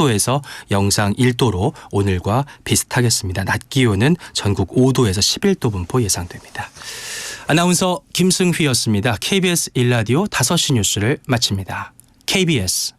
10도에서 영상 1도로 오늘과 비슷하겠습니다. 낮 기온은 전국 5도에서 11도 분포 예상됩니다. 아나운서 김승휘였습니다. KBS 1라디오 5시 뉴스를 마칩니다. KBS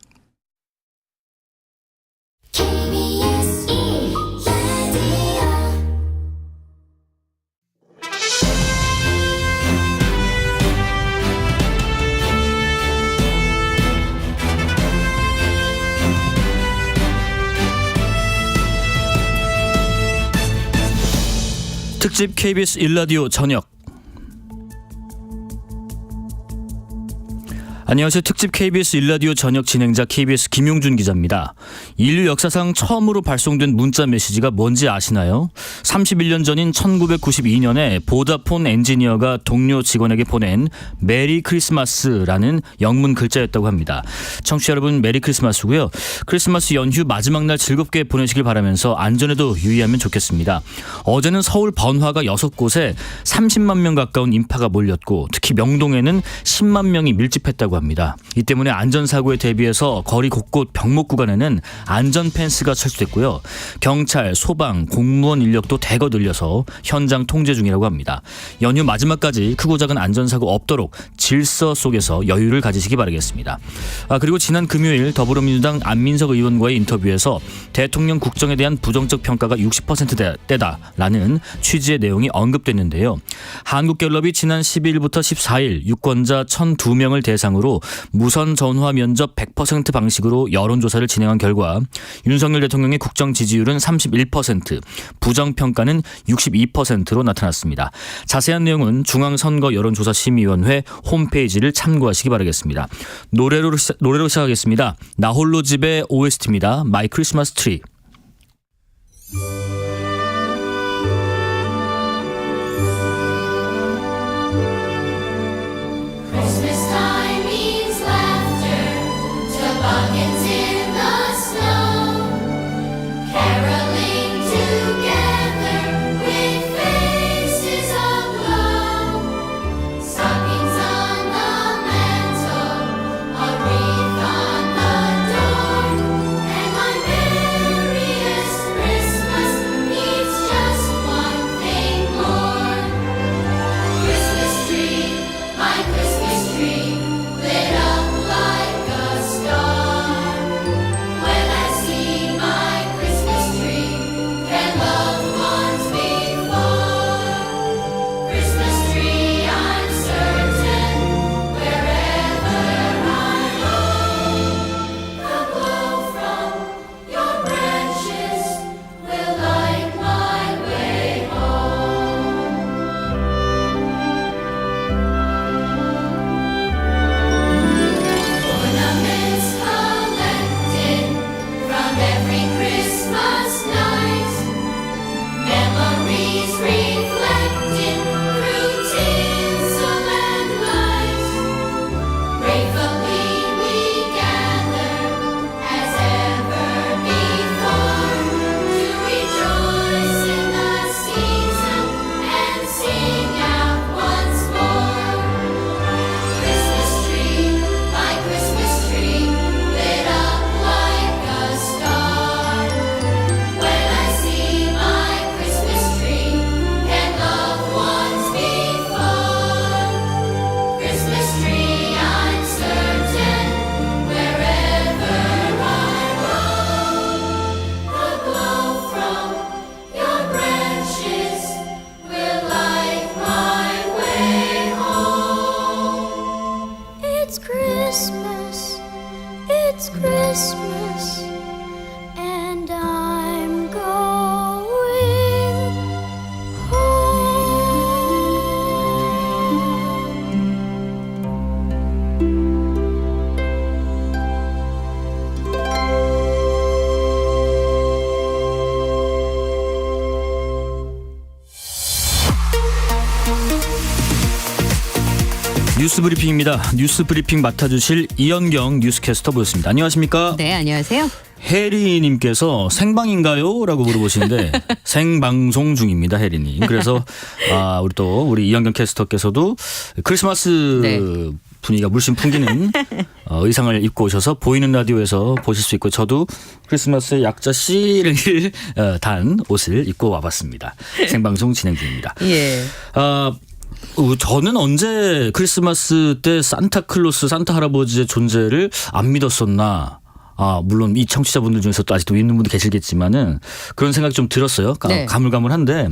특집 KBS 1라디오 저녁. 안녕하세요. 특집 KBS 1라디오 저녁 진행자 KBS 김용준 기자입니다. 인류 역사상 처음으로 발송된 문자 메시지가 뭔지 아시나요? 31년 전인 1992년에 보다폰 엔지니어가 동료 직원에게 보낸 메리 크리스마스라는 영문 글자였다고 합니다. 청취자 여러분, 메리 크리스마스고요. 크리스마스 연휴 마지막 날 즐겁게 보내시길 바라면서 안전에도 유의하면 좋겠습니다. 어제는 서울 번화가 6곳에 30만 명 가까운 인파가 몰렸고 특히 명동에는 10만 명이 밀집했다고 합니다. 이 때문에 안전사고에 대비해서 거리 곳곳 병목 구간에는 안전 펜스가 설치됐고요. 경찰, 소방, 공무원 인력도 대거 늘려서 현장 통제 중이라고 합니다. 연휴 마지막까지 크고 작은 안전사고 없도록 질서 속에서 여유를 가지시기 바라겠습니다. 그리고 지난 금요일 더불어민주당 안민석 의원과의 인터뷰에서 대통령 국정에 대한 부정적 평가가 60%대다라는 취지의 내용이 언급됐는데요. 한국갤럽이 지난 12일부터 14일 유권자 1,002명을 대상으로 무선 전화 면접 100% 방식으로 여론조사를 진행한 결과 윤석열 대통령의 국정 지지율은 31%, 부정평가는 62%로 나타났습니다. 자세한 내용은 중앙선거 여론조사심의위원회 홈페이지를 참고하시기 바라겠습니다. 노래로 시작하겠습니다. 나홀로 집의 OST입니다. My Christmas Tree. It's Christmas and I'm going 뉴스 브리핑입니다. 뉴스 브리핑 맡아주실 이현경 뉴스캐스터 모셨습니다. 안녕하십니까? 네, 안녕하세요. 혜리님께서 생방인가요? 라고 물어보시는데 생방송 중입니다, 혜리님. 그래서 우리 이현경 캐스터께서도 크리스마스 분위기가 물씬 풍기는 의상을 입고 오셔서 보이는 라디오에서 보실 수 있고 저도 크리스마스의 약자 C를 단 옷을 입고 와봤습니다. 생방송 진행 중입니다. 예. 저는 언제 크리스마스 때 산타클로스, 산타 할아버지의 존재를 안 믿었었나. 물론 이 청취자분들 중에서도 아직도 있는 분도 계시겠지만은 그런 생각이 좀 들었어요. 네. 가물가물한데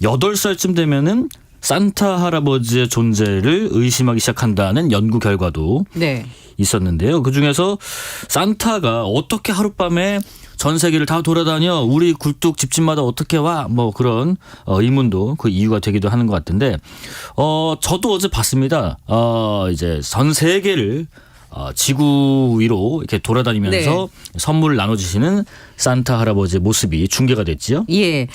8살쯤 되면은 산타 할아버지의 존재를 의심하기 시작한다는 연구 결과도 네. 있었는데요. 그중에서 산타가 어떻게 하룻밤에 전 세계를 다 돌아다녀 우리 굴뚝 집집마다 어떻게 와 뭐 그런 의문도 그 이유가 되기도 하는 것 같은데 저도 어제 봤습니다. 이제 전 세계를 지구 위로 이렇게 돌아다니면서 선물을 나눠주시는 산타 할아버지의 모습이 중계가 됐지요. 예.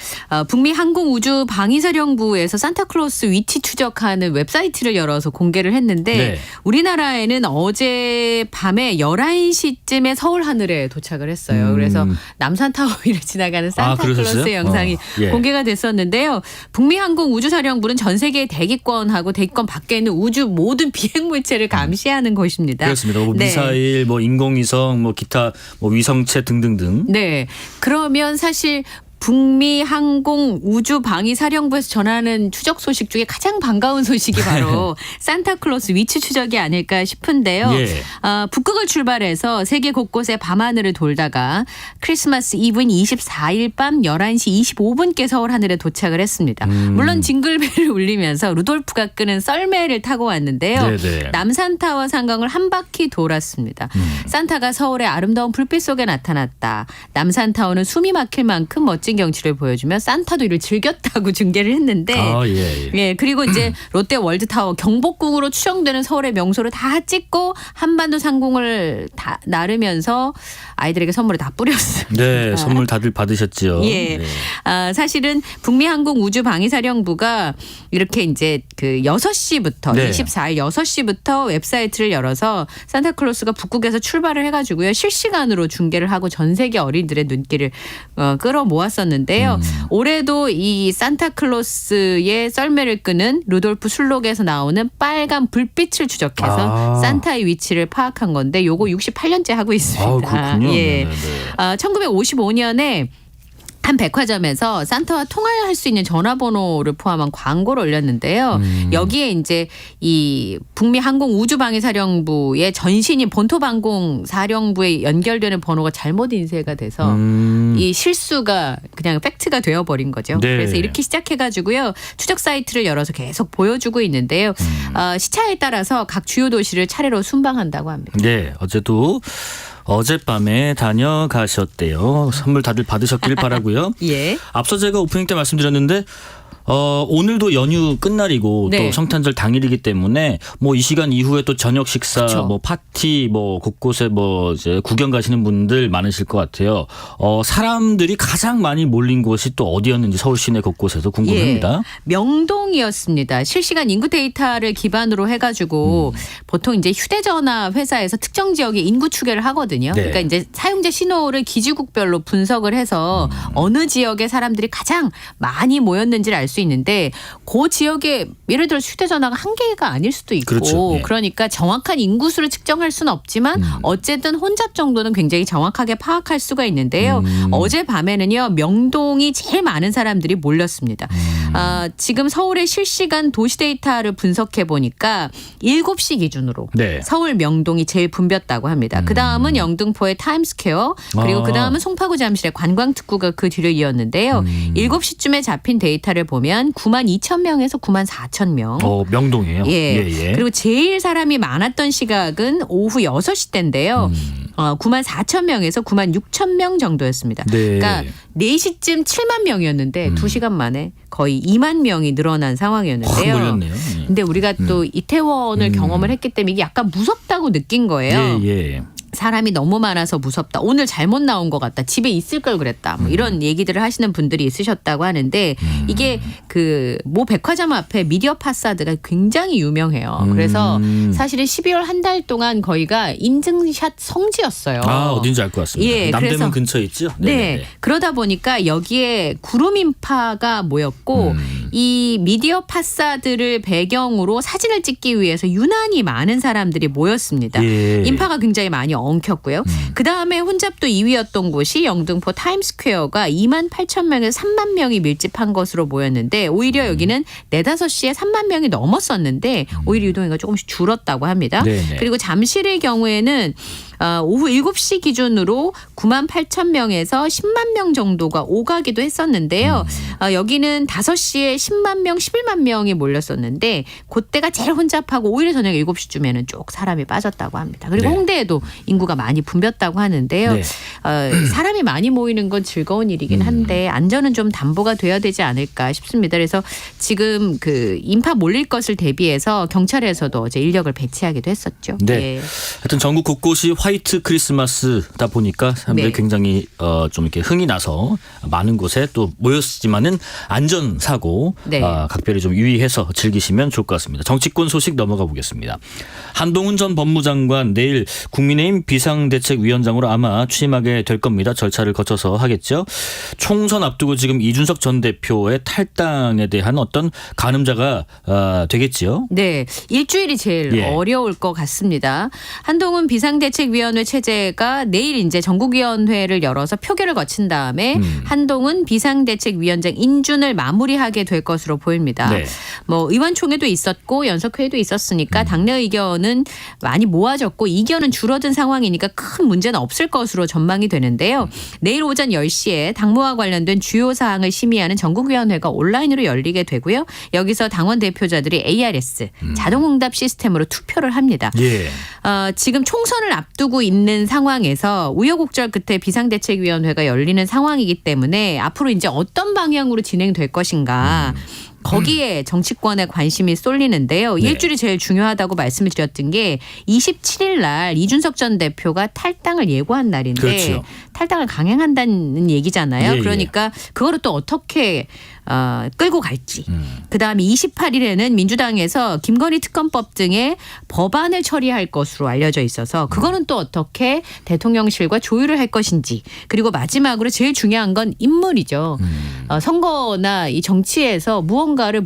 북미 항공우주방위사령부에서 산타클로스 위치 추적하는 웹사이트를 열어서 공개를 했는데 네. 우리나라에는 어제 밤에 11시쯤에 서울 하늘에 도착을 했어요. 그래서 남산타워 위를 지나가는 산타클로스의 그러셨어요? 영상이 예. 공개가 됐었는데요. 북미 항공우주사령부는 전 세계의 대기권하고 대기권 밖에 있는 우주 모든 비행물체를 감시하는 곳입니다. 그렇습니다. 뭐 네. 미사일, 뭐 인공위성, 뭐 기타 뭐 위성체 등등등. 네. 그러면 사실 북미 항공 우주 방위 사령부에서 전하는 추적 소식 중에 가장 반가운 소식이 바로 산타클로스 위치 추적이 아닐까 싶은데요. 예. 북극을 출발해서 세계 곳곳의 밤하늘을 돌다가 크리스마스 이브인 24일 밤 11시 25분께 서울 하늘에 도착을 했습니다. 물론 징글벨을 울리면서 루돌프가 끄는 썰매를 타고 왔는데요. 네네. 남산타워 상공을 한 바퀴 돌았습니다. 산타가 서울의 아름다운 불빛 속에 나타났다. 남산타워는 숨이 막힐 만큼 멋진 경치를 보여주며 산타도 이를 즐겼다고 중계를 했는데 예, 그리고 이제 롯데 월드타워 경복궁으로 추정되는 서울의 명소를 다 찍고 한반도 상공을 다 나르면서 아이들에게 선물을 다 뿌렸습니다. 네, 선물 다들 받으셨지요. 예. 네. 사실은 북미항공우주방위사령부가 이렇게 이제 그 6시부터 네. 24일 6시부터 웹사이트를 열어서 산타클로스가 북극에서 출발을 해가지고요. 실시간으로 중계를 하고 전 세계 어린이들의 눈길을 끌어모았었는데요. 올해도 이 산타클로스의 썰매를 끄는 루돌프 술록에서 나오는 빨간 불빛을 추적해서 산타의 위치를 파악한 건데 요거 68년째 하고 있습니다. 그렇군요. 예. 네네네. 1955년에 한 백화점에서 산타와 통화할 수 있는 전화번호를 포함한 광고를 올렸는데요. 여기에 이제 이 북미 항공 우주방위사령부의 전신인 본토방공사령부에 연결되는 번호가 잘못 인쇄가 돼서 이 실수가 그냥 팩트가 되어버린 거죠. 네. 그래서 이렇게 시작해가지고요. 추적 사이트를 열어서 계속 보여주고 있는데요. 시차에 따라서 각 주요 도시를 차례로 순방한다고 합니다. 네, 어젯밤에 다녀가셨대요. 선물 다들 받으셨길 바라고요. 예. 앞서 제가 오프닝 때 말씀드렸는데 오늘도 연휴 끝날이고 네. 또 성탄절 당일이기 때문에 뭐 이 시간 이후에 또 저녁 식사, 그쵸. 뭐 파티, 뭐 곳곳에 뭐 이제 구경 가시는 분들 많으실 것 같아요. 사람들이 가장 많이 몰린 곳이 또 어디였는지 서울 시내 곳곳에서 궁금합니다. 예, 명동이었습니다. 실시간 인구 데이터를 기반으로 해가지고 보통 이제 휴대전화 회사에서 특정 지역의 인구 추계를 하거든요. 네. 그러니까 이제 사용자 신호를 기지국별로 분석을 해서 어느 지역에 사람들이 가장 많이 모였는지를 알 수 있는데 그 지역에 예를 들어 휴대전화가 한 개가 아닐 수도 있고 그렇죠. 예. 그러니까 정확한 인구수를 측정할 수는 없지만 어쨌든 혼잡 정도는 굉장히 정확하게 파악할 수가 있는데요. 어젯밤에는요. 명동이 제일 많은 사람들이 몰렸습니다. 지금 서울의 실시간 도시 데이터를 분석해 보니까 7시 기준으로 네. 서울 명동이 제일 붐볐다고 합니다. 그다음은 영등포의 타임스퀘어 그리고 그다음은 송파구 잠실의 관광특구가 그 뒤를 이었는데요. 7시쯤에 잡힌 데이터를 보면 9만 2천 명에서 9만 4천 명. 명동이에요. 예. 그리고 제일 사람이 많았던 시각은 오후 6시 때인데요. 9만 4천 명에서 9만 6천 명 정도였습니다. 네. 그러니까 4시쯤 7만 명이었는데 2시간 만에 거의 2만 명이 늘어난 상황이었는데요. 몰렸네요. 근데 우리가 또 이태원을 경험을 했기 때문에 이게 약간 무섭다고 느낀 거예요. 예. 사람이 너무 많아서 무섭다. 오늘 잘못 나온 것 같다. 집에 있을 걸 그랬다. 뭐 이런 얘기들을 하시는 분들이 있으셨다고 하는데 이게 그 모 백화점 앞에 미디어 파사드가 굉장히 유명해요. 그래서 사실은 12월 한 달 동안 거기가 인증샷 성지였어요. 어딘지 알 것 같습니다. 예, 남대문 그래서 근처에 있죠? 네. 그러다 보니까 여기에 구름 인파가 모였고 이 미디어 파사드를 배경으로 사진을 찍기 위해서 유난히 많은 사람들이 모였습니다. 예. 인파가 굉장히 많이 엉켰고요. 그다음에 혼잡도 2위였던 곳이 영등포 타임스퀘어가 2만 8천 명에서 3만 명이 밀집한 것으로 보였는데 오히려 여기는 4, 5시에 3만 명이 넘었었는데 오히려 유동인구가 조금씩 줄었다고 합니다. 네네. 그리고 잠실의 경우에는 오후 7시 기준으로 9만 8천 명에서 10만 명 정도가 오가기도 했었는데요. 여기는 5시에 10만 명, 11만 명이 몰렸었는데 그때가 제일 혼잡하고 오히려 저녁 7시쯤에는 쭉 사람이 빠졌다고 합니다. 그리고 네. 홍대에도 인구가 많이 붐볐다고 하는데요. 네. 사람이 많이 모이는 건 즐거운 일이긴 한데 안전은 좀 담보가 돼야 되지 않을까 싶습니다. 그래서 지금 그 인파 몰릴 것을 대비해서 경찰에서도 어제 인력을 배치하기도 했었죠. 네. 예. 하여튼 전국 곳곳이 화이트 크리스마스다 보니까 사람들이 네. 굉장히 좀 이렇게 흥이 나서 많은 곳에 또 모였지만은 안전 사고 네. 각별히 좀 유의해서 즐기시면 좋을 것 같습니다. 정치권 소식 넘어가 보겠습니다. 한동훈 전 법무장관 내일 국민의힘 비상대책위원장으로 아마 취임하게 될 겁니다. 절차를 거쳐서 하겠죠. 총선 앞두고 지금 이준석 전 대표의 탈당에 대한 어떤 가늠자가 되겠지요. 네, 일주일이 제일 예. 어려울 것 같습니다. 한동훈 비상대책위원회 체제가 내일 이제 전국위원회를 열어서 표결을 거친 다음에 한동훈 비상대책위원장 인준을 마무리하게 될 것으로 보입니다. 네. 뭐 의원총회도 있었고 연석회의도 있었으니까 당내 의견은 많이 모아졌고 이견은 줄어든 상황이니까 큰 문제는 없을 것으로 전망이 되는데요. 내일 오전 10시에 당무와 관련된 주요 사항을 심의하는 전국위원회가 온라인으로 열리게 되고요. 여기서 당원 대표자들이 ARS 자동응답 시스템으로 투표를 합니다. 예. 지금 총선을 앞두고 있는 상황에서 우여곡절 끝에 비상대책위원회가 열리는 상황이기 때문에 앞으로 이제 어떤 방향으로 진행될 것인가 거기에 정치권의 관심이 쏠리는데요. 네. 일주일이 제일 중요하다고 말씀을 드렸던 게 27일 날 이준석 전 대표가 탈당을 예고한 날인데 그렇죠. 탈당을 강행한다는 얘기잖아요. 예, 예. 그러니까 그거를 또 어떻게 끌고 갈지. 그다음에 28일에는 민주당에서 김건희 특검법 등의 법안을 처리할 것으로 알려져 있어서 그거는 또 어떻게 대통령실과 조율을 할 것인지. 그리고 마지막으로 제일 중요한 건 인물이죠. 선거나 이 정치에서 무언가를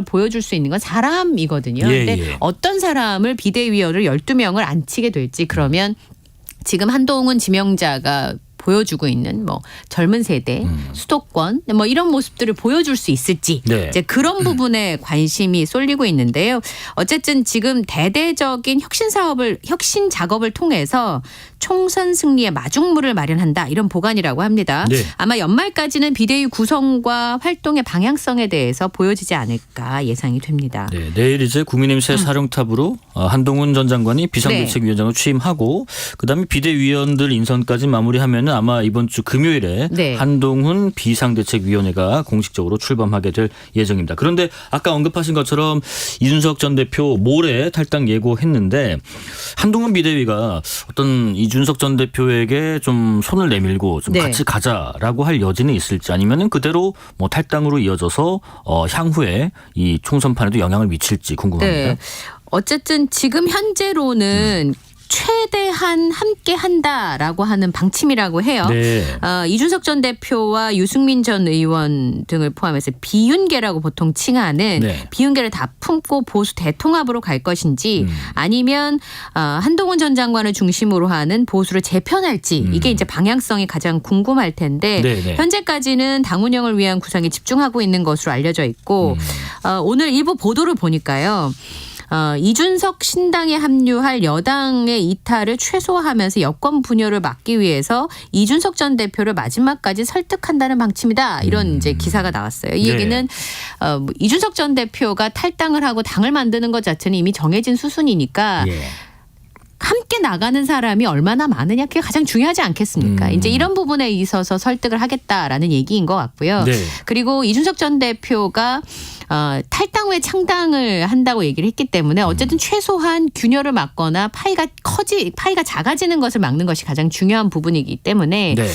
보여줄 수 있는 건 사람이거든요. 예, 근데 예. 어떤 사람을 비대위원을 12명을 앉히게 될지 그러면 지금 한동훈 지명자가 보여주고 있는 뭐 젊은 세대, 수도권 뭐 이런 모습들을 보여줄 수 있을지 네. 이제 그런 부분에 관심이 쏠리고 있는데요. 어쨌든 지금 대대적인 혁신 작업을 통해서 총선 승리의 마중물을 마련한다 이런 보관이라고 합니다. 네. 아마 연말까지는 비대위 구성과 활동의 방향성에 대해서 보여지지 않을까 예상이 됩니다. 네, 내일 이제 국민의힘 새 사령탑으로 한동훈 전 장관이 비상대책위원장으로 취임하고 그다음에 비대위원들 인선까지 마무리하면은 아마 이번 주 금요일에 네. 한동훈 비상대책위원회가 공식적으로 출범하게 될 예정입니다. 그런데 아까 언급하신 것처럼 이준석 전 대표 모레 탈당 예고했는데 한동훈 비대위가 어떤 이준석 전 대표에게 좀 손을 내밀고 좀 네. 같이 가자라고 할 여지는 있을지 아니면은 그대로 뭐 탈당으로 이어져서 향후에 이 총선판에도 영향을 미칠지 궁금합니다. 네. 어쨌든 지금 현재로는 최대한 함께 한다라고 하는 방침이라고 해요. 네. 이준석 전 대표와 유승민 전 의원 등을 포함해서 비윤계라고 보통 칭하는 네. 비윤계를 다 품고 보수 대통합으로 갈 것인지 아니면 한동훈 전 장관을 중심으로 하는 보수를 재편할지 이게 이제 방향성이 가장 궁금할 텐데 네네. 현재까지는 당 운영을 위한 구상에 집중하고 있는 것으로 알려져 있고 오늘 일부 보도를 보니까요. 이준석 신당에 합류할 여당의 이탈을 최소화하면서 여권 분열을 막기 위해서 이준석 전 대표를 마지막까지 설득한다는 방침이다. 이런 이제 기사가 나왔어요. 이 네. 얘기는 뭐 이준석 전 대표가 탈당을 하고 당을 만드는 것 자체는 이미 정해진 수순이니까 예. 함께 나가는 사람이 얼마나 많으냐 그게 가장 중요하지 않겠습니까? 이제 이런 부분에 있어서 설득을 하겠다라는 얘기인 것 같고요. 네. 그리고 이준석 전 대표가 탈당 후에 창당을 한다고 얘기를 했기 때문에 어쨌든 최소한 균열을 막거나 파이가 작아지는 것을 막는 것이 가장 중요한 부분이기 때문에 네.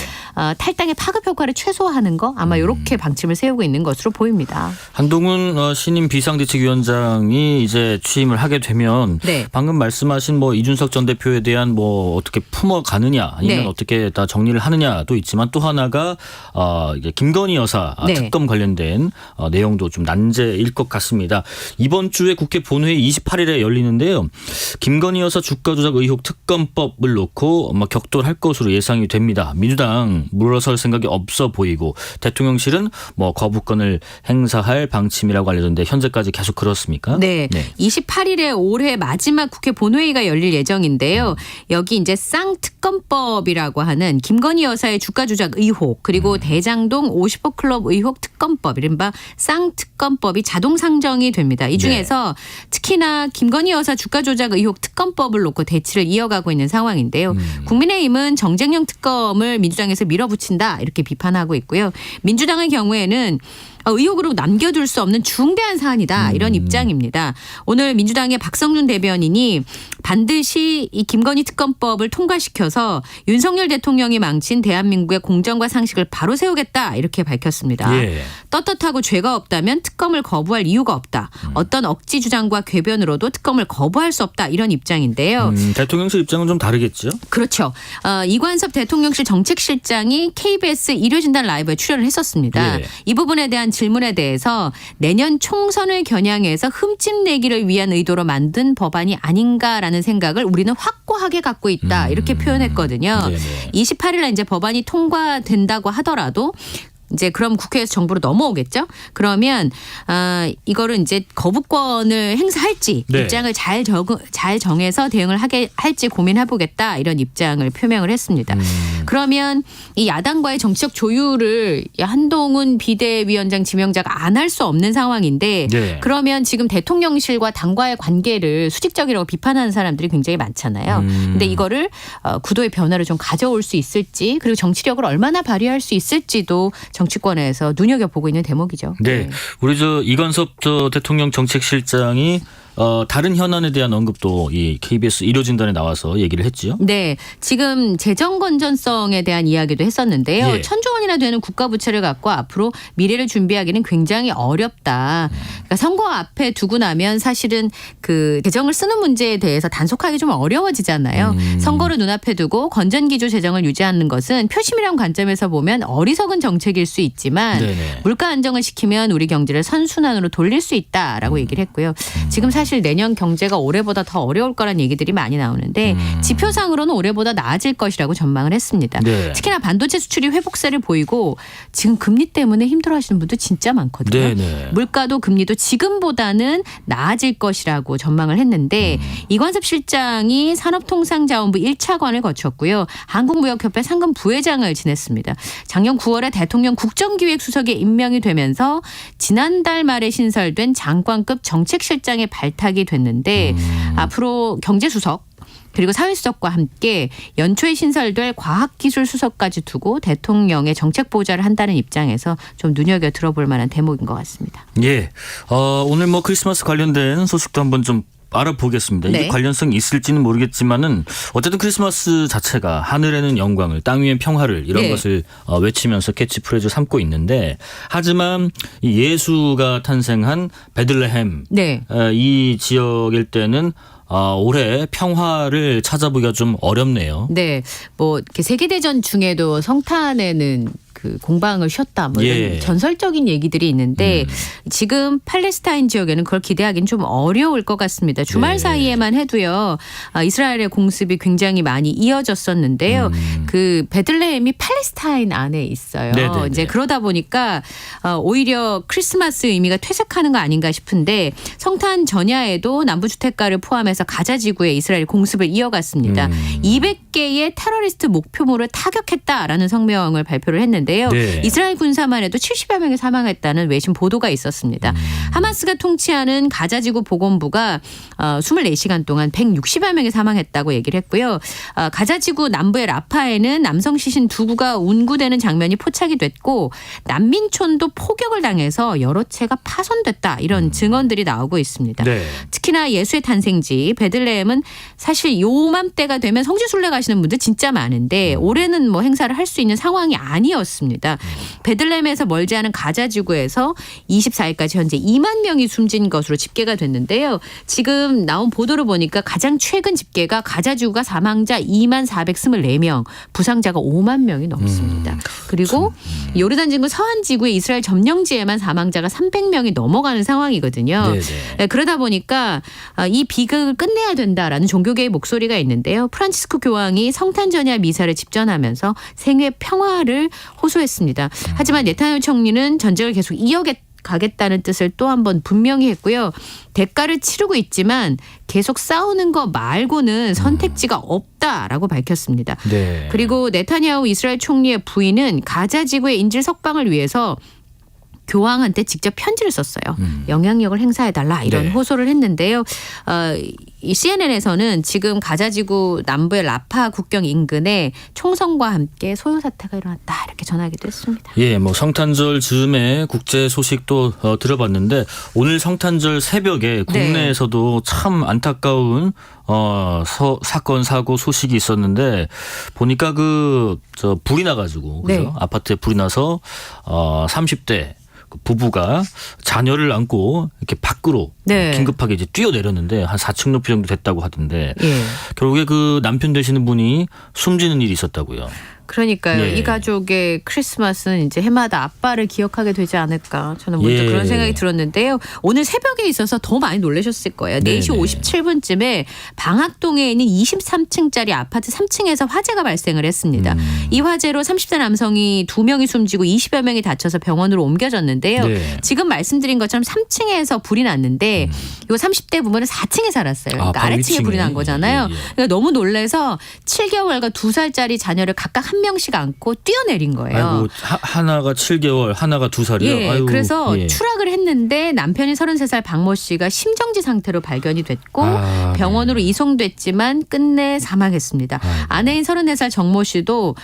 탈당의 파급 효과를 최소화하는 거 아마 이렇게 방침을 세우고 있는 것으로 보입니다. 한동훈 신임 비상대책위원장이 이제 취임을 하게 되면 네. 방금 말씀하신 뭐 이준석 전 대표에 대한 뭐 어떻게 품어가느냐 아니면 네. 어떻게 다 정리를 하느냐도 있지만 또 하나가 이게 김건희 여사 네. 특검 관련된 내용도 좀 난제일 것 같습니다. 이번 주에 국회 본회의 28일에 열리는데요. 김건희 여사 주가 조작 의혹 특검법을 놓고 격돌할 것으로 예상이 됩니다. 민주당 물러설 생각이 없어 보이고 대통령실은 뭐 거부권을 행사할 방침이라고 알려졌는데 현재까지 계속 그렇습니까? 네. 28일에 올해 마지막 국회 본회의가 열릴 예정인데요. 여기 이제 쌍특검법이라고 하는 김건희 여사의 주가 조작 의혹 그리고 대장동 50호 클럽 의혹 특검법 이른바 쌍특검법이 자동 상정이 됩니다. 이 중에서 특히나 김건희 여사 주가 조작 의혹 특검법을 놓고 대치를 이어가고 있는 상황인데요. 국민의힘은 정쟁용 특검을 민주당에서 밀어붙인다 이렇게 비판하고 있고요. 민주당의 경우에는 의혹으로 남겨둘 수 없는 중대한 사안이다 이런 입장입니다. 오늘 민주당의 박성준 대변인이 반드시 이 김건희 특검법을 통과시켜서 윤석열 대통령이 망친 대한민국의 공정과 상식을 바로 세우겠다 이렇게 밝혔습니다. 예. 떳떳하고 죄가 없다면 특검을 거부할 이유가 없다. 어떤 억지 주장과 궤변으로도 특검을 거부할 수 없다 이런 입장인데요. 대통령실 입장은 좀 다르겠죠? 그렇죠. 이관섭 대통령실 정책실장이 KBS 일요진단 라이브에 출연을 했었습니다. 예. 이 부분에 대한 질문에 대해서 내년 총선을 겨냥해서 흠집 내기를 위한 의도로 만든 법안이 아닌가라는 생각을 우리는 확고하게 갖고 있다. 이렇게 표현했거든요. 네네. 28일에 이제 법안이 통과된다고 하더라도 이제 그럼 국회에서 정부로 넘어오겠죠. 그러면 이거를 이제 거부권을 행사할지 네. 입장을 잘 정해서 대응을 할지 고민해보겠다 이런 입장을 표명을 했습니다. 그러면 이 야당과의 정치적 조율을 한동훈 비대위원장 지명자가 안 할 수 없는 상황인데 네. 그러면 지금 대통령실과 당과의 관계를 수직적이라고 비판하는 사람들이 굉장히 많잖아요. 근데 이거를 구도의 변화를 좀 가져올 수 있을지 그리고 정치력을 얼마나 발휘할 수 있을지도 정치권에서 눈여겨보고 있는 대목이죠. 네. 우리 이관섭 대통령 정책실장이 다른 현안에 대한 언급도 이 KBS 일요진단에 나와서 얘기를 했지요. 네. 지금 재정 건전성에 대한 이야기도 했었는데요. 예. 1,000조 원이나 되는 국가 부채를 갖고 앞으로 미래를 준비하기는 굉장히 어렵다. 그러니까 선거 앞에 두고 나면 사실은 그 재정을 쓰는 문제에 대해서 단속하기 좀 어려워지잖아요. 선거를 눈앞에 두고 건전기조 재정을 유지하는 것은 표심이란 관점에서 보면 어리석은 정책일 수 있지만 네네. 물가 안정을 시키면 우리 경제를 선순환으로 돌릴 수 있다라고 얘기를 했고요. 지금 사실 내년 경제가 올해보다 더 어려울 거란 얘기들이 많이 나오는데 지표상으로는 올해보다 나아질 것이라고 전망을 했습니다. 네. 특히나 반도체 수출이 회복세를 보이고 지금 금리 때문에 힘들어하시는 분들 진짜 많거든요. 네네. 물가도 금리도 지금보다는 나아질 것이라고 전망을 했는데 이관섭 실장이 산업통상자원부 1차관을 거쳤고요. 한국무역협회 상금 부회장을 지냈습니다. 작년 9월에 대통령 국정기획수석에 임명이 되면서 지난달 말에 신설된 장관급 정책실장에 발탁이 됐는데 앞으로 경제수석 그리고 사회수석과 함께 연초에 신설될 과학기술수석까지 두고 대통령의 정책 보좌를 한다는 입장에서 좀 눈여겨 들어볼 만한 대목인 것 같습니다. 예. 오늘 뭐 크리스마스 관련된 소식도 한번 좀 알아보겠습니다. 이게 네. 관련성이 있을지는 모르겠지만은 어쨌든 크리스마스 자체가 하늘에는 영광을 땅 위엔 평화를 이런 네. 것을 외치면서 캐치프레이즈 삼고 있는데 하지만 이 예수가 탄생한 베들레헴 네. 이 지역일 때는 올해 평화를 찾아보기가 좀 어렵네요. 네. 뭐 이렇게 세계대전 중에도 성탄에는 그 공방을 쉬었다 뭐 이런 예. 전설적인 얘기들이 있는데 지금 팔레스타인 지역에는 그걸 기대하기는 좀 어려울 것 같습니다. 주말 네. 사이에만 해도요. 이스라엘의 공습이 굉장히 많이 이어졌었는데요. 그 베들레헴이 팔레스타인 안에 있어요. 네네네. 이제 그러다 보니까 오히려 크리스마스 의미가 퇴색하는 거 아닌가 싶은데 성탄 전야에도 남부주택가를 포함해서 가자 지구에 이스라엘 공습을 이어갔습니다. 200개의 테러리스트 목표물을 타격했다라는 성명을 발표를 했는데 있는데요. 네. 이스라엘 군사만 해도 70여 명이 사망했다는 외신 보도가 있었습니다. 하마스가 통치하는 가자지구 보건부가 24시간 동안 160여 명이 사망했다고 얘기를 했고요. 가자지구 남부의 라파에는 남성 시신 2구가 운구되는 장면이 포착이 됐고 난민촌도 포격을 당해서 여러 채가 파손됐다 이런 증언들이 나오고 있습니다. 네. 특히나 예수의 탄생지 베들레헴은 사실 요맘때가 되면 성지순례 가시는 분들 진짜 많은데 올해는 뭐 행사를 할 수 있는 상황이 아니었습니다. 베들레헴에서 멀지 않은 가자지구에서 24일까지 현재 2만 명이 숨진 것으로 집계가 됐는데요. 지금 나온 보도를 보니까 가장 최근 집계가 가자지구가 사망자 2만 424명, 부상자가 5만 명이 넘습니다. 그리고 요르단 진구 서한 지구의 이스라엘 점령지에만 사망자가 300명이 넘어가는 상황이거든요. 네네. 그러다 보니까 이 비극을 끝내야 된다라는 종교계의 목소리가 있는데요. 프란치스코 교황이 성탄 전야 미사를 집전하면서 생애 평화를 호소했습니다. 하지만 네타냐후 총리는 전쟁을 계속 이어가겠다는 뜻을 또 한 번 분명히 했고요. 대가를 치르고 있지만 계속 싸우는 거 말고는 선택지가 없다라고 밝혔습니다. 네. 그리고 네타냐후 이스라엘 총리의 부인은 가자 지구의 인질 석방을 위해서 교황한테 직접 편지를 썼어요. 영향력을 행사해달라 이런 네. 호소를 했는데요. 이 CNN에서는 지금 가자지구 남부의 라파 국경 인근에 총성과 함께 소요 사태가 일어났다 이렇게 전하기도 했습니다. 예, 뭐 성탄절 즈음에 국제 소식도 들어봤는데 오늘 성탄절 새벽에 국내에서도 참 안타까운 사건 사고 소식이 있었는데 보니까 불이 나가지고 그죠? 네. 아파트에 불이 나서 30대 부부가 자녀를 안고 이렇게 밖으로 네. 긴급하게 이제 뛰어내렸는데 한 4층 높이 정도 됐다고 하던데 예. 결국에 그 남편 되시는 분이 숨지는 일이 있었다고요. 그러니까요. 예. 이 가족의 크리스마스는 이제 해마다 아빠를 기억하게 되지 않을까. 저는 문득 예. 그런 생각이 들었는데요. 오늘 새벽에 있어서 더 많이 놀라셨을 거예요. 네네. 4시 57분쯤에 방학동에 있는 23층짜리 아파트 3층에서 화재가 발생을 했습니다. 이 화재로 30대 남성이 2명이 숨지고 20여 명이 다쳐서 병원으로 옮겨졌는데요. 네. 지금 말씀드린 것처럼 3층에서 불이 났는데 이 30대 부부는 4층에 살았어요. 그러니까 바로 아래층에 불이 난 거잖아요. 예, 예. 그러니까 너무 놀라서 7개월과 2살짜리 자녀를 각각 한 명씩 안고 뛰어내린 거예요. 아이고 하나가 7개월, 하나가 2살이요. 예, 아이고, 그래서 예. 추락을 했는데 남편이 33살 박모 씨가 심정지 상태로 발견이 됐고 아, 병원으로 이송됐지만 끝내 사망했습니다. 아내인 34살 정모 씨도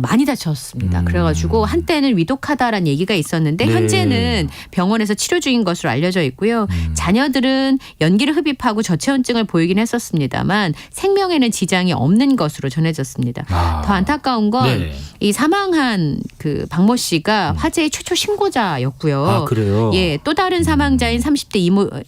많이 다쳤습니다. 그래가지고 한때는 위독하다라는 얘기가 있었는데 네. 현재는 병원에서 치료 중인 것으로 알려져 있고요. 자녀들은 연기를 흡입하고 저체온증을 보이긴 했었습니다만 생명에는 지장이 없는 것으로 전해졌습니다. 아. 더 안타까운 건 이 네. 사망한 그 박모 씨가 화재의 최초 신고자였고요. 아, 그래요? 예, 또 다른 사망자인 30대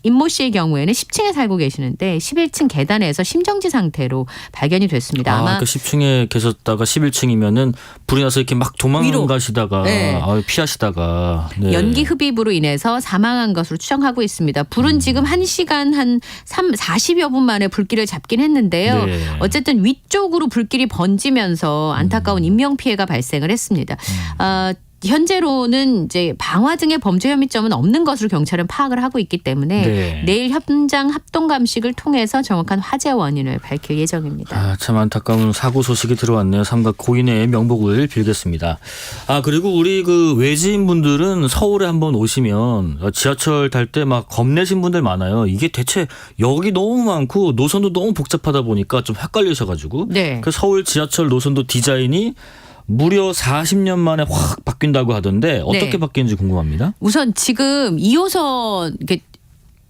임모 씨의 경우에는 10층에 살고 계시는데 11층 계단에서 심정지 상태로 발견이 됐습니다. 아마 그러니까 10층에 계셨다가 11층이면은 불이 나서 이렇게 막 도망가시다가 네. 피하시다가 네. 연기 흡입으로 인해서 사망한 것으로 추정하고 있습니다. 불은 지금 1시간 한 40여 분 만에 불길을 잡긴 했는데요. 네. 어쨌든 위쪽으로 불길이 번지면서 안타까운 인명 피해가 발생을 했습니다. 현재로는 이제 방화 등의 범죄 혐의점은 없는 것으로 경찰은 파악을 하고 있기 때문에 네. 내일 현장 합동 감식을 통해서 정확한 화재 원인을 밝힐 예정입니다. 아, 참 안타까운 사고 소식이 들어왔네요. 삼가 고인의 명복을 빌겠습니다. 아, 그리고 우리 그 외지인 분들은 서울에 한번 오시면 지하철 탈 때 막 겁내신 분들 많아요. 이게 대체 역이 너무 많고 노선도 너무 복잡하다 보니까 좀 헷갈리셔가지고 네. 그 서울 지하철 노선도 디자인이 무려 40년 만에 확 바뀐다고 하던데 어떻게 네. 바뀌는지 궁금합니다. 우선 지금 2호선 이게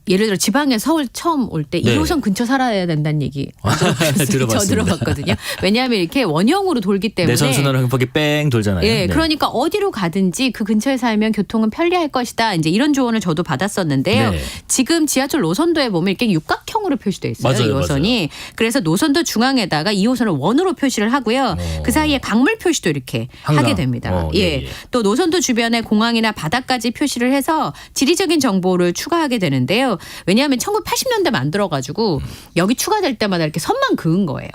예를 들어 지방에 서울 처음 올 때 네. 2호선 근처 살아야 된다는 얘기 들어봤습니다. 저 들어봤거든요. 왜냐하면 이렇게 원형으로 돌기 때문에 내선순환을 한 바퀴 뺑 돌잖아요. 예, 네. 그러니까 어디로 가든지 그 근처에 살면 교통은 편리할 것이다. 이제 이런 조언을 저도 받았었는데요. 네. 지금 지하철 노선도에 보면 이렇게 육각형으로 표시되어 있어요. 맞아요, 2호선이. 그래서 노선도 중앙에다가 2호선을 원으로 표시를 하고요. 그 사이에 강물 표시도 이렇게 한강. 하게 됩니다. 예, 예. 예. 또 노선도 주변에 공항이나 바다까지 표시를 해서 지리적인 정보를 추가하게 되는데요. 왜냐하면 1980년대 만들어가지고 여기 추가될 때마다 이렇게 선만 그은 거예요.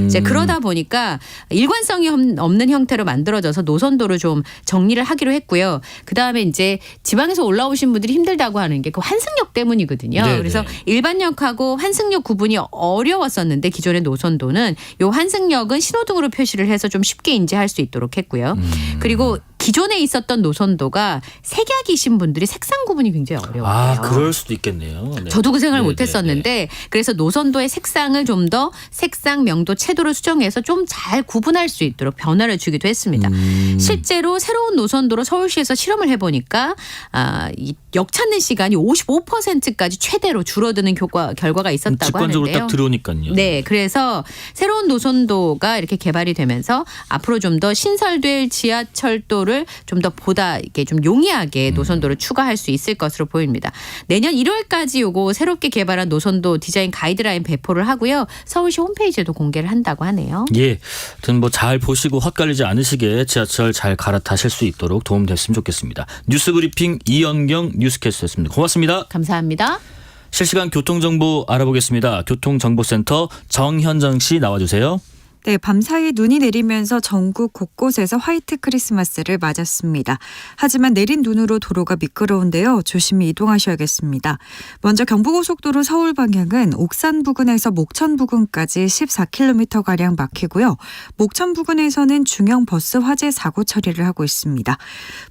이제 그러다 보니까 일관성이 없는 형태로 만들어져서 노선도를 좀 정리를 하기로 했고요. 그 다음에 이제 지방에서 올라오신 분들이 힘들다고 하는 게 그 환승역 때문이거든요. 네네. 그래서 일반역하고 환승역 구분이 어려웠었는데 기존의 노선도는 요 환승역은 신호등으로 표시를 해서 좀 쉽게 인지할 수 있도록 했고요. 그리고 기존에 있었던 노선도가 색약이신 분들이 색상 구분이 굉장히 어려워요. 아, 그럴 수도 있겠네요. 네. 저도 그 생각을 네, 못했었는데 그래서 노선도의 색상을 좀 더 색상, 명도, 채도를 수정해서 좀 잘 구분할 수 있도록 변화를 주기도 했습니다. 실제로 새로운 노선도로 서울시에서 실험을 해보니까 이 역 찾는 시간이 55%까지 최대로 줄어드는 결과가 있었다고 직관적으로 하는데요. 딱 들어오니까요. 네, 그래서 새로운 노선도가 이렇게 개발이 되면서 앞으로 좀 더 신설될 지하철도를 좀 더 보다 이게 좀 용이하게 노선도를 추가할 수 있을 것으로 보입니다. 내년 1월까지 요거 새롭게 개발한 노선도 디자인 가이드라인 배포를 하고요. 서울시 홈페이지에도 공개를 한다고 하네요. 예, 하여튼 뭐 잘 보시고 헛갈리지 않으시게 지하철 잘 갈아타실 수 있도록 도움됐으면 좋겠습니다. 뉴스브리핑 이연경 뉴스캐스터였습니다. 고맙습니다. 감사합니다. 실시간 교통정보 알아보겠습니다. 교통정보센터 정현정 씨 나와주세요. 네, 밤사이 눈이 내리면서 전국 곳곳에서 화이트 크리스마스를 맞았습니다. 하지만 내린 눈으로 도로가 미끄러운데요. 조심히 이동하셔야겠습니다. 먼저 경부고속도로 서울 방향은 옥산 부근에서 목천 부근까지 14km가량 막히고요. 목천 부근에서는 중형 버스 화재 사고 처리를 하고 있습니다.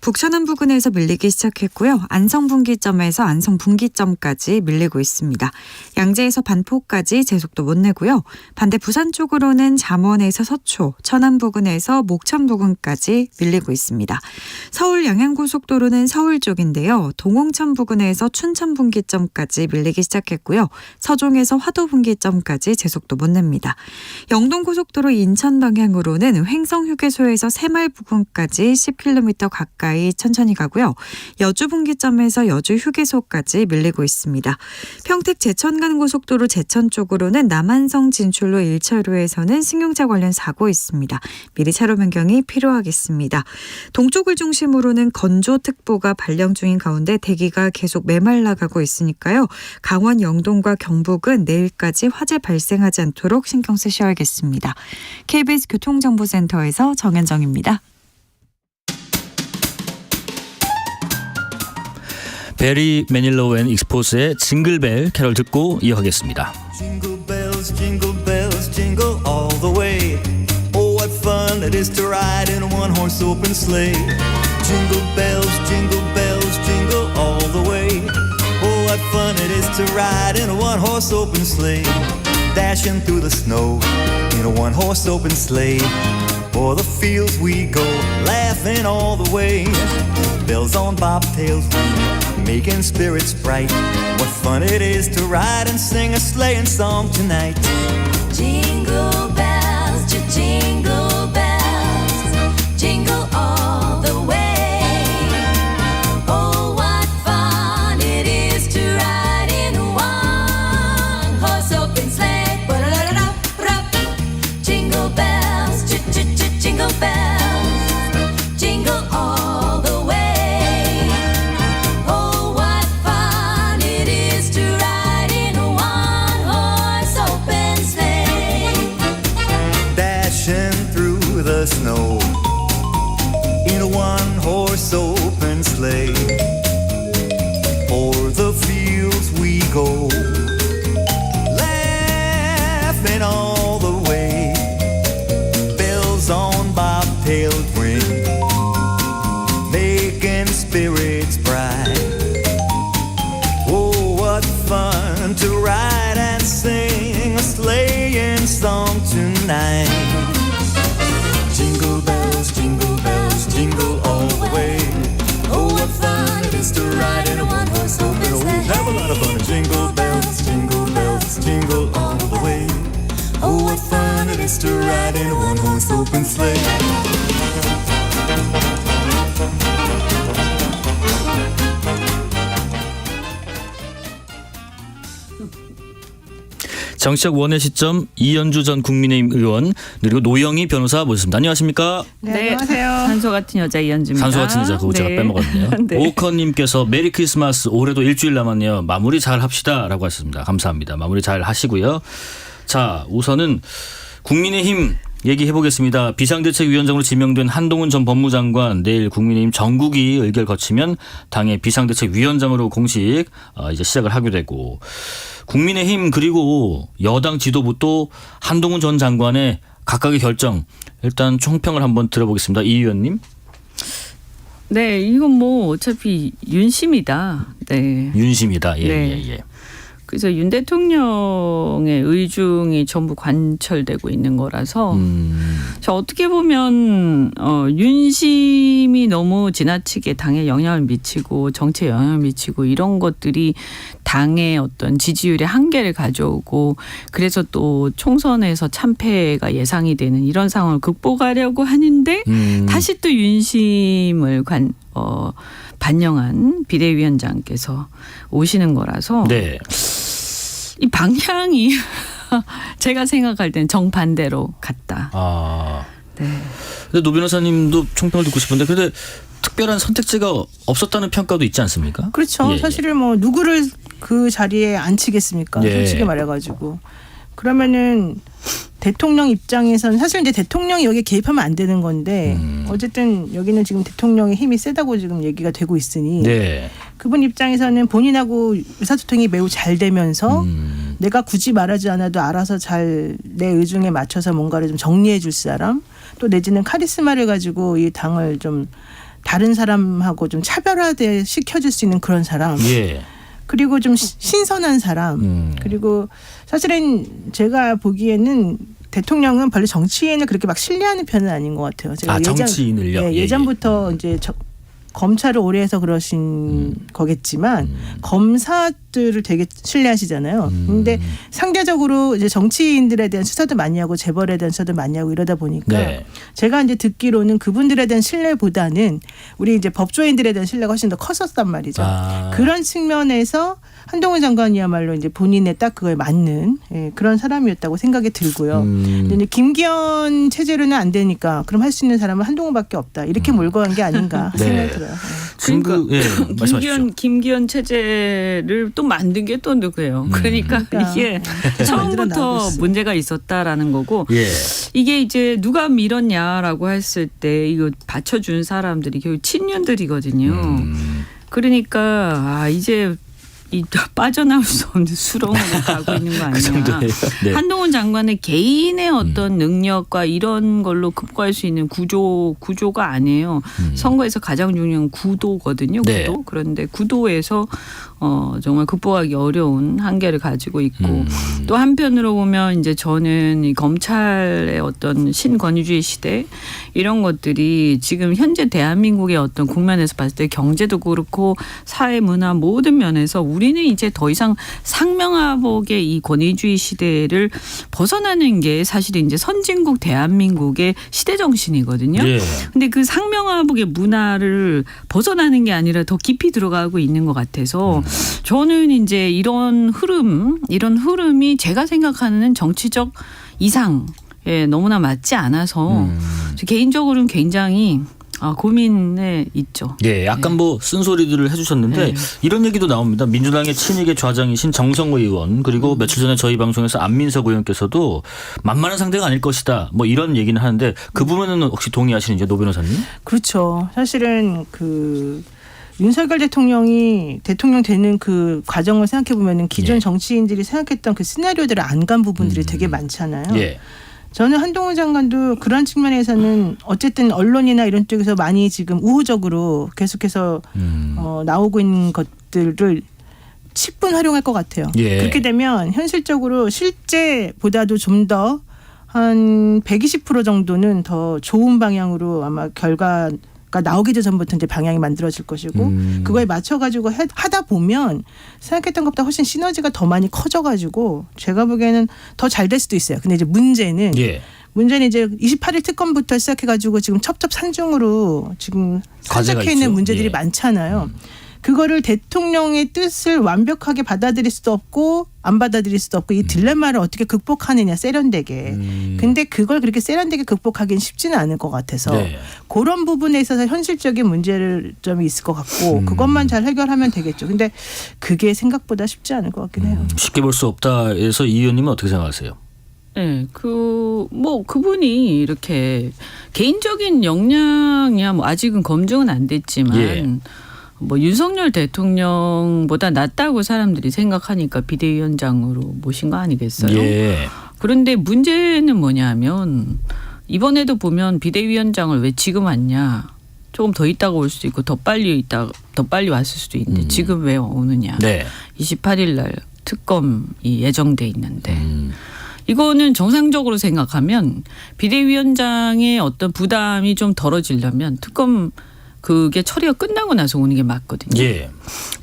북천안 부근에서 밀리기 시작했고요. 안성분기점에서 안성분기점까지 밀리고 있습니다. 양재에서 반포까지 제속도 못 내고요. 반대 부산 쪽으로는 잠원에서 서초, 천안 부근에서 목천 부근까지 밀리고 있습니다. 서울 양양고속도로는 서울 쪽인데요. 동홍천 부근에서 춘천 분기점까지 밀리기 시작했고요. 서종에서 화도 분기점까지 제속도 못 냅니다. 영동고속도로 인천 방향으로는 횡성휴게소에서 새마을 부근까지 10km 가까이 천천히 가고요. 여주 분기점에서 여주 휴게소까지 밀리고 있습니다. 평택 제천간 고속도로 제천 쪽으로는 남한성 진출로 1차로에서는 승용차 관련 사고 있습니다. 미리 차로 변경이 필요하겠습니다. 동쪽을 중심으로는 건조특보가 발령 중인 가운데 대기가 계속 메말라가고 있으니까요. 강원 영동과 경북은 내일까지 화재 발생하지 않도록 신경 쓰셔야겠습니다. KBS 교통정보센터에서 정현정입니다. 베리 매닐로우 앤 익스포스의 징글벨 캐럴 듣고 이어가겠습니다. Jingle bells, jingle all the way. Oh, what fun it is to ride in a one-horse open sleigh. Jingle bells, jingle all the way. Oh, what fun it is to ride in a one-horse open sleigh. Dashing through the snow in a one-horse open sleigh. O'er the fields we go, laughing all the way. Bells on bobtails ring, making spirits bright. What fun it is to ride and sing a sleighing song tonight. Jingle bells, jingle bells, jingle all the way. Oh, what fun it is to ride in a one-horse open sleigh. Jingle bells, jingle bells, jingle all the way. Oh, what fun it is to ride in a one-horse open sleigh. Dashing through the snow in a one-horse open sleigh. O'er the fields we go, laughing all the way. Bells on bobtails ring, making spirits bright. Oh, what fun to ride and sing a sleighing song tonight. Jingle bells, jingle all the way. Oh, what fun it is to ride in a one-horse open sleigh. Have a lot of fun. Jingle bells, jingle all the way. Oh, what fun it is to ride in a one-horse open sleigh. 정치적 원의 시점 이연주 전 국민의힘 의원 그리고 노영희 변호사 모셨습니다. 안녕하십니까? 네, 안녕하세요. 산소 같은 여자 이현주입니다. 산소 같은 여자 그거 제가 빼먹었네요. 네. 오커님께서 메리 크리스마스 올해도 일주일 남았네요. 마무리 잘 합시다라고 하셨습니다. 감사합니다. 마무리 잘 하시고요. 자, 우선은 국민의힘 얘기해 보겠습니다. 비상대책위원장으로 지명된 한동훈 전 법무장관 내일 국민의힘 전국이 의결 거치면 당의 비상대책위원장으로 공식 이제 시작을 하게 되고 국민의힘 그리고 여당 지도부 또 한동훈 전 장관의 각각의 결정 일단 총평을 한번 들어보겠습니다. 이 의원님. 네, 이건 뭐 어차피 윤심이다. 네. 윤심이다. 예, 네. 예, 예. 그래서 윤 대통령의 의중이 전부 관철되고 있는 거라서 저 어떻게 보면 윤심이 너무 지나치게 당에 영향을 미치고 정치에 영향을 미치고 이런 것들이 당의 어떤 지지율의 한계를 가져오고 그래서 또 총선에서 참패가 예상이 되는 이런 상황을 극복하려고 하는데 다시 또 윤심을 반영한 비대위원장께서 오시는 거라서 네. 이 방향이 제가 생각할 땐 정반대로 갔다. 아. 네. 근데 노 변호사님도 총평을 듣고 싶은데 근데 특별한 선택지가 없었다는 평가도 있지 않습니까? 그렇죠. 예, 예. 사실은 뭐 누구를 그 자리에 앉히겠습니까? 예. 솔직히 말해가지고 그러면은 대통령 입장에서는 사실 이제 대통령이 여기에 개입하면 안 되는 건데 어쨌든 여기는 지금 대통령의 힘이 세다고 지금 얘기가 되고 있으니 네. 그분 입장에서는 본인하고 의사소통이 매우 잘 되면서 내가 굳이 말하지 않아도 알아서 잘 내 의중에 맞춰서 뭔가를 좀 정리해 줄 사람 또 내지는 카리스마를 가지고 이 당을 좀 다른 사람하고 좀 차별화돼 시켜줄 수 있는 그런 사람 예. 그리고 좀 신선한 사람 그리고 사실은 제가 보기에는 대통령은 별로 정치인을 그렇게 막 신뢰하는 편은 아닌 것 같아요. 제가 정치인을요? 예, 예전부터 이제 검찰을 오래 해서 그러신 거겠지만 검사들을 되게 신뢰하시잖아요. 근데 상대적으로 이제 정치인들에 대한 수사도 많이 하고 재벌에 대한 수사도 많이 하고 이러다 보니까 네. 제가 이제 듣기로는 그분들에 대한 신뢰보다는 우리 이제 법조인들에 대한 신뢰가 훨씬 더 컸었단 말이죠. 아. 그런 측면에서 한동훈 장관이야말로 이제 본인의 딱 그거에 맞는 그런 사람이었다고 생각이 들고요. 근데 이제 김기현 체제로는 안 되니까 그럼 할 수 있는 사람은 한동훈밖에 없다. 이렇게 몰고 간 게 아닌가 네. 생각이 들어요. 지금 예, 말씀하십시오. 김기현 체제를 또 만든 게 또 누구예요? 그러니까 이게 처음부터 만들어나고 문제가 있었다라는 거고 예. 이게 이제 누가 밀었냐라고 했을 때 이거 받쳐준 사람들이 결국 친윤들이거든요. 그러니까 이제 빠져나올 수 없는 수렁으로 가고 있는 거 아니냐. 그 정도예요. 네. 한동훈 장관의 개인의 어떤 능력과 이런 걸로 극복할 수 있는 구조가 아니에요. 선거에서 가장 중요한 구도거든요. 네. 구도. 그런데 구도에서 정말 극복하기 어려운 한계를 가지고 있고 또 한편으로 보면 이제 저는 이 검찰의 어떤 신권위주의 시대 이런 것들이 지금 현재 대한민국의 어떤 국면에서 봤을 때 경제도 그렇고 사회 문화 모든 면에서 우리는 이제 더 이상 상명하복의 이 권위주의 시대를 벗어나는 게 사실 이제 선진국 대한민국의 시대 정신이거든요. 예. 근데 그 상명하복의 문화를 벗어나는 게 아니라 더 깊이 들어가고 있는 것 같아서 저는 이제 이런 흐름이 제가 생각하는 정치적 이상에 너무나 맞지 않아서 개인적으로는 굉장히 고민에 있죠. 예, 약간 뭐 쓴소리들을 해주셨는데 네. 이런 얘기도 나옵니다. 민주당의 친이계 좌장이신 정성호 의원 그리고 며칠 전에 저희 방송에서 안민석 의원께서도 만만한 상대가 아닐 것이다. 뭐 이런 얘기는 하는데 그 부분은 혹시 동의하시는지요, 노 변호사님? 그렇죠. 사실은 윤석열 대통령이 대통령 되는 그 과정을 생각해 보면은 기존 예. 정치인들이 생각했던 그 시나리오들을 안 간 부분들이 되게 많잖아요. 예. 저는 한동훈 장관도 그런 측면에서는 어쨌든 언론이나 이런 쪽에서 많이 지금 우호적으로 계속해서 나오고 있는 것들을 10분 활용할 것 같아요. 예. 그렇게 되면 현실적으로 실제보다도 좀 더 한 120% 정도는 더 좋은 방향으로 아마 결과가 나오기도 전부터 이제 방향이 만들어질 것이고 그거에 맞춰가지고 하다 보면 생각했던 것보다 훨씬 시너지가 더 많이 커져가지고 제가 보기에는 더 잘 될 수도 있어요. 근데 이제 문제는 예. 이제 28일 특검부터 시작해가지고 지금 첩첩산중으로 지금 과제가 산적해 있는 있죠. 문제들이 예. 많잖아요. 그거를 대통령의 뜻을 완벽하게 받아들일 수도 없고 안 받아들일 수도 없고 이 딜레마를 어떻게 극복하느냐 세련되게. 근데 그걸 그렇게 세련되게 극복하기는 쉽지는 않을 것 같아서 네. 그런 부분에 있어서 현실적인 문제점이 있을 것 같고 그것만 잘 해결하면 되겠죠. 근데 그게 생각보다 쉽지 않을 것 같긴 해요. 쉽게 볼 수 없다 해서 이 의원님은 어떻게 생각하세요? 네, 그분이 이렇게 개인적인 역량이야 뭐 아직은 검증은 안 됐지만 예. 뭐 윤석열 대통령보다 낫다고 사람들이 생각하니까 비대위원장으로 모신 거 아니겠어요? 예. 그런데 문제는 뭐냐면 이번에도 보면 비대위원장을 왜 지금 왔냐? 조금 더 있다가 올 수도 있고 더 빨리 왔을 수도 있는데 지금 왜 오느냐. 네. 28일 날 특검이 예정돼 있는데 이거는 정상적으로 생각하면 비대위원장의 어떤 부담이 좀 덜어지려면 특검 그게 처리가 끝나고 나서 오는 게 맞거든요. 예.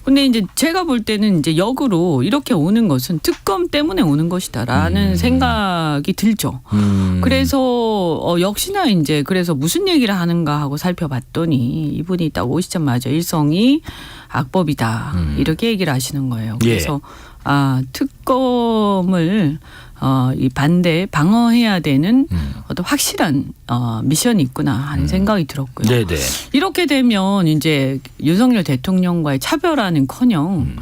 근데 이제 제가 볼 때는 이제 역으로 이렇게 오는 것은 특검 때문에 오는 것이다라는 생각이 들죠. 그래서 역시나 이제 그래서 무슨 얘기를 하는가 하고 살펴봤더니 이분이 딱 오시자마자 일성이 악법이다 이렇게 얘기를 하시는 거예요. 그래서 특검을 이 방어해야 되는 어떤 확실한 미션이 있구나 하는 생각이 들었고요. 네네. 이렇게 되면 이제 윤석열 대통령과의 차별화는커녕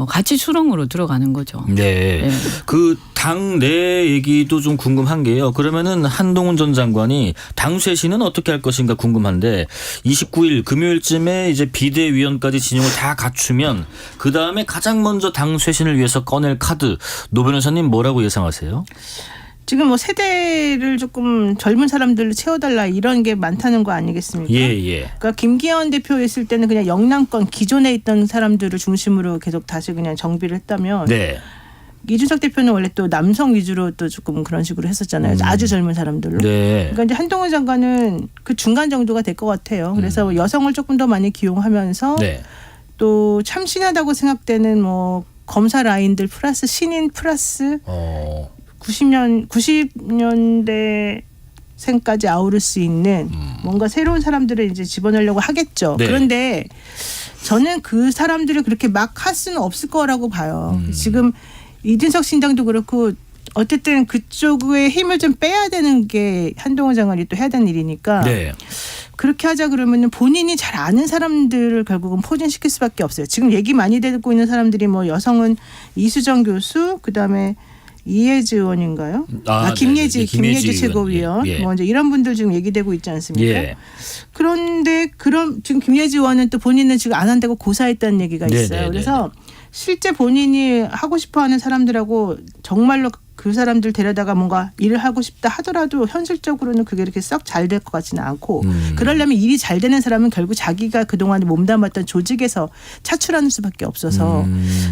같이 수렁으로 들어가는 거죠. 네. 네. 그 당 내 얘기도 좀 궁금한 게요. 그러면은 한동훈 전 장관이 당 쇄신은 어떻게 할 것인가 궁금한데 29일 금요일쯤에 이제 비대위원까지 진영을 다 갖추면 그 다음에 가장 먼저 당 쇄신을 위해서 꺼낼 카드 노 변호사님 뭐라고 예상하세요? 지금 뭐 세대를 조금 젊은 사람들로 채워달라 이런 게 많다는 거 아니겠습니까? 예. 그러니까 김기현 대표 있을 때는 그냥 영남권 기존에 있던 사람들을 중심으로 계속 다시 그냥 정비를 했다면 네. 이준석 대표는 원래 또 남성 위주로 또 조금 그런 식으로 했었잖아요. 아주 젊은 사람들로. 네. 그러니까 이제 한동훈 장관은 그 중간 정도가 될 것 같아요. 그래서 여성을 조금 더 많이 기용하면서 네. 또 참신하다고 생각되는 뭐 검사 라인들 플러스 신인 플러스 90년대 생까지 아우를 수 있는 뭔가 새로운 사람들을 이제 집어넣으려고 하겠죠. 네. 그런데 저는 그 사람들을 그렇게 막 할 수는 없을 거라고 봐요. 지금 이준석 신당도 그렇고 어쨌든 그쪽의 힘을 좀 빼야 되는 게 한동훈 장관이 또 해야 되는 일이니까 네. 그렇게 하자 그러면은 본인이 잘 아는 사람들을 결국은 포진시킬 수밖에 없어요. 지금 얘기 많이 되고 있는 사람들이 뭐 여성은 이수정 교수 그다음에 이혜지 의원인가요? 김예지 최고위원 예. 뭐 이제 이런 분들 지금 얘기되고 있지 않습니까? 예. 그런데 그럼 지금 김예지 의원은 또 본인은 지금 안 한다고 고사했다는 얘기가 있어요. 네네네네. 그래서 실제 본인이 하고 싶어하는 사람들하고 정말로 그 사람들 데려다가 뭔가 일을 하고 싶다 하더라도 현실적으로는 그게 이렇게 썩 잘 될 것 같지는 않고 그러려면 일이 잘 되는 사람은 결국 자기가 그동안 몸담았던 조직에서 차출하는 수밖에 없어서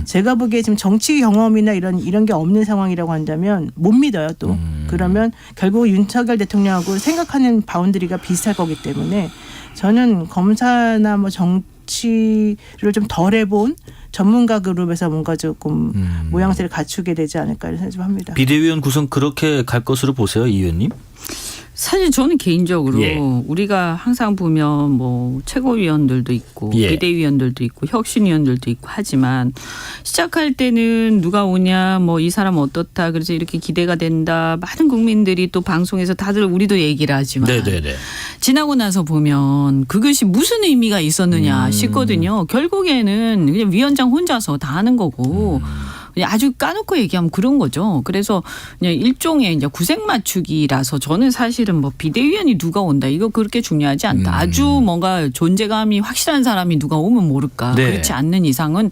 제가 보기에 지금 정치 경험이나 이런 게 없는 상황이라고 한다면 못 믿어요 또. 그러면 결국 윤석열 대통령하고 생각하는 바운더리가 비슷할 거기 때문에 저는 검사나 뭐 정치를 좀 덜 해본 전문가 그룹에서 뭔가 조금 모양새를 갖추게 되지 않을까 이런 생각 좀 합니다. 비대위원 구성 그렇게 갈 것으로 보세요, 이 의원님? 사실 저는 개인적으로 우리가 항상 보면 뭐 최고위원들도 있고 비대위원들도 있고 혁신위원들도 있고 하지만 시작할 때는 누가 오냐 뭐 이 사람 어떻다 그래서 이렇게 기대가 된다 많은 국민들이 또 방송에서 다들 우리도 얘기를 하지만 지나고 나서 보면 그것이 무슨 의미가 있었느냐 싶거든요. 결국에는 그냥 위원장 혼자서 다 하는 거고 그냥 아주 까놓고 얘기하면 그런 거죠. 그래서 그냥 일종의 이제 구색 맞추기라서 저는 사실은 뭐 비대위원이 누가 온다 이거 그렇게 중요하지 않다. 아주 뭔가 존재감이 확실한 사람이 누가 오면 모를까. 네. 그렇지 않는 이상은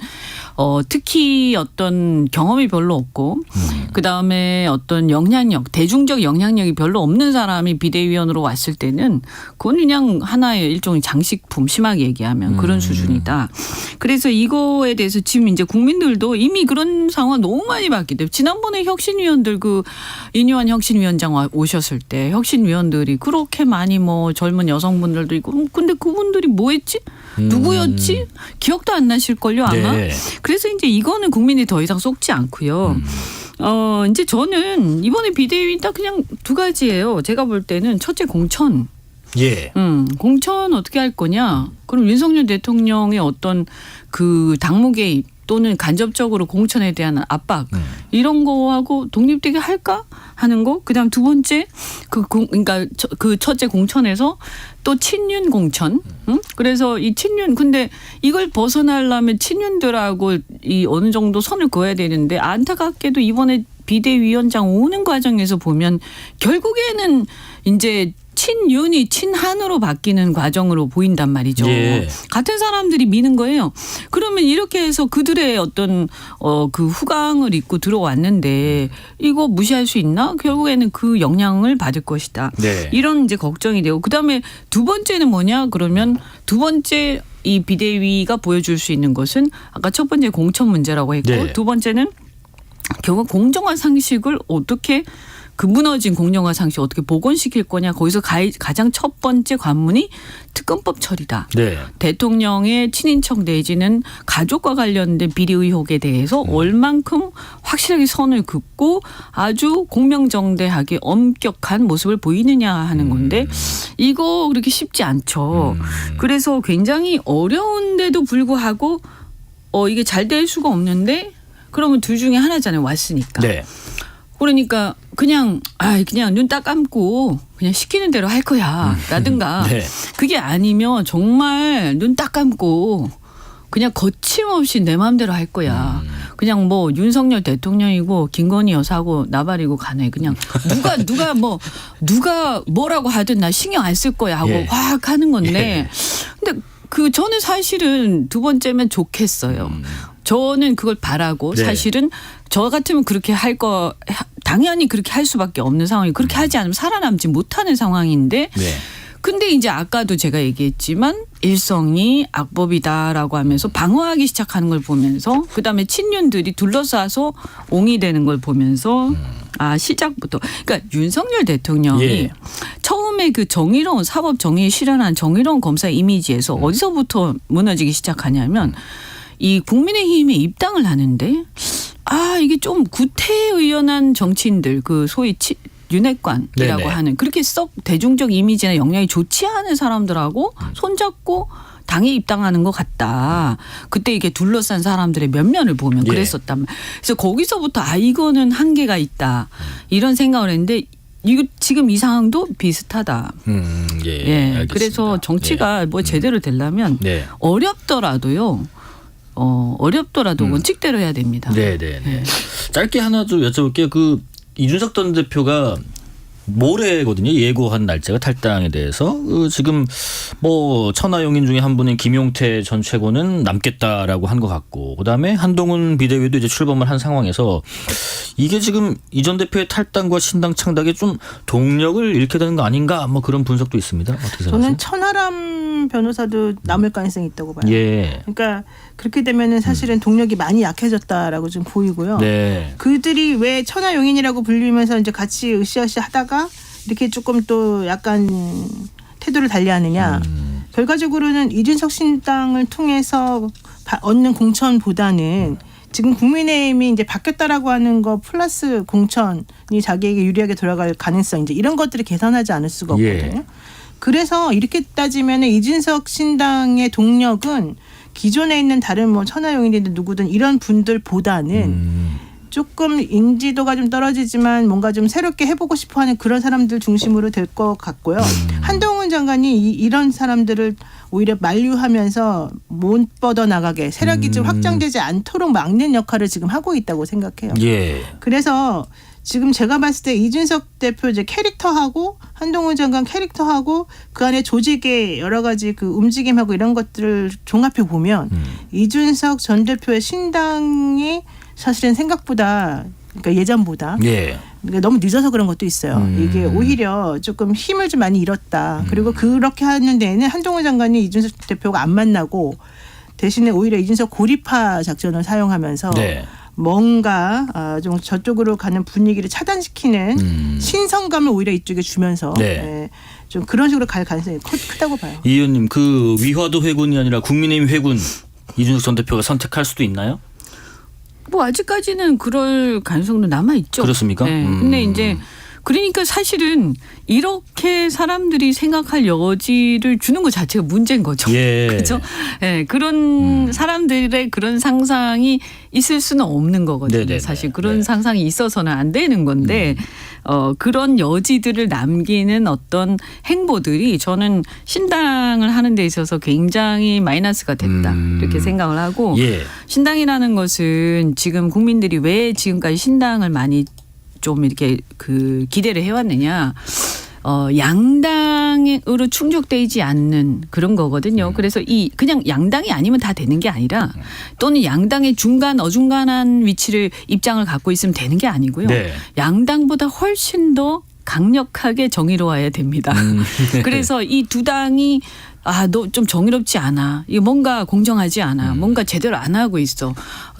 특히 어떤 경험이 별로 없고 그다음에 어떤 영향력 대중적 영향력이 별로 없는 사람이 비대위원으로 왔을 때는 그건 그냥 하나의 일종의 장식품 심하게 얘기하면 그런 수준이다. 그래서 이거에 대해서 지금 이제 국민들도 이미 그런 상황 너무 많이 봤기 때문에 지난번에 혁신위원들 그 인요한 혁신위원장 오셨을 때 혁신위원들이 그렇게 많이 뭐 젊은 여성분들도 있고 근데 그분들이 뭐 했지? 누구였지? 기억도 안 나실걸요 아마. 네. 그래서 이제 이거는 국민이 더 이상 속지 않고요. 이제 저는 이번에 비대위 딱 그냥 두 가지예요. 제가 볼 때는 첫째 공천. 예. 공천 어떻게 할 거냐? 그럼 윤석열 대통령의 어떤 그 당무 개입 또는 간접적으로 공천에 대한 압박 이런 거하고 독립되게 할까 하는 거. 그다음 두 번째 그러니까 그 첫째 공천에서 또 친윤 공천. 그래서 이 친윤 근데 이걸 벗어나려면 친윤들하고 이 어느 정도 선을 그어야 되는데 안타깝게도 이번에 비대위원장 오는 과정에서 보면 결국에는 이제 친윤이 친한으로 바뀌는 과정으로 보인단 말이죠. 예. 같은 사람들이 미는 거예요. 그러면 이렇게 해서 그들의 어떤 그 후광을 입고 들어왔는데 이거 무시할 수 있나? 결국에는 그 영향을 받을 것이다. 네. 이런 이제 걱정이 되고 그다음에 두 번째는 뭐냐? 그러면 두 번째 이 비대위가 보여줄 수 있는 것은 아까 첫 번째 공천 문제라고 했고 네. 두 번째는 결국 공정화 상식을 어떻게 그 무너진 공정화 상식 어떻게 복원시킬 거냐. 거기서 가장 첫 번째 관문이 특검법 처리다. 네. 대통령의 친인척 내지는 가족과 관련된 비리 의혹에 대해서 얼만큼 확실하게 선을 긋고 아주 공명정대하게 엄격한 모습을 보이느냐 하는 건데 이거 그렇게 쉽지 않죠. 그래서 굉장히 어려운데도 불구하고 이게 잘 될 수가 없는데 그러면 둘 중에 하나잖아요. 왔으니까. 네. 그러니까 그냥 눈 딱 감고 그냥 시키는 대로 할 거야 라든가 네. 그게 아니면 정말 눈 딱 감고 그냥 거침없이 내 마음대로 할 거야. 그냥 뭐 윤석열 대통령이고 김건희 여사고 나발이고 가네. 그냥 누가 뭐라고 하든 나 신경 안 쓸 거야 하고 예. 확 하는 건데 근데 저는 사실은 두 번째면 좋겠어요. 저는 그걸 바라고 네. 사실은 저 같으면 그렇게 당연히 그렇게 할 수밖에 없는 상황이 그렇게 하지 않으면 살아남지 못하는 상황인데 네. 근데 이제 아까도 제가 얘기했지만 일성이 악법이다라고 하면서 방어하기 시작하는 걸 보면서 그다음에 친윤들이 둘러싸서 옹이되는 걸 보면서 시작부터 그러니까 윤석열 대통령이 예. 처음에 그 정의로운 사법 정의에 실현한 정의로운 검사 이미지에서 어디서부터 무너지기 시작하냐면 이 국민의힘에 입당을 하는데 이게 좀 구태의연한 정치인들 그 소위 윤핵관이라고 네네. 하는 그렇게 썩 대중적 이미지나 영향이 좋지 않은 사람들하고 손잡고 당에 입당하는 것 같다. 그때 이게 둘러싼 사람들의 면면을 보면 예. 그랬었단 말이에요. 그래서 거기서부터 이거는 한계가 있다. 이런 생각을 했는데 이거 지금 이 상황도 비슷하다. 예. 예. 알겠습니다. 그래서 정치가 뭐 제대로 되려면 네. 어렵더라도 원칙대로 해야 됩니다. 네. 짧게 하나 좀 여쭤볼게요. 그 이준석 전 대표가 모레거든요. 예고한 날짜가 탈당에 대해서 지금 뭐 천하용인 중에 한 분인 김용태 전 최고는 남겠다라고 한 것 같고 그다음에 한동훈 비대위도 이제 출범을 한 상황에서 이게 지금 이 전 대표의 탈당과 신당 창당에 좀 동력을 잃게 되는 거 아닌가 뭐 그런 분석도 있습니다. 어떻게 생각하세요? 저는 천하람 변호사도 남을 가능성이 있다고 봐요. 예. 그러니까 그렇게 되면은 사실은 동력이 많이 약해졌다라고 좀 보이고요. 네. 그들이 왜 천하용인이라고 불리면서 이제 같이 으쌰으쌰 하다가 이렇게 조금 또 약간 태도를 달리하느냐. 결과적으로는 이준석 신당을 통해서 얻는 공천보다는 지금 국민의힘이 이제 바뀌었다라고 하는 거 플러스 공천이 자기에게 유리하게 돌아갈 가능성 이제 이런 것들을 계산하지 않을 수가 없거든요. 예. 그래서 이렇게 따지면 이준석 신당의 동력은 기존에 있는 다른 뭐 천하용인이든 누구든 이런 분들보다는 조금 인지도가 좀 떨어지지만 뭔가 좀 새롭게 해보고 싶어하는 그런 사람들 중심으로 될 것 같고요. 한동훈 장관이 이런 사람들을 오히려 만류하면서 못 뻗어나가게 세력이 좀 확장되지 않도록 막는 역할을 지금 하고 있다고 생각해요. 예. 그래서 지금 제가 봤을 때 이준석 대표 이제 캐릭터하고 한동훈 장관 캐릭터하고 그 안에 조직의 여러 가지 그 움직임하고 이런 것들을 종합해 보면 이준석 전 대표의 신당이 사실은 생각보다 그러니까 예전보다 예. 그러니까 너무 늦어서 그런 것도 있어요. 이게 오히려 조금 힘을 좀 많이 잃었다. 그리고 그렇게 하는 데에는 한동훈 장관이 이준석 대표가 안 만나고 대신에 오히려 이준석 고립화 작전을 사용하면서 네. 뭔가 좀 저쪽으로 가는 분위기를 차단시키는 신선감을 오히려 이쪽에 주면서 네. 좀 그런 식으로 갈 가능성이 크다고 봐요. 이 의원님 그 위화도 회군이 아니라 국민의힘 회군 이준석 전 대표가 선택할 수도 있나요? 뭐 아직까지는 그럴 가능성도 남아 있죠. 그렇습니까? 네. 근데 이제 그러니까 사실은 이렇게 사람들이 생각할 여지를 주는 것 자체가 문제인 거죠. 예. 그렇죠? 네, 그런 사람들의 그런 상상이 있을 수는 없는 거거든요. 네네네. 사실 그런 네. 상상이 있어서는 안 되는 건데 그런 여지들을 남기는 어떤 행보들이 저는 신당을 하는 데 있어서 굉장히 마이너스가 됐다 이렇게 생각을 하고 예. 신당이라는 것은 지금 국민들이 왜 지금까지 신당을 많이 좀 이렇게 그 기대를 해왔느냐. 양당으로 충족되지 않는 그런 거거든요. 그래서 이 그냥 양당이 아니면 다 되는 게 아니라 또는 양당의 중간 어중간한 위치를 입장을 갖고 있으면 되는 게 아니고요. 네. 양당보다 훨씬 더 강력하게 정의로워야 됩니다. 그래서 이 두 당이 너 좀 정의롭지 않아. 이거 뭔가 공정하지 않아. 뭔가 제대로 안 하고 있어.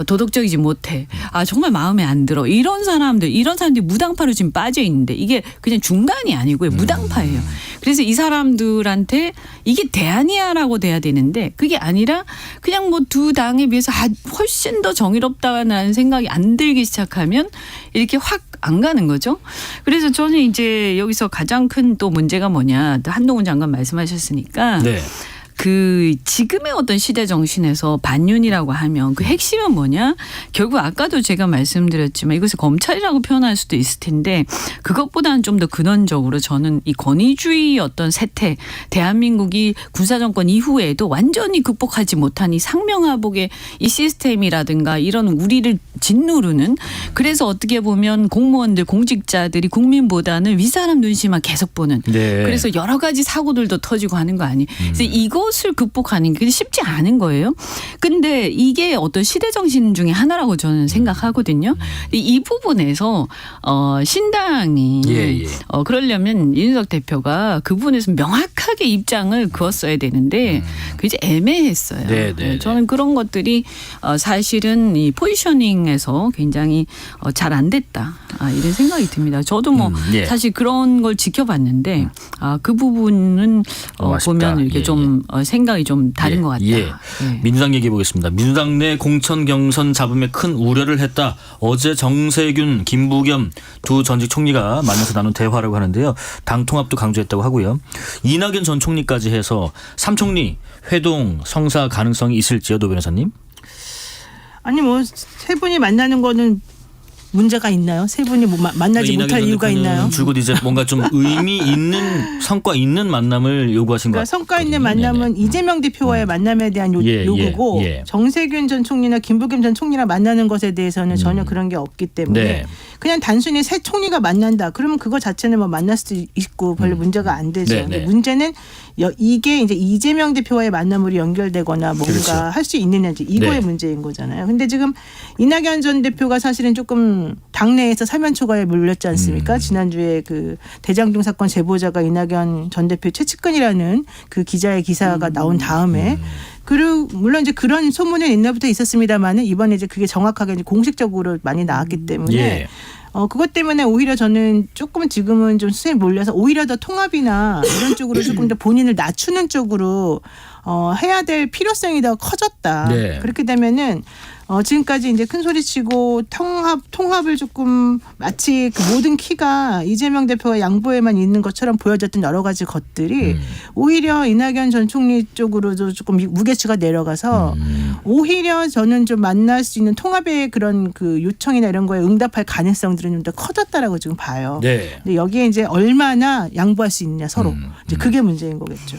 도덕적이지 못해. 정말 마음에 안 들어. 이런 사람들이 무당파로 지금 빠져 있는데 이게 그냥 중간이 아니고요. 무당파예요. 그래서 이 사람들한테 이게 대안이야라고 돼야 되는데 그게 아니라 그냥 뭐 두 당에 비해서 훨씬 더 정의롭다는 생각이 안 들기 시작하면 이렇게 확 안 가는 거죠. 그래서 저는 이제 여기서 가장 큰 또 문제가 뭐냐. 또 한동훈 장관 말씀하셨으니까 네. 그 지금의 어떤 시대 정신에서 반윤이라고 하면 그 핵심은 뭐냐? 결국 아까도 제가 말씀드렸지만 이것을 검찰이라고 표현할 수도 있을 텐데 그것보다는 좀 더 근원적으로 저는 이 권위주의 어떤 세태 대한민국이 군사정권 이후에도 완전히 극복하지 못한 이 상명하복의 이 시스템이라든가 이런 우리를 짓누르는 그래서 어떻게 보면 공무원들 공직자들이 국민보다는 윗사람 눈치만 계속 보는 네. 그래서 여러 가지 사고들도 터지고 하는 거 아니에요. 그래서 이것을 극복하는 게 쉽지 않은 거예요. 근데 이게 어떤 시대 정신 중에 하나라고 저는 생각하거든요. 이 부분에서 신당이 예. 그러려면 이준석 대표가 그 부분에서 명확하게 입장을 그었어야 되는데 그게 이제 애매했어요. 네. 저는 그런 것들이 사실은 이 포지셔닝에서 굉장히 잘 안 됐다. 이런 생각이 듭니다. 저도 뭐 예. 사실 그런 걸 지켜봤는데 그 부분은 아쉽다. 보면 이렇게 예, 좀 생각이 좀 다른 것 같다. 예. 민주당 얘기해 보겠습니다. 민주당 내 공천 경선 잡음에 큰 우려를 했다. 어제 정세균, 김부겸 두 전직 총리가 만나서 나눈 대화라고 하는데요. 당 통합도 강조했다고 하고요. 이낙연 전 총리까지 해서 3총리 회동 성사 가능성이 있을지요, 노 변호사님? 아니 뭐 세 분이 만나는 거는 문제가 있나요? 세 분이 뭐 만나지 이낙연 못할 전 이유가 대표는 있나요? 줄곧 이제 뭔가 좀 의미 있는 성과 있는 만남을 요구하신 것 그러니까 같아요. 성과 있는 만남은 이재명 대표와의 만남에 대한 요구고 예. 정세균 전 총리나 김부겸 전 총리랑 만나는 것에 대해서는 전혀 그런 게 없기 때문에 네. 그냥 단순히 새 총리가 만난다. 그러면 그거 자체는 뭐 만날 수도 있고 별로 문제가 안 되죠. 네, 근데 네. 문제는 이게 이제 이재명 대표와의 만남으로 연결되거나 뭔가 그렇죠. 할 수 있느냐지 이거의 네. 문제인 거잖아요. 근데 지금 이낙연 전 대표가 사실은 조금 당내에서 사면 초과에 물렸지 않습니까? 지난주에 그 대장동 사건 제보자가 이낙연 전 대표 최측근이라는 그 기자의 기사가 나온 다음에 그리고 물론 이제 그런 소문은 옛날부터 있었습니다만은 이번에 이제 그게 정확하게 이제 공식적으로 많이 나왔기 때문에 예. 그것 때문에 오히려 저는 조금 지금은 좀 수에 몰려서 오히려 더 통합이나 이런 쪽으로 조금 더 본인을 낮추는 쪽으로 해야 될 필요성이 더 커졌다. 네. 그렇게 되면은 지금까지 이제 큰 소리 치고 통합을 조금 마치 그 모든 키가 이재명 대표와 양보에만 있는 것처럼 보여졌던 여러 가지 것들이 오히려 이낙연 전 총리 쪽으로도 조금 무게추가 내려가서 오히려 저는 좀 만날 수 있는 통합의 그런 그 요청이나 이런 거에 응답할 가능성들은 좀 더 커졌다라고 지금 봐요. 네. 근데 여기에 이제 얼마나 양보할 수 있느냐 서로 이제 그게 문제인 거겠죠.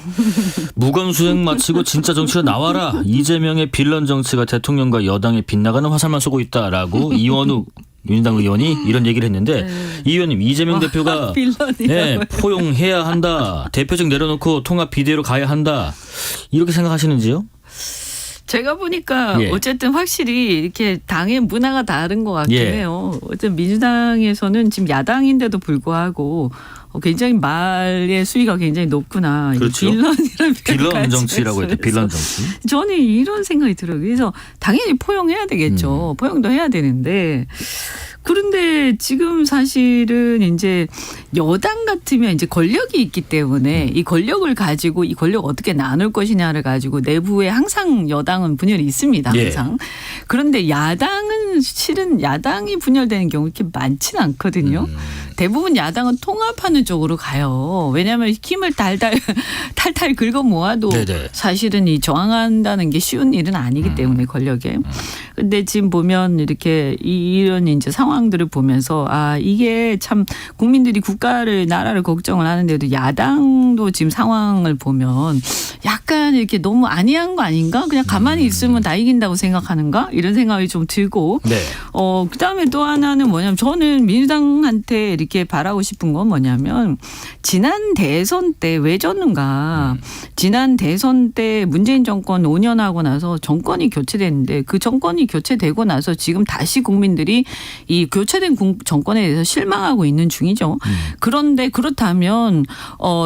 무건 수행 마치고 진짜 정치로 나와라. 이재명의 빌런 정치가 대통령과 여당의 빗나가는 화살만 쏘고 있다라고 이원욱 민주당 의원이 이런 얘기를 했는데 이 의원님 이재명 대표가 빌런이라고요. 포용해야 한다. 대표직 내려놓고 통합 비대로 가야 한다. 이렇게 생각하시는지요? 제가 보니까 예. 어쨌든 확실히 이렇게 당의 문화가 다른 것 같긴 예. 해요. 어쨌든 민주당에서는 지금 야당인데도 불구하고 굉장히 말의 수위가 굉장히 높구나. 그렇죠. 빌런이라는 빌런 정치라고 했대. 빌런 정치. 저는 이런 생각이 들어요. 그래서 당연히 포용해야 되겠죠. 포용도 해야 되는데 그런데 지금 사실은 이제 여당 같으면 이제 권력이 있기 때문에 이 권력을 가지고 이 권력 어떻게 나눌 것이냐를 가지고 내부에 항상 여당은 분열이 있습니다. 항상. 그런데 야당은 실은 야당이 분열되는 경우 이렇게 많지는 않거든요. 대부분 야당은 통합하는 쪽으로 가요. 왜냐하면 힘을 탈탈 긁어 모아도 네네. 사실은 이 저항한다는 게 쉬운 일은 아니기 때문에 권력에. 근데 지금 보면 이렇게 이런 이제 상황들을 보면서 이게 참 국민들이 국가를 나라를 걱정을 하는데도 야당도 지금 상황을 보면 약간 이렇게 너무 안이한 거 아닌가? 그냥 가만히 있으면 다 이긴다고 생각하는가? 이런 생각이 좀 들고. 네. 그다음에 또 하나는 뭐냐면 저는 민주당한테 이렇게 바라고 싶은 건 뭐냐면 지난 대선 때 왜 졌는가. 지난 대선 때 문재인 정권 5년 하고 나서 정권이 교체됐는데 그 정권이 교체되고 나서 지금 다시 국민들이 이 교체된 정권에 대해서 실망하고 있는 중이죠. 그런데 그렇다면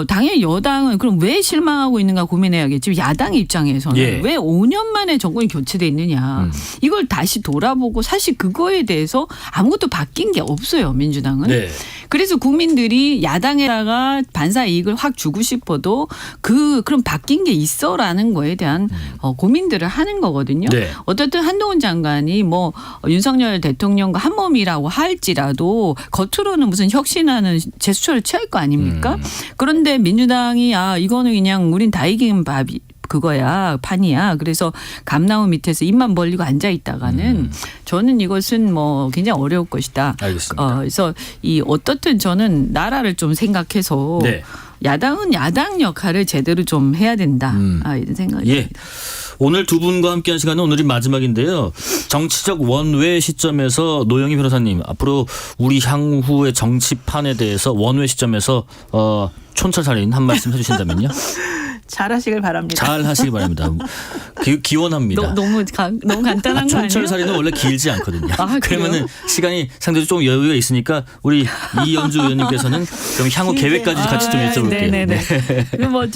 당연히 여당은 그럼 왜 실망하고 있는가 고민해야겠지. 야당 입장에서는 예. 왜 5년 만에 정권이 교체돼 있느냐. 이걸 다시 돌아보고 사실 그거에 대해서 아무것도 바뀐 게 없어요. 민주당은. 네. 그래서 국민들이 야당에다가 반사 이익을 확 주고 싶어도 그럼 바뀐 게 있어라는 거에 대한 고민들을 하는 거거든요. 네. 어쨌든 한동훈 장관이 뭐 윤석열 대통령과 한 몸이라고 할지라도 겉으로는 무슨 혁신하는 제스처를 취할 거 아닙니까? 그런데 민주당이 이거는 그냥 우린 다 이긴 밥이 그거야 판이야. 그래서 감나무 밑에서 입만 벌리고 앉아 있다가는 저는 이것은 뭐 굉장히 어려울 것이다. 알겠습니다. 그래서 어떻든 저는 나라를 좀 생각해서 네. 야당은 야당 역할을 제대로 좀 해야 된다. 이런 생각이 예. 듭니다. 오늘 두 분과 함께한 시간은 오늘이 마지막인데요. 정치적 원외 시점에서 노영희 변호사님 앞으로 우리 향후의 정치판에 대해서 원외 시점에서 촌철살인 한 말씀 해주신다면요. 잘하시길 바랍니다. 잘 하시기 바랍니다. 기원합니다. 너무 간단한 거 아니에요? 촌철살인은 원래 길지 않거든요. 그래요? 그러면은 시간이 상대적으로 좀 여유가 있으니까 우리 이연주 의원님께서는 좀 향후 계획까지 같이 좀 여쭤볼게요. 네네네. 뭐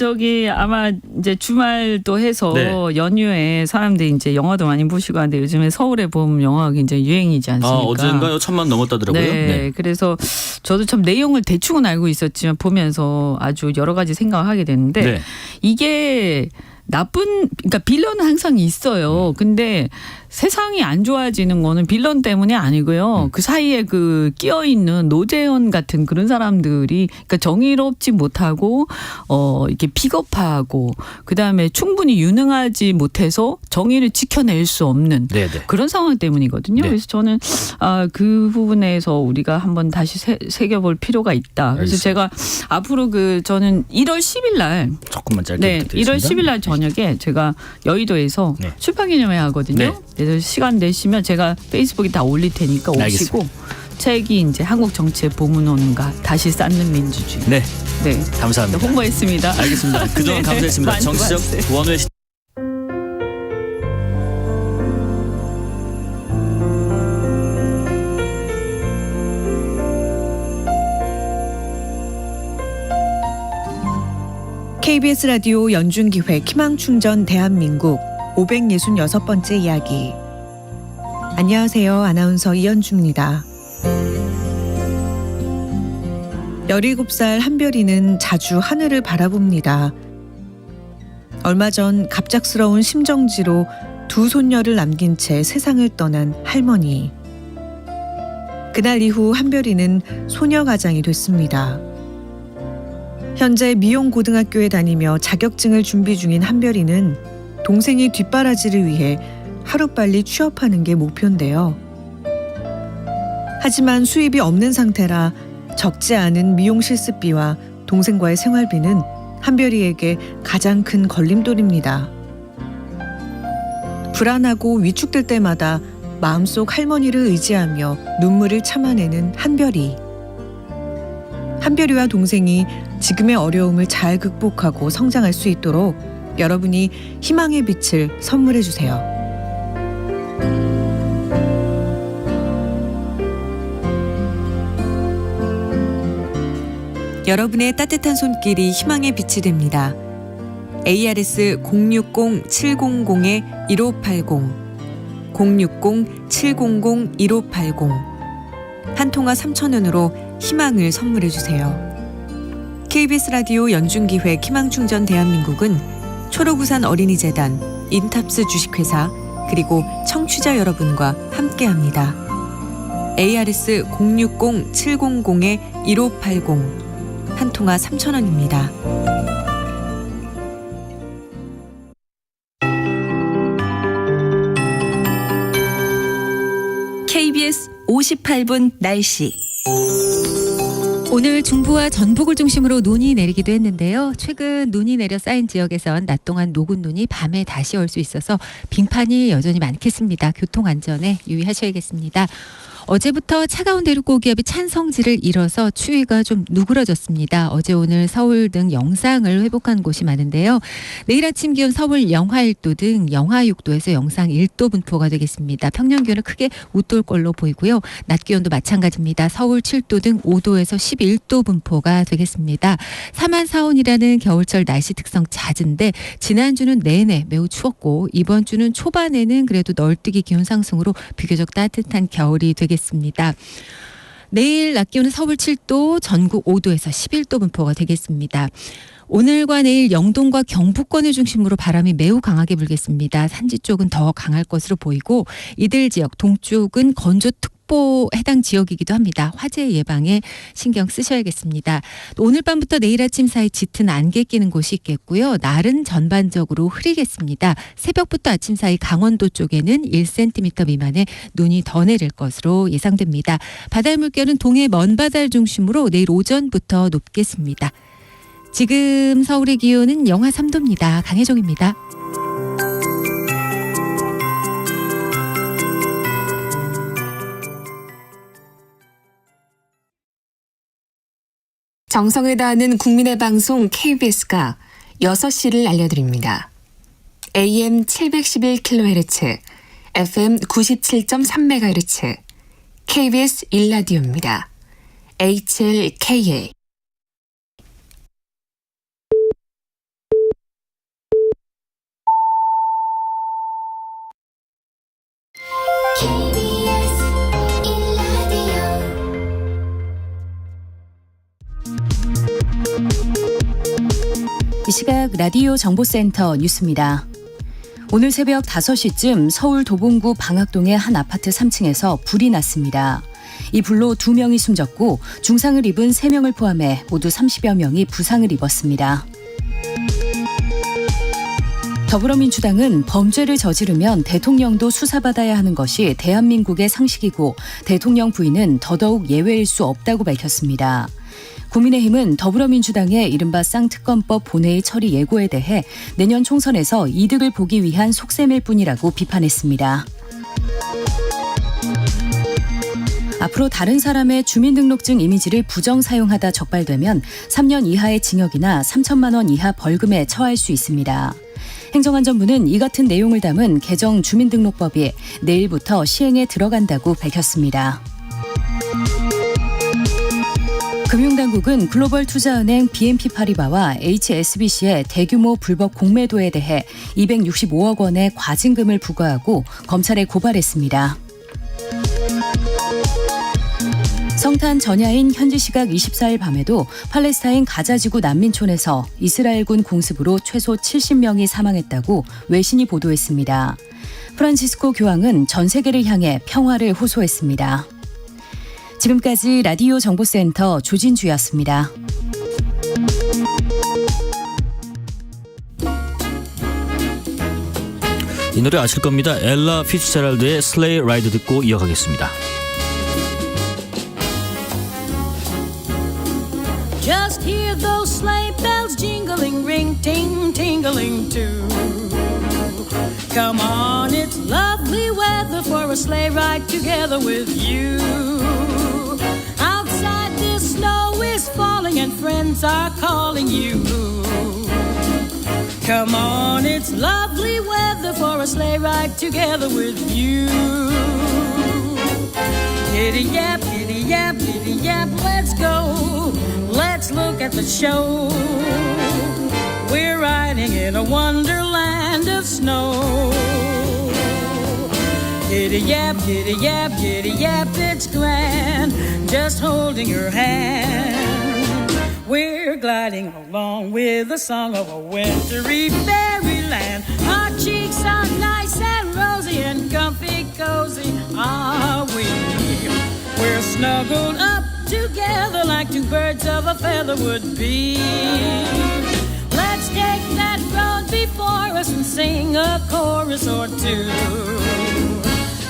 아마 이제 주말도 해서 네. 연휴에 사람들이 이제 영화도 많이 보시고 하는데 요즘에 서울의 봄 영화가 굉장히 유행이지 않습니까? 어젠가요? 1000만 넘었다더라고요. 네. 그래서 저도 참 내용을 대충은 알고 있었지만 보면서 아주 여러 가지 생각을 하게 됐는데 네. 이게 그러니까 빌런은 항상 있어요. 근데 세상이 안 좋아지는 거는 빌런 때문이 아니고요. 그 사이에 끼어 있는 노재현 같은 그런 사람들이 그러니까 정의롭지 못하고 이렇게 비겁하고 그다음에 충분히 유능하지 못해서 정의를 지켜낼 수 없는 네네. 그런 상황 때문이거든요. 네. 그래서 저는 그 부분에서 우리가 한번 다시 새겨볼 필요가 있다. 그래서 알겠습니다. 제가 앞으로 저는 1월 10일 날 조금만 짧게 네, 부탁드리겠습니다. 1월 10일 날 저녁에 제가 여의도에서 네. 출판기념회 하거든요. 네. 그래서 시간 내시면 제가 페이스북에 다 올릴 테니까 오시고 책이 이제 한국 정치의 보문론가 다시 쌓는 민주주의. 네, 네. 감사합니다. 홍보했습니다. 알겠습니다. 그동안 네, 감사했습니다. 많이 정치적 봤어요. 원외 KBS 라디오 연중기획 희망충전 대한민국 566번째 이야기. 안녕하세요. 아나운서 이연주입니다. 17살 한별이는 자주 하늘을 바라봅니다. 얼마 전 갑작스러운 심정지로 두 손녀를 남긴 채 세상을 떠난 할머니. 그날 이후 한별이는 소녀가장이 됐습니다. 현재 미용고등학교에 다니며 자격증을 준비 중인 한별이는 동생이 뒷바라지를 위해 하루빨리 취업하는 게 목표인데요. 하지만 수입이 없는 상태라 적지 않은 미용 실습비와 동생과의 생활비는 한별이에게 가장 큰 걸림돌입니다. 불안하고 위축될 때마다 마음속 할머니를 의지하며 눈물을 참아내는 한별이. 한별이와 동생이 지금의 어려움을 잘 극복하고 성장할 수 있도록 여러분이 희망의 빛을 선물해 주세요. 여러분의 따뜻한 손길이 희망의 빛이 됩니다. ARS 060-700-1580 060-700-1580 한 통화 3,000원으로 희망을 선물해 주세요. KBS 라디오 연중기획 희망충전 대한민국은 초록우산 어린이재단, 인탑스 주식회사 그리고 청취자 여러분과 함께합니다. ARS 060-700-1580 한 통화 3,000원입니다. KBS 58분 날씨. 오늘 중부와 전북을 중심으로 눈이 내리기도 했는데요. 최근 눈이 내려 쌓인 지역에선 낮 동안 녹은 눈이 밤에 다시 올 수 있어서 빙판이 여전히 많겠습니다. 교통 안전에 유의하셔야겠습니다. 어제부터 차가운 대륙고기압이 찬성지를 잃어서 추위가 좀 누그러졌습니다. 어제 오늘 서울 등 영상을 회복한 곳이 많은데요. 내일 아침 기온 서울 영하 1도 등 영하 6도에서 영상 1도 분포가 되겠습니다. 평년 기온은 크게 웃돌 걸로 보이고요. 낮 기온도 마찬가지입니다. 서울 7도 등 5도에서 11도 분포가 되겠습니다. 사만사온이라는 겨울철 날씨 특성 잦은데 지난주는 내내 매우 추웠고 이번 주는 초반에는 그래도 널뛰기 기온 상승으로 비교적 따뜻한 겨울이 되겠습니다. 내일 낮 기온은 서울 7도, 전국 5도에서 11도 분포가 되겠습니다. 오늘과 내일 영동과 경북권을 중심으로 바람이 매우 강하게 불겠습니다. 산지 쪽은 더 강할 것으로 보이고 이들 지역 동쪽은 건조특보 해당 지역이기도 합니다. 화재 예방에 신경 쓰셔야겠습니다. 오늘 밤부터 내일 아침 사이 짙은 안개 끼는 곳이 있겠고요. 날은 전반적으로 흐리겠습니다. 새벽부터 아침 사이 강원도 쪽에는 1cm 미만의 눈이 더 내릴 것으로 예상됩니다. 바다의 물결은 동해 먼바다를 중심으로 내일 오전부터 높겠습니다. 지금 서울의 기온은 영하 3도입니다. 강혜정입니다. 정성을 다하는 국민의 방송 KBS가 6시를 알려드립니다. AM 711kHz, FM 97.3MHz, KBS 1라디오입니다. HLKA 이 시각 라디오 정보센터 뉴스입니다. 오늘 새벽 5시쯤 서울 도봉구 방학동의 한 아파트 3층에서 불이 났습니다. 이 불로 2명이 숨졌고 중상을 입은 3명을 포함해 모두 30여 명이 부상을 입었습니다. 더불어민주당은 범죄를 저지르면 대통령도 수사받아야 하는 것이 대한민국의 상식이고 대통령 부인은 더더욱 예외일 수 없다고 밝혔습니다. 국민의힘은 더불어민주당의 이른바 쌍특검법 본회의 처리 예고에 대해 내년 총선에서 이득을 보기 위한 속셈일 뿐이라고 비판했습니다. 앞으로 다른 사람의 주민등록증 이미지를 부정 사용하다 적발되면 3년 이하의 징역이나 3천만 원 이하 벌금에 처할 수 있습니다. 행정안전부는 이 같은 내용을 담은 개정 주민등록법이 내일부터 시행에 들어간다고 밝혔습니다. 금융당국은 글로벌투자은행 BNP 파리바와 HSBC의 대규모 불법 공매도에 대해 265억 원의 과징금을 부과하고 검찰에 고발했습니다. 성탄 전야인 현지 시각 24일 밤에도 팔레스타인 가자지구 난민촌에서 이스라엘군 공습으로 최소 70명이 사망했다고 외신이 보도했습니다. 프란치스코 교황은 전 세계를 향해 평화를 호소했습니다. 지금까지 라디오 정보센터 조진주였습니다. 이 노래 아실 겁니다. 엘라 피츠제랄드의 슬레이 라이드 듣고 이어가겠습니다. Just hear those sleigh bells jingling, ring, ting, tingling too. Come on, it's lovely weather for a sleigh ride together with you. Outside the snow is falling and friends are calling you. Come on, it's lovely weather for a sleigh ride together with you. Giddy yap, let's go. Let's look at the show. We're riding in a wonderland of snow. Giddy yap, it's grand. Just holding your hand. We're gliding along with the song of a wintry fairyland. Our cheeks are nice and rosy and comfy cozy are we. We're snuggled up together like two birds of a feather would be. Let's take that road before us and sing a chorus or two.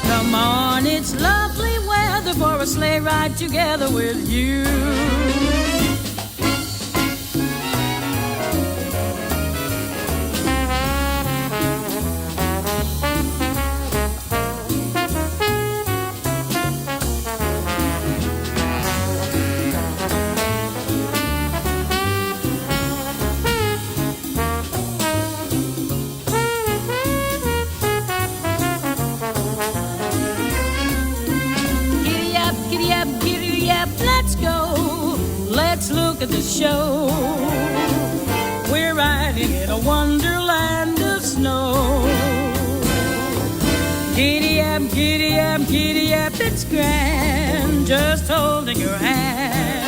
Come on, it's lovely weather for a sleigh ride together with you. at this show. We're riding in a wonderland of snow. Giddy up, giddy up, giddy up, it's grand, just holding your hand.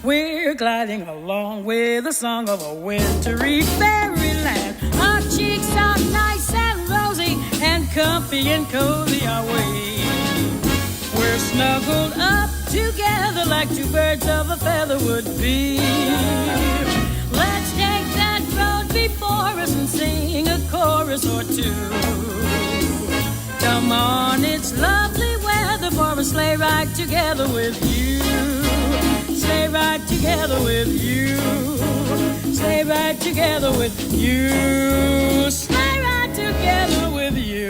We're gliding along with the song of a wintry fairyland. Our cheeks are nice and rosy, and comfy and cozy are we. We're snuggled up together like two birds of a feather would be. Let's take that road before us and sing a chorus or two. Come on, it's lovely weather for a sleigh ride together with you. Sleigh ride together with you. Sleigh ride together with you. Sleigh ride together with you.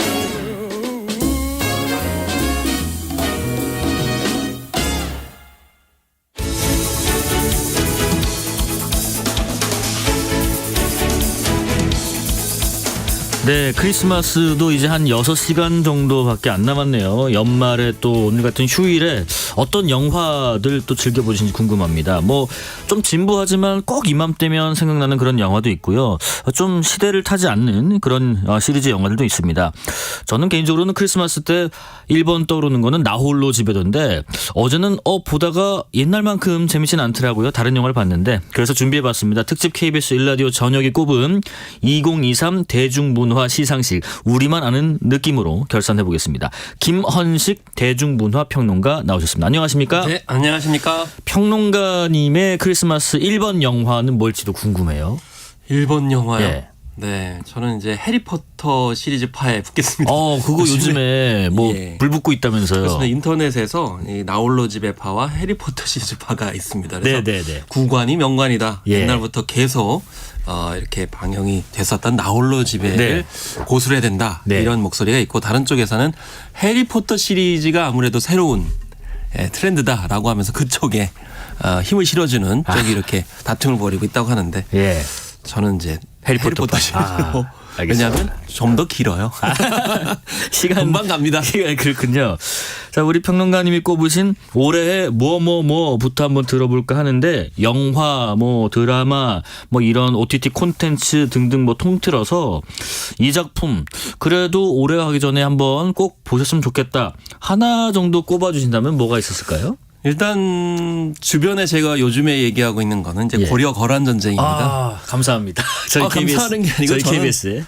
네, 크리스마스도 이제 한 6시간 정도밖에 안 남았네요. 연말에 또 오늘 같은 휴일에 어떤 영화들 또 즐겨보시는지 궁금합니다. 뭐 좀 진부하지만 꼭 이맘때면 생각나는 그런 영화도 있고요. 좀 시대를 타지 않는 그런 시리즈 영화들도 있습니다. 저는 개인적으로는 크리스마스 때 1번 떠오르는 거는 나 홀로 집에던데 어제는 보다가 옛날만큼 재밌진 않더라고요. 다른 영화를 봤는데 그래서 준비해봤습니다. 특집 KBS 1라디오 저녁이 꼽은 2023 대중문화 시상식 우리만 아는 느낌으로 결산해보겠습니다. 김헌식 대중문화평론가 나오셨습니다. 안녕하십니까? 네, 안녕하십니까? 평론가님의 크리스마스 1번 영화는 뭘지도 궁금해요. 1번 영화요? 예. 네, 저는 이제 해리포터 시리즈파에 붙겠습니다. 그거 요즘에 뭐 불 붙고 있다면서요. 그렇습니다. 인터넷에서 이 나홀로 집의 파와 해리포터 시리즈파가 있습니다. 그래서 네네네. 9관이 명관이다. 예. 옛날부터 계속 이렇게 방영이 됐었던 나홀로 집에를 네. 고수해야 된다. 네. 이런 목소리가 있고 다른 쪽에서는 해리포터 시리즈가 아무래도 새로운 트렌드다라고 하면서 그쪽에 힘을 실어주는 쪽이 이렇게 다툼을 벌이고 있다고 하는데 예. 저는 이제 해리포터 시리즈로 알겠습니다. 왜냐하면 좀 더 길어요. 시간 금방 갑니다. 그렇군요. 자, 우리 평론가님이 꼽으신 올해의 뭐부터 한번 들어볼까 하는데 영화, 뭐 드라마, 뭐 이런 OTT 콘텐츠 등등 뭐 통틀어서 이 작품 그래도 올해 하기 전에 한번 꼭 보셨으면 좋겠다. 하나 정도 꼽아주신다면 뭐가 있었을까요? 일단 주변에 제가 요즘에 얘기하고 있는 거는 이제 고려 거란 전쟁입니다. 감사합니다. 저희 KBS, 감사하는 게 아니고 저희 저는 KBS에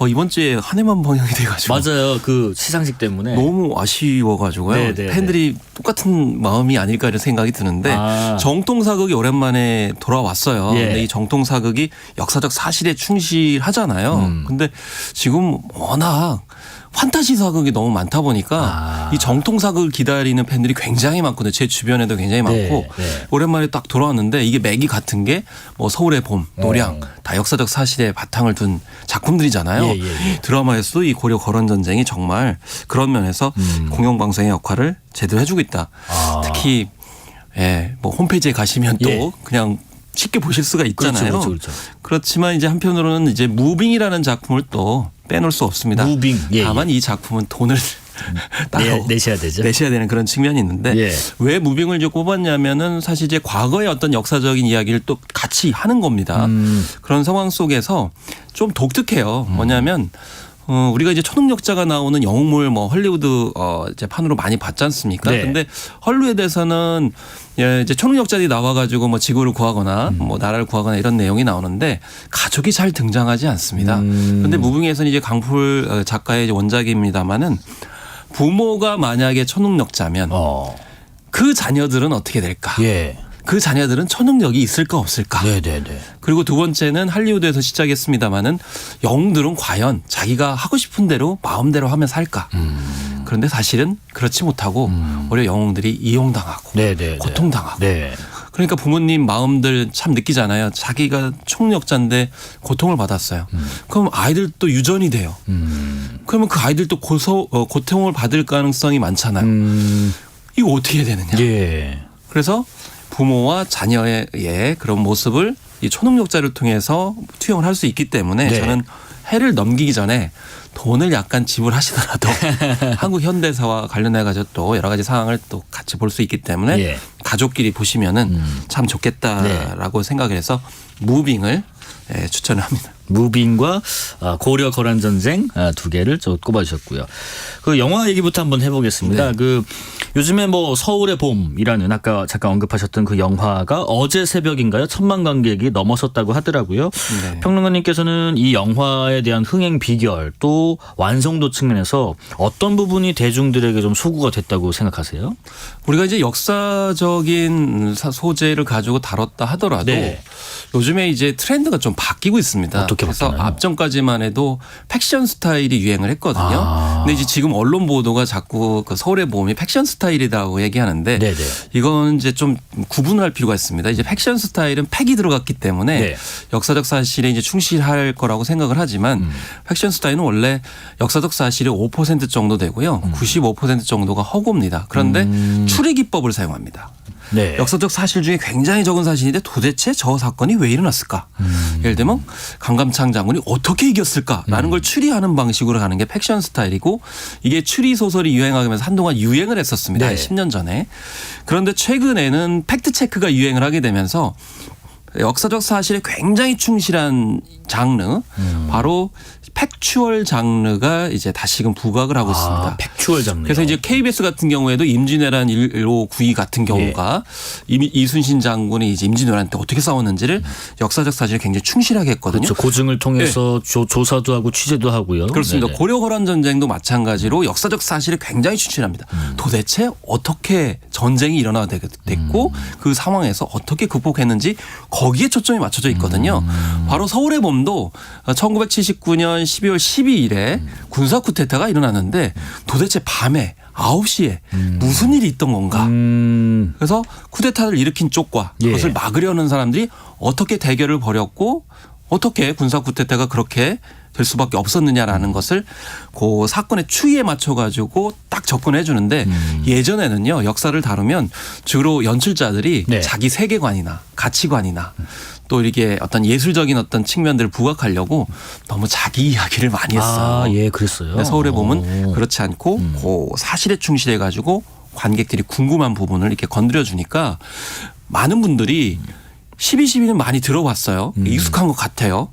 이번 주에 한 해만 방영이 돼가지고 맞아요. 그 시상식 때문에 너무 아쉬워가지고요. 네네네. 팬들이 똑같은 마음이 아닐까 이런 생각이 드는데 정통사극이 오랜만에 돌아왔어요. 예. 근데 이 정통사극이 역사적 사실에 충실하잖아요. 근데 지금 워낙 판타지 사극이 너무 많다 보니까 이 정통 사극을 기다리는 팬들이 굉장히 많거든요. 제 주변에도 굉장히 많고 네. 오랜만에 딱 돌아왔는데 이게 맥이 같은 게 뭐 서울의 봄, 노량 다 역사적 사실에 바탕을 둔 작품들이잖아요. 예. 드라마에서도 이 고려 거란 전쟁이 정말 그런 면에서 공영방송의 역할을 제대로 해주고 있다. 특히 뭐 홈페이지에 가시면 또 그냥 쉽게 보실 수가 있잖아요. 그렇죠. 그렇지만 이제 한편으로는 이제 무빙이라는 작품을 또 빼놓을 수 없습니다. 무빙. 다만 이 작품은 돈을 따로 내셔야 되죠. 내셔야 되는 그런 측면이 있는데 왜 무빙을 좀 꼽았냐면은 사실 이제 과거의 어떤 역사적인 이야기를 또 같이 하는 겁니다. 그런 상황 속에서 좀 독특해요. 뭐냐면 우리가 이제 초능력자가 나오는 영웅물 뭐 헐리우드 이제 판으로 많이 봤지 않습니까? 근데 헐리우드에서는 이제 초능력자들이 나와가지고 뭐 지구를 구하거나 뭐 나라를 구하거나 이런 내용이 나오는데 가족이 잘 등장하지 않습니다. 그런데 무빙에서는 이제 강풀 작가의 원작입니다만은 부모가 만약에 초능력자면 그 자녀들은 어떻게 될까? 그 자녀들은 초능력이 있을까 없을까? 그리고 두 번째는 할리우드에서 시작했습니다마는 영웅들은 과연 자기가 하고 싶은 대로 마음대로 하면 살까? 그런데 사실은 그렇지 못하고 오히려 영웅들이 이용당하고 고통당하고. 그러니까 부모님 마음들 참 느끼잖아요. 자기가 초능력자인데 고통을 받았어요. 그럼 아이들도 유전이 돼요. 그러면 그 아이들도 고통을 받을 가능성이 많잖아요. 이거 어떻게 해야 되느냐? 그래서 부모와 자녀의 그런 모습을 이 초능력자를 통해서 투영을 할 수 있기 때문에 저는 해를 넘기기 전에 돈을 약간 지불하시더라도 한국 현대사와 관련해 가지고 또 여러 가지 상황을 또 같이 볼 수 있기 때문에 예. 가족끼리 보시면은 참 좋겠다라고 생각을 해서 무빙을 추천을 합니다. 무빙과 고려 거란 전쟁 두 개를 좀 꼽아주셨고요. 그 영화 얘기부터 한번 해보겠습니다. 네. 그 요즘에 뭐 서울의 봄이라는 아까 잠깐 언급하셨던 그 영화가 어제 새벽인가요? 1,000만 관객이 넘어섰다고 하더라고요. 네. 평론가님께서는 이 영화에 대한 흥행 비결 또 완성도 측면에서 어떤 부분이 대중들에게 좀 소구가 됐다고 생각하세요? 우리가 이제 역사적인 소재를 가지고 다뤘다 하더라도 네. 요즘에 이제 트렌드가 좀 바뀌고 있습니다. 어떻게 그래서 바뀌나요? 앞전까지만 해도 팩션 스타일이 유행을 했거든요. 근데 이제 지금 언론 보도가 자꾸 그 서울의 봄이 팩션 스타일이라고 얘기하는데 네네. 이건 이제 좀 구분할 필요가 있습니다. 이제 팩션 스타일은 팩이 들어갔기 때문에 네. 역사적 사실에 이제 충실할 거라고 생각을 하지만 팩션 스타일은 원래 역사적 사실의 5% 정도 되고요. 95% 정도가 허구입니다. 그런데 추리 기법을 사용합니다. 네. 역사적 사실 중에 굉장히 적은 사실인데 도대체 저 사건이 왜 일어났을까? 예를 들면 강감창 장군이 어떻게 이겼을까라는 걸 추리하는 방식으로 가는 게 팩션 스타일이고 이게 추리 소설이 유행하면서 한동안 유행을 했었습니다. 네. 한 10년 전에. 그런데 최근에는 팩트 체크가 유행을 하게 되면서 역사적 사실에 굉장히 충실한 장르 바로 팩추얼 장르가 이제 다시금 부각을 하고 있습니다. 팩추얼 장르. 그래서 이제 KBS 같은 경우에도 임진왜란 1592 같은 경우가 이순신 장군이 이제 임진왜란때 어떻게 싸웠는지를 역사적 사실에 굉장히 충실하게 했거든요. 그렇죠. 고증을 통해서 조사도 하고 취재도 하고요. 그렇습니다. 네네. 고려 거란 전쟁도 마찬가지로 역사적 사실에 굉장히 충실합니다. 도대체 어떻게 전쟁이 일어나게 됐고 그 상황에서 어떻게 극복했는지 거기에 초점이 맞춰져 있거든요. 바로 서울의 봄도 1979년 12월 12일에 군사 쿠데타가 일어났는데 도대체 밤에 9시에 무슨 일이 있던 건가. 그래서 쿠데타를 일으킨 쪽과 예. 그것을 막으려는 사람들이 어떻게 대결을 벌였고 어떻게 군사 쿠데타가 그렇게 될 수밖에 없었느냐라는 것을 그 사건의 추이에 맞춰 가지고 딱 접근해 주는데 예전에는요 역사를 다루면 주로 연출자들이 네. 자기 세계관이나 가치관이나 또 이렇게 어떤 예술적인 어떤 측면들을 부각하려고 너무 자기 이야기를 많이 했어요. 예, 그랬어요. 근데 서울의 봄은 그렇지 않고 그 사실에 충실해 가지고 관객들이 궁금한 부분을 이렇게 건드려 주니까 많은 분들이 12.12는 많이 들어봤어요. 익숙한 것 같아요.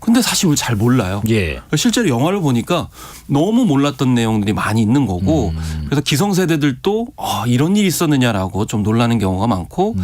근데 사실 우리 잘 몰라요. 예. 실제로 영화를 보니까 너무 몰랐던 내용들이 많이 있는 거고 그래서 기성세대들도 이런 일이 있었느냐라고 좀 놀라는 경우가 많고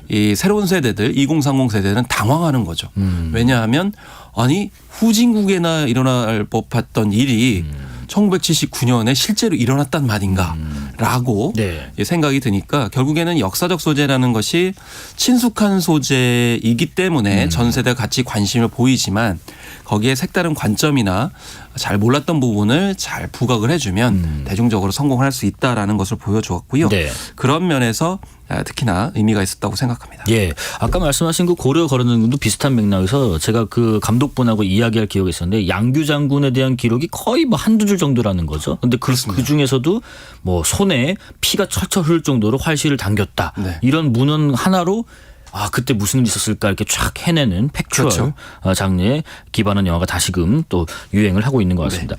이 새로운 세대들 2030 세대는 당황하는 거죠. 왜냐하면 아니 후진국에나 일어날 법했던 일이 1979년에 실제로 일어났단 말인가라고 네. 생각이 드니까 결국에는 역사적 소재라는 것이 친숙한 소재이기 때문에 전 세대가 같이 관심을 보이지만 거기에 색다른 관점이나 잘 몰랐던 부분을 잘 부각을 해주면 대중적으로 성공을 할 수 있다라는 것을 보여주었고요. 네. 그런 면에서 특히나 의미가 있었다고 생각합니다. 예. 아까 말씀하신 그 고려 거란전도 비슷한 맥락에서 제가 그 감독분하고 이야기할 기억이 있었는데 양규 장군에 대한 기록이 거의 뭐 한두 줄 정도라는 거죠. 근데 그 중에서도 뭐 손에 피가 철철 흐를 정도로 활시를 당겼다. 네. 이런 문헌 하나로 그때 무슨 일이 있었을까 이렇게 쫙 해내는 팩추얼 그렇죠. 장르에 기반한 영화가 다시금 또 유행을 하고 있는 것 같습니다.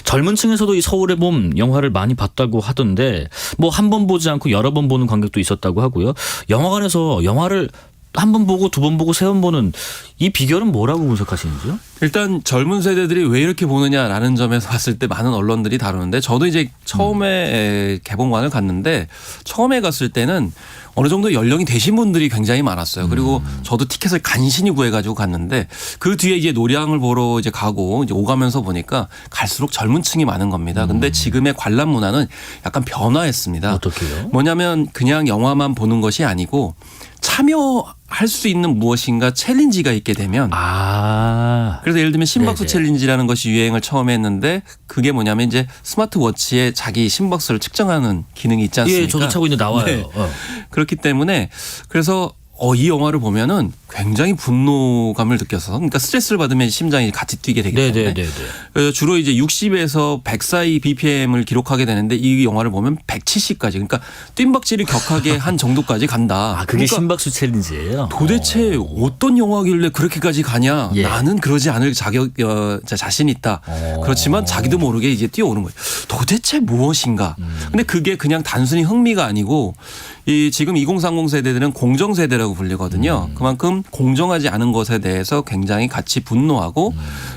젊은 층에서도 이 서울의 봄 영화를 많이 봤다고 하던데 뭐 한 번 보지 않고 여러 번 보는 관객도 있었다고 하고요. 영화관에서 영화를 한 번 보고 두 번 보고 세 번 보는 이 비결은 뭐라고 분석하시는지요? 일단 젊은 세대들이 왜 이렇게 보느냐라는 점에서 봤을 때 많은 언론들이 다루는데 저도 이제 처음에 개봉관을 갔는데 처음에 갔을 때는 어느 정도 연령이 되신 분들이 굉장히 많았어요. 그리고 저도 티켓을 간신히 구해가지고 갔는데 그 뒤에 이제 노량을 보러 이제 가고 이제 오가면서 보니까 갈수록 젊은 층이 많은 겁니다. 근데 지금의 관람 문화는 약간 변화했습니다. 어떻게요? 뭐냐면 그냥 영화만 보는 것이 아니고 참여할 수 있는 무엇인가 챌린지가 있게 되면 그래서 예를 들면 심박수 네네. 챌린지라는 것이 유행을 처음에 했는데 그게 뭐냐면 이제 스마트워치에 자기 심박수를 측정하는 기능이 있지 않습니까? 예, 저도 차고 있는데 나와요. 네. 그렇기 때문에 그래서 이 영화를 보면은 굉장히 분노감을 느껴서 그러니까 스트레스를 받으면 심장이 같이 뛰게 되기 때문에 그래서 주로 이제 60에서 100 사이 BPM을 기록하게 되는데 이 영화를 보면 170까지 그러니까 뜀박질을 격하게 한 정도까지 간다. 그게 그러니까 심박수 챌린지예요. 도대체 어떤 영화길래 그렇게까지 가냐. 나는 그러지 않을 자신 있다. 그렇지만 자기도 모르게 이제 뛰어오는 거예요. 도대체 무엇인가. 근데 그게 그냥 단순히 흥미가 아니고 이 지금 2030 세대들은 공정 세대라고 불리거든요. 그만큼 공정하지 않은 것에 대해서 굉장히 같이 분노하고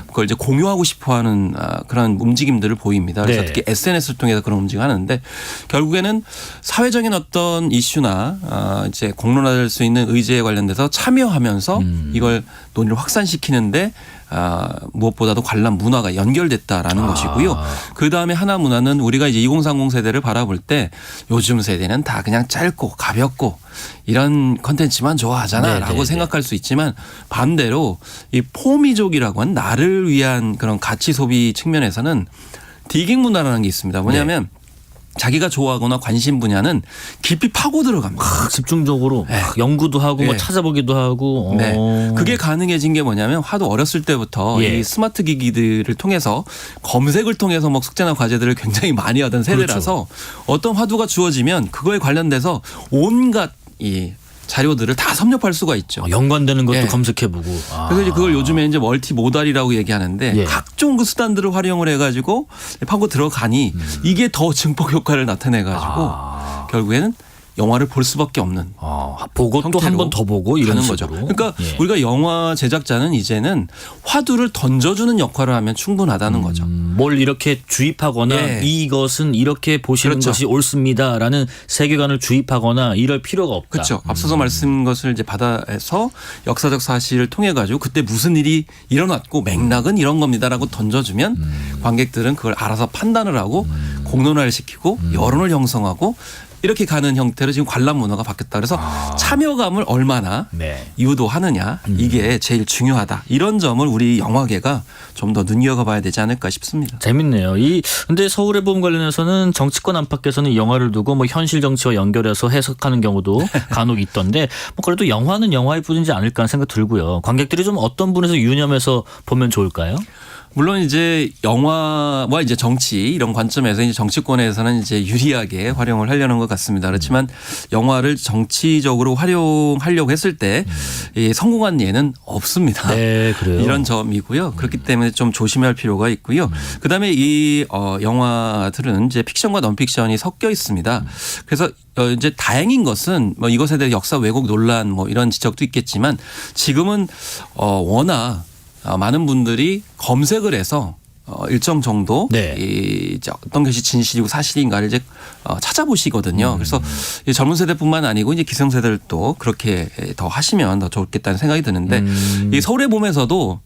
그걸 이제 공유하고 싶어하는 그런 움직임들을 보입니다. 그래서 특히 SNS를 통해서 그런 움직임을 하는데 결국에는 사회적인 어떤 이슈나 이제 공론화될 수 있는 의제에 관련돼서 참여하면서 이걸 논의를 확산시키는데 무엇보다도 관람 문화가 연결됐다라는 것이고요. 그다음에 하나 문화는 우리가 이제 2030 세대를 바라볼 때 요즘 세대는 다 그냥 짧고 가볍고 이런 컨텐츠만 좋아하잖아라고 생각할 수 있지만 반대로 이 포미족이라고 하는 나를 위한 그런 가치 소비 측면에서는 디깅 문화라는 게 있습니다. 뭐냐면 자기가 좋아하거나 관심 분야는 깊이 파고 들어갑니다. 집중적으로 연구도 하고 뭐 찾아보기도 하고. 그게 가능해진 게 뭐냐면 하도 어렸을 때부터 이 스마트 기기들을 통해서 검색을 통해서 뭐 숙제나 과제들을 굉장히 많이 하던 세대라서 어떤 화두가 주어지면 그거에 관련돼서 온갖 이 자료들을 다 섭렵할 수가 있죠. 연관되는 것도 검색해보고. 그래서 이제 그걸 요즘에 이제 멀티 모달이라고 얘기하는데 각종 그 수단들을 활용을 해가지고 파고 들어가니 이게 더 증폭 효과를 나타내가지고 결국에는 영화를 볼 수밖에 없는 보고 또 한 번 더 보고 이런 거죠. 그러니까 우리가 영화 제작자는 이제는 화두를 던져주는 역할을 하면 충분하다는 거죠. 뭘 이렇게 주입하거나 이것은 이렇게 보시는 것이 옳습니다라는 세계관을 주입하거나 이럴 필요가 없다. 그렇죠. 앞서서 말씀 것을 이제 받아서 역사적 사실을 통해 가지고 그때 무슨 일이 일어났고 맥락은 이런 겁니다라고 던져주면 관객들은 그걸 알아서 판단을 하고 공론화를 시키고 여론을 형성하고 이렇게 가는 형태로 지금 관람 문화가 바뀌었다. 그래서 참여감을 얼마나 유도하느냐 이게 제일 중요하다. 이런 점을 우리 영화계가 좀 더 눈여겨봐야 되지 않을까 싶습니다. 재밌네요. 근데 서울의 봄 관련해서는 정치권 안팎에서는 영화를 두고 뭐 현실 정치와 연결해서 해석하는 경우도 간혹 있던데 뭐 그래도 영화는 영화일 뿐이지 않을까 하는 생각 들고요. 관객들이 좀 어떤 분에서 유념해서 보면 좋을까요? 물론 이제 영화와 이제 정치 이런 관점에서 이제 정치권에서는 이제 유리하게 활용을 하려는 것 같습니다. 그렇지만 영화를 정치적으로 활용하려고 했을 때 성공한 예는 없습니다. 네, 그래요. 이런 점이고요. 그렇기 때문에 좀 조심할 필요가 있고요. 그다음에 이 영화들은 이제 픽션과 넌픽션이 섞여 있습니다. 그래서 이제 다행인 것은 뭐 이것에 대해 역사 왜곡 논란 뭐 이런 지적도 있겠지만 지금은 워낙 많은 분들이 검색을 해서 일정 정도 이제 어떤 것이 진실이고 사실인가를 이제 찾아보시거든요. 그래서 젊은 세대뿐만 아니고 이제 기성세대들도 그렇게 더 하시면 더 좋겠다는 생각이 드는데 이 서울의 봄에서도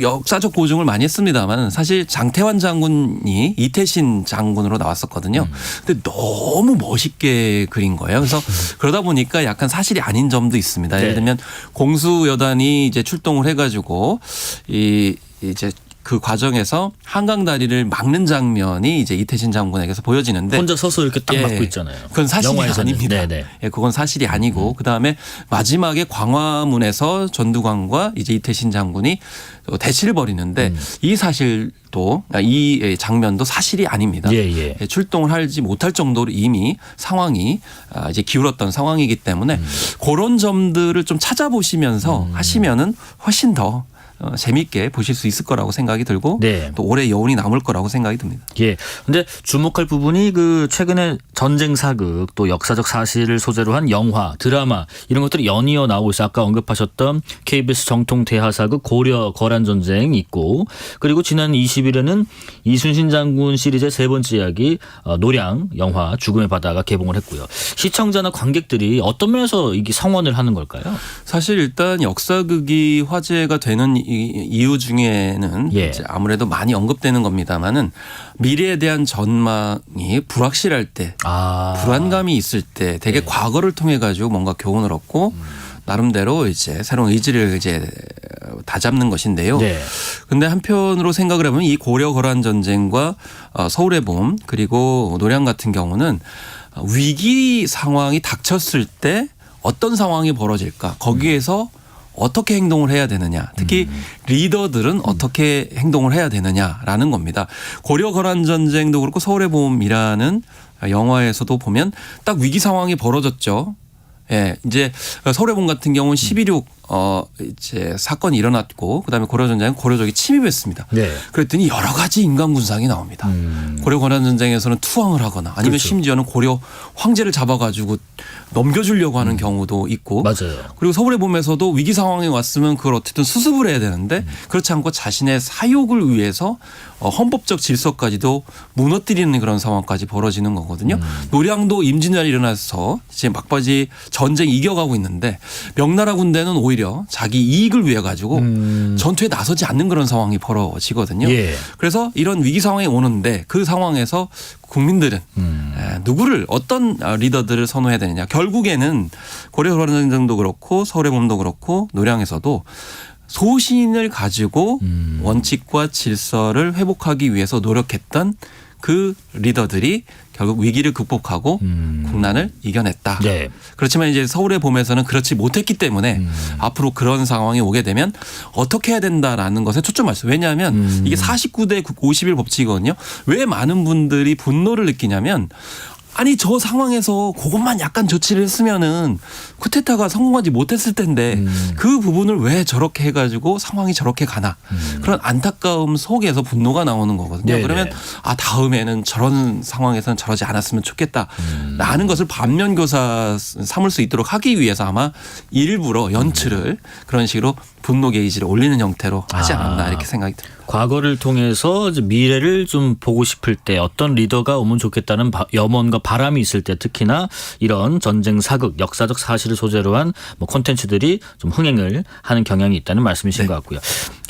역사적 고증을 많이 했습니다만 사실 장태환 장군이 이태신 장군으로 나왔었거든요. 근데 너무 멋있게 그린 거예요. 그래서 그러다 보니까 약간 사실이 아닌 점도 있습니다. 예를 들면 공수여단이 이제 출동을 해가지고 이제 그 과정에서 한강 다리를 막는 장면이 이제 이태신 장군에게서 보여지는데 혼자 서서 이렇게 딱 막고 있잖아요. 그건 사실이 영화에서는. 아닙니다. 그건 사실이 아니고 그다음에 마지막에 광화문에서 전두광과 이제 이태신 장군이 대치를 벌이는데 이 사실도 이 장면도 사실이 아닙니다. 출동을 하지 못할 정도로 이미 상황이 이제 기울었던 상황이기 때문에 그런 점들을 좀 찾아보시면서 하시면은 훨씬 더 재미있게 보실 수 있을 거라고 생각이 들고 또 오래 여운이 남을 거라고 생각이 듭니다. 근데 주목할 부분이 그 최근에 전쟁 사극 또 역사적 사실을 소재로 한 영화, 드라마 이런 것들이 연이어 나오고 있어요. 아까 언급하셨던 KBS 정통 대하사극 고려 거란 전쟁 있고 그리고 지난 20일에는 이순신 장군 시리즈의 세 번째 이야기 노량 영화 죽음의 바다가 개봉을 했고요. 시청자나 관객들이 어떤 면에서 이게 성원을 하는 걸까요? 사실 일단 역사극이 화제가 되는 이유 중에는 이제 아무래도 많이 언급되는 겁니다만은 미래에 대한 전망이 불확실할 때 불안감이 있을 때 되게 과거를 통해 가지고 뭔가 교훈을 얻고 나름대로 이제 새로운 의지를 이제 다잡는 것인데요. 근데 한편으로 생각을 하면 이 고려 거란 전쟁과 서울의 봄 그리고 노량 같은 경우는 위기 상황이 닥쳤을 때 어떤 상황이 벌어질까 거기에서 어떻게 행동을 해야 되느냐 특히 리더들은 어떻게 행동을 해야 되느냐라는 겁니다. 고려 거란 전쟁도 그렇고 서울의 봄이라는 영화에서도 보면 딱 위기 상황이 벌어졌죠. 예, 이제 서울의 봄 같은 경우는 12.6 이제 사건이 일어났고 그다음에 고려 전쟁은 고려족이 침입했습니다. 네. 그랬더니 여러 가지 인간 군상이 나옵니다. 고려 거란 전쟁에서는 투항을 하거나 아니면 그렇죠. 심지어는 고려 황제를 잡아가지고 넘겨주려고 하는 경우도 있고 맞아요. 그리고 서울의 봄에서도 위기 상황에 왔으면 그걸 어쨌든 수습을 해야 되는데 그렇지 않고 자신의 사욕을 위해서 헌법적 질서까지도 무너뜨리는 그런 상황까지 벌어지는 거거든요. 노량도 임진왜란이 일어나서 이제 막바지 전쟁 이겨가고 있는데 명나라 군대는 오히려 자기 이익을 위해 가지고 전투에 나서지 않는 그런 상황이 벌어지거든요. 예. 그래서 이런 위기 상황이 오는데 그 상황에서 국민들은 누구를 어떤 리더들을 선호해야 되느냐. 결국에는 고려 거란 전쟁도 그렇고 서울의 봄도 그렇고 노량에서도 소신을 가지고 원칙과 질서를 회복하기 위해서 노력했던 그 리더들이 결국 위기를 극복하고 국난을 이겨냈다. 네. 그렇지만 이제 서울의 봄에서는 그렇지 못했기 때문에 앞으로 그런 상황이 오게 되면 어떻게 해야 된다라는 것에 초점을 맞춰요. 왜냐하면 이게 49대 51 법칙이거든요. 왜 많은 분들이 분노를 느끼냐면 아니 저 상황에서 그것만 약간 조치를 했으면은 쿠데타가 성공하지 못했을 텐데 그 부분을 왜 저렇게 해가지고 상황이 저렇게 가나 그런 안타까움 속에서 분노가 나오는 거거든요. 네네. 그러면 다음에는 저런 상황에서는 저러지 않았으면 좋겠다 라는 것을 반면교사 삼을 수 있도록 하기 위해서 아마 일부러 연출을 그런 식으로 분노 게이지를 올리는 형태로 하지 않았나 이렇게 생각이 듭니다. 과거를 통해서 이제 미래를 좀 보고 싶을 때 어떤 리더가 오면 좋겠다는 염원과 바람이 있을 때 특히나 이런 전쟁 사극 역사적 사실을 소재로 한 뭐 콘텐츠들이 좀 흥행을 하는 경향이 있다는 말씀이신 것 같고요.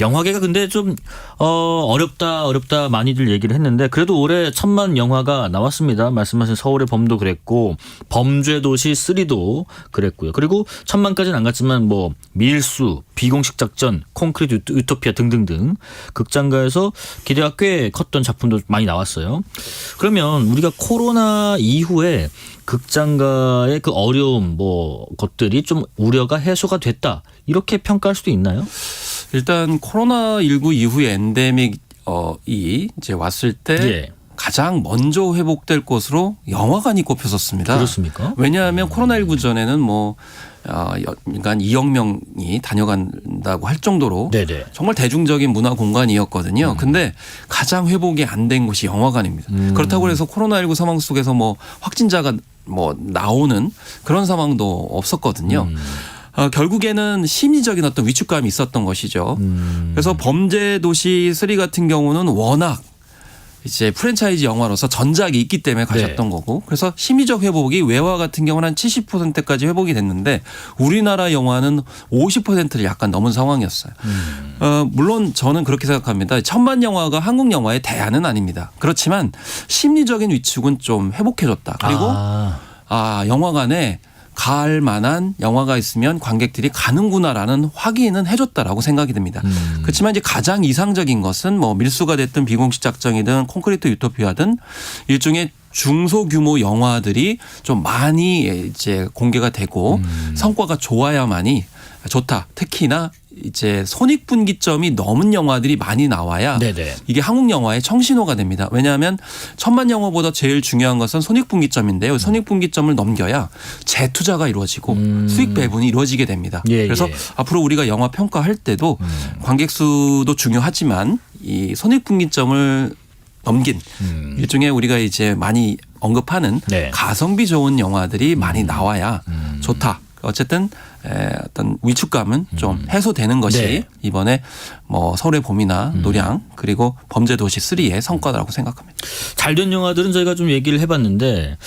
영화계가 근데 좀 어렵다 많이들 얘기를 했는데 그래도 올해 1000만 영화가 나왔습니다. 말씀하신 서울의 봄도 그랬고 범죄도시 3도 그랬고요. 그리고 1000만까지는 안 갔지만 뭐 밀수, 비공식 작전, 콘크리트 유토피아 등등등 극장가에서 기대가 꽤 컸던 작품도 많이 나왔어요. 그러면 우리가 코로나 이후에 극장가의 그 어려움 뭐 것들이 좀 우려가 해소가 됐다 이렇게 평가할 수도 있나요? 일단 코로나19 이후에 엔데믹이 이제 왔을 때 예. 가장 먼저 회복될 곳으로 영화관이 꼽혔었습니다. 그렇습니까? 왜냐하면 코로나19 전에는 뭐 연간 2억 명이 다녀간다고 할 정도로 네네. 정말 대중적인 문화 공간이었거든요. 근데 가장 회복이 안 된 곳이 영화관입니다. 그렇다고 해서 코로나19 상황 속에서 뭐 확진자가 뭐 나오는 그런 상황도 없었거든요. 결국에는 심리적인 어떤 위축감이 있었던 것이죠. 그래서 범죄도시 3 같은 경우는 워낙 이제 프랜차이즈 영화로서 전작이 있기 때문에 가셨던 거고 그래서 심리적 회복이 외화 같은 경우는 한 70%까지 회복이 됐는데 우리나라 영화는 50%를 약간 넘은 상황이었어요. 물론 저는 그렇게 생각합니다. 1000만 영화가 한국 영화의 대안은 아닙니다. 그렇지만 심리적인 위축은 좀 회복해줬다. 그리고 영화관에 갈 만한 영화가 있으면 관객들이 가는구나라는 확인은 해줬다라고 생각이 듭니다. 그렇지만 이제 가장 이상적인 것은 뭐 밀수가 됐든 비공식 작정이든 콘크리트 유토피아든 일종의 중소규모 영화들이 좀 많이 이제 공개가 되고 성과가 좋아야만이 좋다. 특히나 이제 손익분기점이 넘은 영화들이 많이 나와야 네네. 이게 한국 영화의 청신호가 됩니다. 왜냐하면 1000만 영화보다 제일 중요한 것은 손익분기점인데요. 손익분기점을 넘겨야 재투자가 이루어지고 수익 배분이 이루어지게 됩니다. 그래서 앞으로 우리가 영화 평가할 때도 관객 수도 중요하지만 이 손익분기점을 넘긴 일종의 우리가 이제 많이 언급하는 가성비 좋은 영화들이 많이 나와야 좋다. 어쨌든 어떤 위축감은 좀 해소되는 것이 이번에 뭐 서울의 봄이나 노량 그리고 범죄도시 3의 성과라고 생각합니다. 잘된 영화들은 저희가 좀 얘기를 해봤는데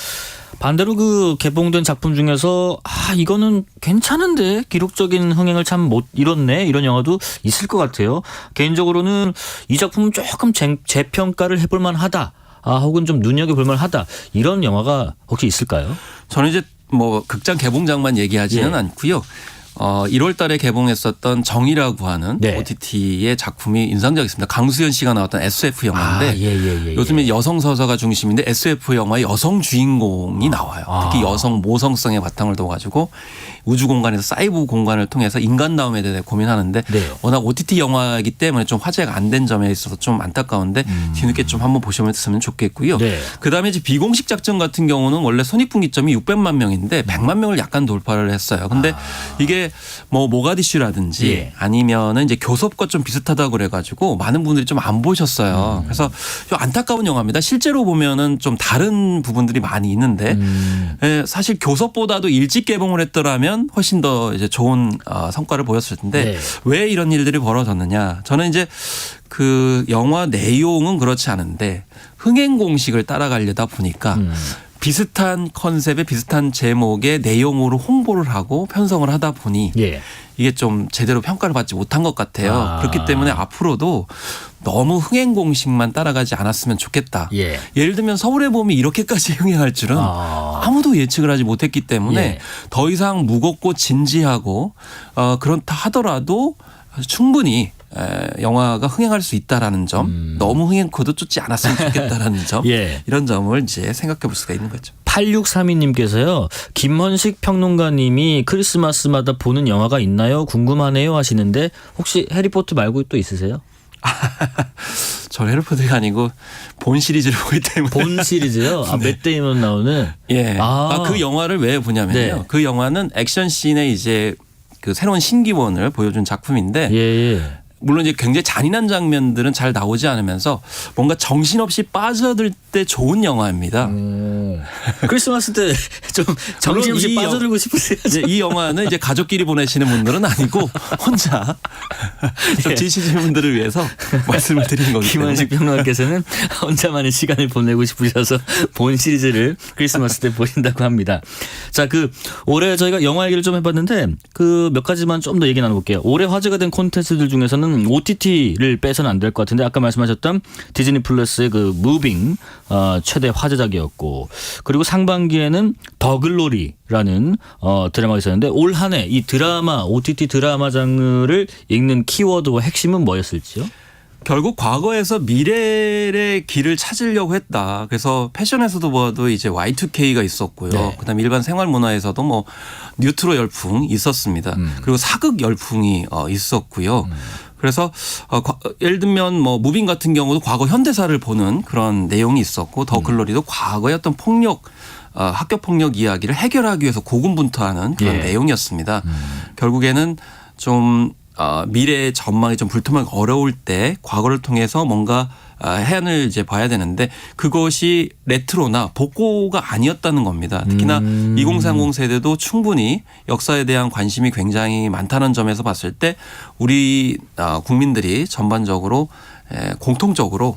반대로 그 개봉된 작품 중에서 이거는 괜찮은데 기록적인 흥행을 참 못 이뤘네 이런 영화도 있을 것 같아요. 개인적으로는 이 작품은 조금 재평가를 해볼 만하다. 혹은 좀 눈여겨볼 만하다. 이런 영화가 혹시 있을까요? 저는 이제 뭐 극장 개봉작만 얘기하지는 않고요. 1월 달에 개봉했었던 정이라고 하는 네. OTT의 작품이 인상적이었습니다. 강수연 씨가 나왔던 SF 영화인데 예. 요즘에 여성 서사가 중심인데 SF 영화의 여성 주인공이 나와요. 특히 여성 모성성의 바탕을 둬가지고 우주 공간에서 사이버 공간을 통해서 인간다움에 대해 고민하는데 네. 워낙 OTT 영화이기 때문에 좀 화제가 안 된 점에 있어서 좀 안타까운데 뒤늦게 좀 한번 보셨으면 좋겠고요. 네. 그다음에 이제 비공식 작전 같은 경우는 원래 손익분기점이 600만 명인데 100만 명을 약간 돌파를 했어요. 근데 이게 뭐 모가디슈라든지 예. 아니면은 이제 교섭과 좀 비슷하다고 그래가지고 많은 분들이 좀 안 보셨어요. 그래서 좀 안타까운 영화입니다. 실제로 보면은 좀 다른 부분들이 많이 있는데 예, 사실 교섭보다도 일찍 개봉을 했더라면 훨씬 더 이제 좋은 성과를 보였을 텐데 네. 왜 이런 일들이 벌어졌느냐? 저는 이제 그 영화 내용은 그렇지 않은데 흥행 공식을 따라가려다 보니까 비슷한 컨셉의 비슷한 제목의 내용으로 홍보를 하고 편성을 하다 보니 예. 이게 좀 제대로 평가를 받지 못한 것 같아요. 그렇기 때문에 앞으로도 너무 흥행 공식만 따라가지 않았으면 좋겠다. 예. 예를 들면 서울의 봄이 이렇게까지 흥행할 줄은 아무도 예측을 하지 못했기 때문에 예. 더 이상 무겁고 진지하고 그렇다 하더라도 충분히 영화가 흥행할 수 있다라는 점, 너무 흥행코드 쫓지 않았으면 좋겠다라는 점, 예. 이런 점을 이제 생각해 볼 수가 있는 거죠. 8632님께서요. 김헌식 평론가님이 크리스마스마다 보는 영화가 있나요? 궁금하네요 하시는데 혹시 해리포터 말고 또 있으세요? 저 해리포터가 아니고 본 시리즈를 보기 때문에. 본 시리즈요? 맷 데이먼 나오는? 예. 그 영화를 왜 보냐면요. 네. 그 영화는 액션씬의 이제 그 새로운 신기원을 보여준 작품인데 예. 물론 이제 굉장히 잔인한 장면들은 잘 나오지 않으면서 뭔가 정신없이 빠져들 때 좋은 영화입니다. 크리스마스 때 좀 정신없이 빠져들고 싶으세요? 이 영화는 이제 가족끼리 보내시는 분들은 아니고 혼자 좀 지치시는 분들을 위해서 말씀을 드리는 거기 때문에. 김헌식 평론가께서는 혼자만의 시간을 보내고 싶으셔서 본 시리즈를 크리스마스 때 보신다고 합니다. 자, 그 올해 저희가 영화 얘기를 좀 해봤는데 그 몇 가지만 좀 더 얘기 나눠볼게요. 올해 화제가 된 콘텐츠들 중에서는 OTT를 빼서는 안 될 것 같은데 아까 말씀하셨던 디즈니 플러스의 그 무빙 최대 화제작이었고 그리고 상반기에는 더 글로리라는 드라마가 있었는데 올 한 해 이 드라마 OTT 드라마 장르를 읽는 키워드와 핵심은 뭐였을지요? 결국 과거에서 미래의 길을 찾으려고 했다. 그래서 패션에서도 봐도 이제 Y2K가 있었고요. 네. 그다음에 일반 생활 문화에서도 뭐 뉴트로 열풍 있었습니다. 그리고 사극 열풍이 있었고요. 그래서 예를 들면 뭐 무빙 같은 경우도 과거 현대사를 보는 그런 내용이 있었고 더 글로리도 과거의 어떤 폭력 학교 폭력 이야기를 해결하기 위해서 고군분투하는 그런 내용이었습니다. 결국에는 좀 미래의 전망이 좀 불투명하게 어려울 때 과거를 통해서 뭔가 해안을 이제 봐야 되는데 그것이 레트로나 복고가 아니었다는 겁니다. 특히나 2030 세대도 충분히 역사에 대한 관심이 굉장히 많다는 점에서 봤을 때 우리 국민들이 전반적으로 공통적으로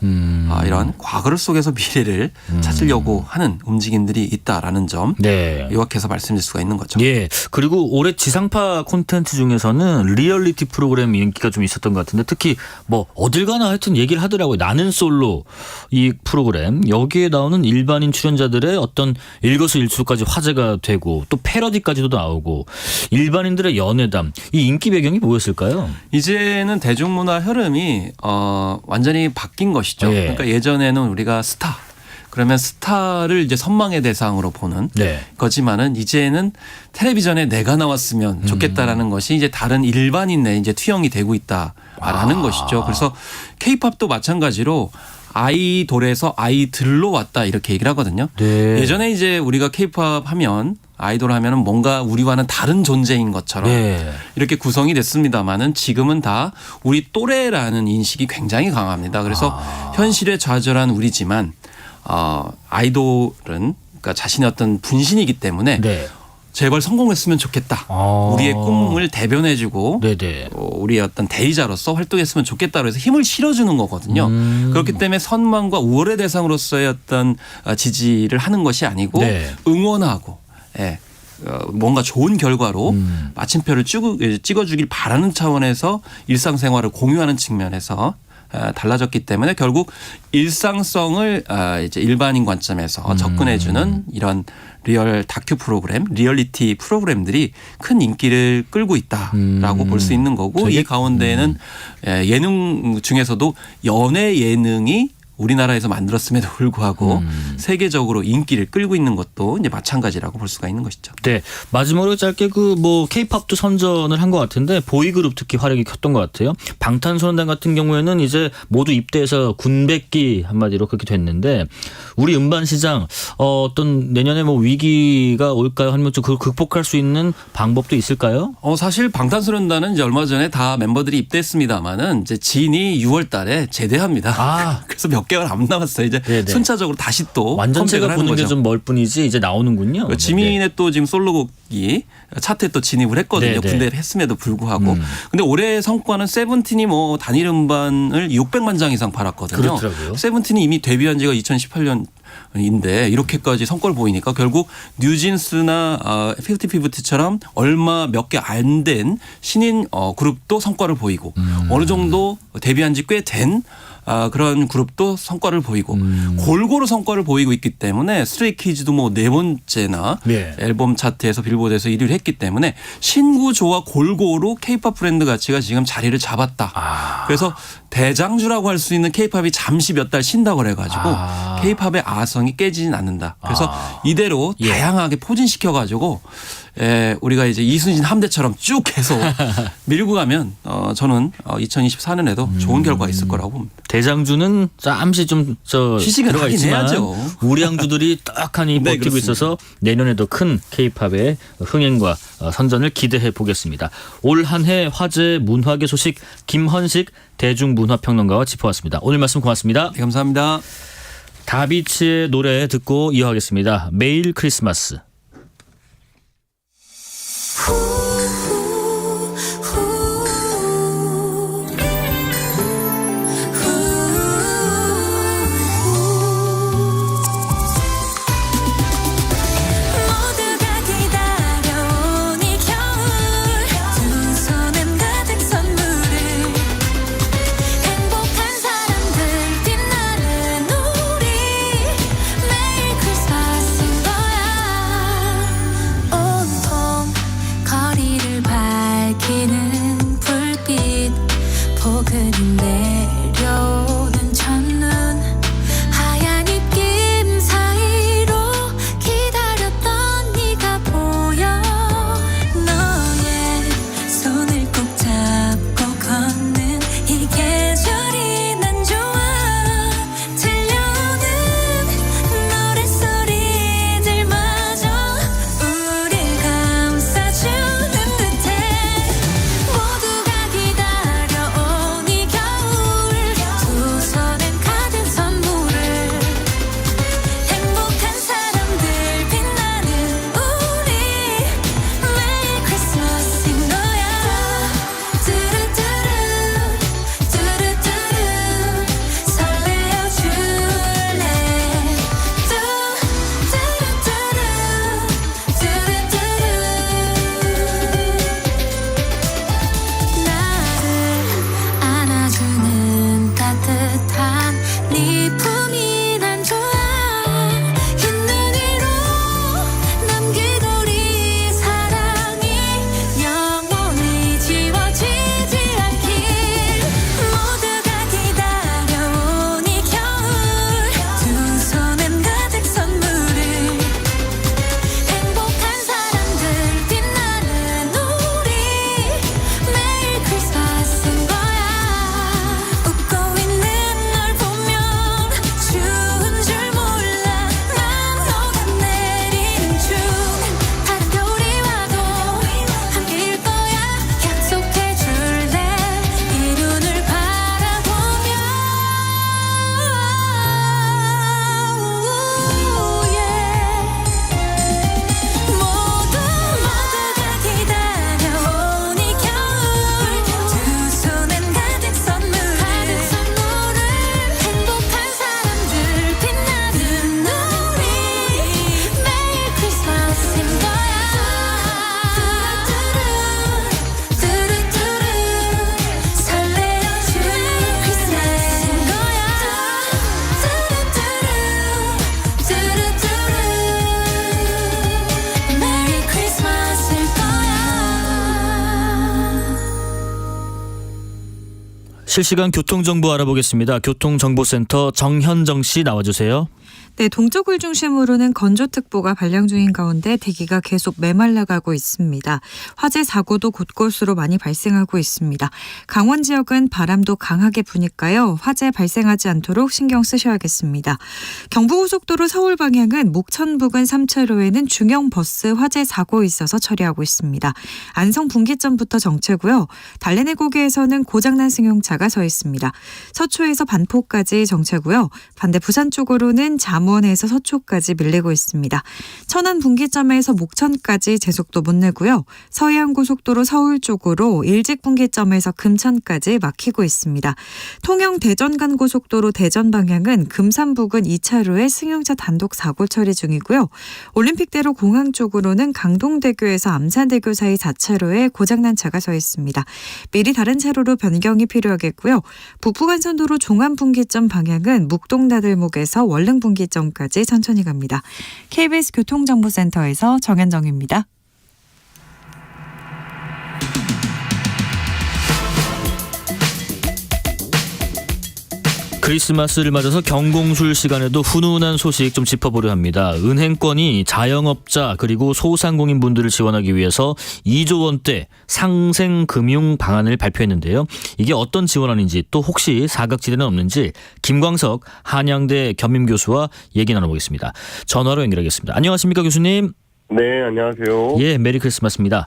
이런 과거를 속에서 미래를 찾으려고 하는 움직임들이 있다라는 점 요약해서 말씀드릴 수가 있는 거죠. 예. 그리고 올해 지상파 콘텐츠 중에서는 리얼리티 프로그램 인기가 좀 있었던 것 같은데 특히 뭐 어딜 가나 하여튼 얘기를 하더라고요. 나는 솔로 이 프로그램 여기에 나오는 일반인 출연자들의 어떤 일거수일투족까지 화제가 되고 또 패러디까지도 나오고 일반인들의 연애담 이 인기 배경이 뭐였을까요? 이제는 대중문화 흐름이 완전히 바뀐 것이죠. 그러니까 예전에는 우리가 스타 그러면 스타를 이제 선망의 대상으로 보는 거지만은 이제는 텔레비전에 내가 나왔으면 좋겠다라는 것이 이제 다른 일반인의 이제 투영이 되고 있다라는 것이죠. 그래서 K-팝도 마찬가지로 아이돌에서 아이들로 왔다 이렇게 얘기를 하거든요. 예전에 이제 우리가 K-팝 하면 아이돌 하면은 뭔가 우리와는 다른 존재인 것처럼 이렇게 구성이 됐습니다만은 지금은 다 우리 또래라는 인식이 굉장히 강합니다. 그래서 현실에 좌절한 우리지만 아이돌은 그러니까 자신의 어떤 분신이기 때문에 제발 성공했으면 좋겠다. 우리의 꿈을 대변해주고 우리의 어떤 대의자로서 활동했으면 좋겠다. 그래서 힘을 실어주는 거거든요. 그렇기 때문에 선망과 우월의 대상으로서의 어떤 지지를 하는 것이 아니고 응원하고 뭔가 좋은 결과로 마침표를 찍어주길 바라는 차원에서 일상생활을 공유하는 측면에서 달라졌기 때문에 결국 일상성을 이제 일반인 관점에서 접근해주는 이런 리얼 다큐 프로그램, 리얼리티 프로그램들이 큰 인기를 끌고 있다라고 볼 수 있는 거고 이 가운데에는 예능 중에서도 연애 예능이 우리나라에서 만들었음에도 불구하고 세계적으로 인기를 끌고 있는 것도 이제 마찬가지라고 볼 수가 있는 것이죠. 네, 마지막으로 짧게 K-팝도 선전을 한 것 같은데 보이그룹 특히 활약이 컸던 것 같아요. 방탄소년단 같은 경우에는 이제 모두 입대해서 군백기 한마디로 그렇게 됐는데 우리 음반 시장 어떤 내년에 위기가 올까요? 아니면 좀 그걸 극복할 수 있는 방법도 있을까요? 사실 방탄소년단은 이제 얼마 전에 다 멤버들이 입대했습니다만은 이제 진이 6월달에 제대합니다. 그래서 몇 개월 안 남았어요. 이제 네네. 순차적으로 다시 또 완전체가 컴백을 하는 보는 게 거죠. 좀 멀 뿐이지 이제 나오는군요. 지민의 또 지금 솔로곡이 차트에 또 진입을 했거든요. 네네. 군대를 했음에도 불구하고. 근데 올해 성과는 세븐틴이 단일 음반을 600만 장 이상 팔았거든요. 그렇더라고요. 세븐틴이 이미 데뷔한 지가 2018년인데 이렇게까지 성과를 보이니까 결국 뉴진스나 피프티피프티처럼 얼마 몇 개 안 된 신인 그룹도 성과를 보이고 어느 정도 데뷔한 지 꽤 된 그런 그룹도 성과를 보이고 골고루 성과를 보이고 있기 때문에 스트레이키즈도 4번째나 앨범 차트에서 빌보드에서 1위를 했기 때문에 신구조와 골고루 K-팝 브랜드 가치가 지금 자리를 잡았다. 그래서 대장주라고 할 수 있는 K-팝이 잠시 몇 달 쉰다고 그래가지고 K-팝의 아성이 깨지진 않는다. 그래서 이대로 다양하게 포진시켜가지고 우리가 이제 이순신 함대처럼 쭉 계속 밀고 가면 저는 2024년에도 좋은 결과가 있을 거라고 봅니다. 대장주는 잠시 좀 휴식을 들어가 하긴 있지만 해야죠. 우량주들이 떡하니 네, 버티고 그렇습니다. 있어서 내년에도 큰 K-팝의 흥행과 선전을 기대해 보겠습니다. 올 한 해 화제 문화계 소식 김헌식 대중문화평론가와 짚어왔습니다. 오늘 말씀 고맙습니다. 네, 감사합니다. 다비치의 노래 듣고 이어가겠습니다. 매일 크리스마스. 실시간 교통정보 알아보겠습니다. 교통정보센터 정현정 씨 나와주세요. 네, 동쪽을 중심으로는 건조특보가 발령 중인 가운데 대기가 계속 메말라가고 있습니다. 화재 사고도 곳곳으로 많이 발생하고 있습니다. 강원 지역은 바람도 강하게 부니까요. 화재 발생하지 않도록 신경 쓰셔야겠습니다. 경부고속도로 서울 방향은 목천 부근 3차로에는 중형 버스 화재 사고 있어서 처리하고 있습니다. 안성 분기점부터 정체고요. 달래내 고개에서는 고장난 승용차가 서 있습니다. 서초에서 반포까지 정체고요. 반대 부산 쪽으로는 잠원에서 서초까지 밀리고 있습니다. 천안 분기점에서 목천까지 제속도 못 내고요. 서해안고속도로 서울 쪽으로 일직 분기점에서 금천까지 막히고 있습니다. 통영 대전 간 고속도로 대전 방향은 금산 부근 2차로에 승용차 단독 사고 처리 중이고요. 올림픽대로 공항 쪽으로는 강동대교에서 암산대교 사이 4차로에 고장난 차가 서 있습니다. 미리 다른 차로로 변경이 필요하겠고요. 북부간선도로 종안 분기점 방향은 묵동나들목에서 월릉 분기점까지 천천히 갑니다. KBS 교통정보센터에서 정현정입니다. 크리스마스를 맞아서 경공술 시간에도 훈훈한 소식 좀 짚어보려 합니다. 은행권이 자영업자 그리고 소상공인분들을 지원하기 위해서 2조 원대 상생금융 방안을 발표했는데요. 이게 어떤 지원안인지 또 혹시 사각지대는 없는지 김광석 한양대 겸임교수와 얘기 나눠보겠습니다. 전화로 연결하겠습니다. 안녕하십니까 교수님. 네, 안녕하세요. 예, 메리 크리스마스입니다.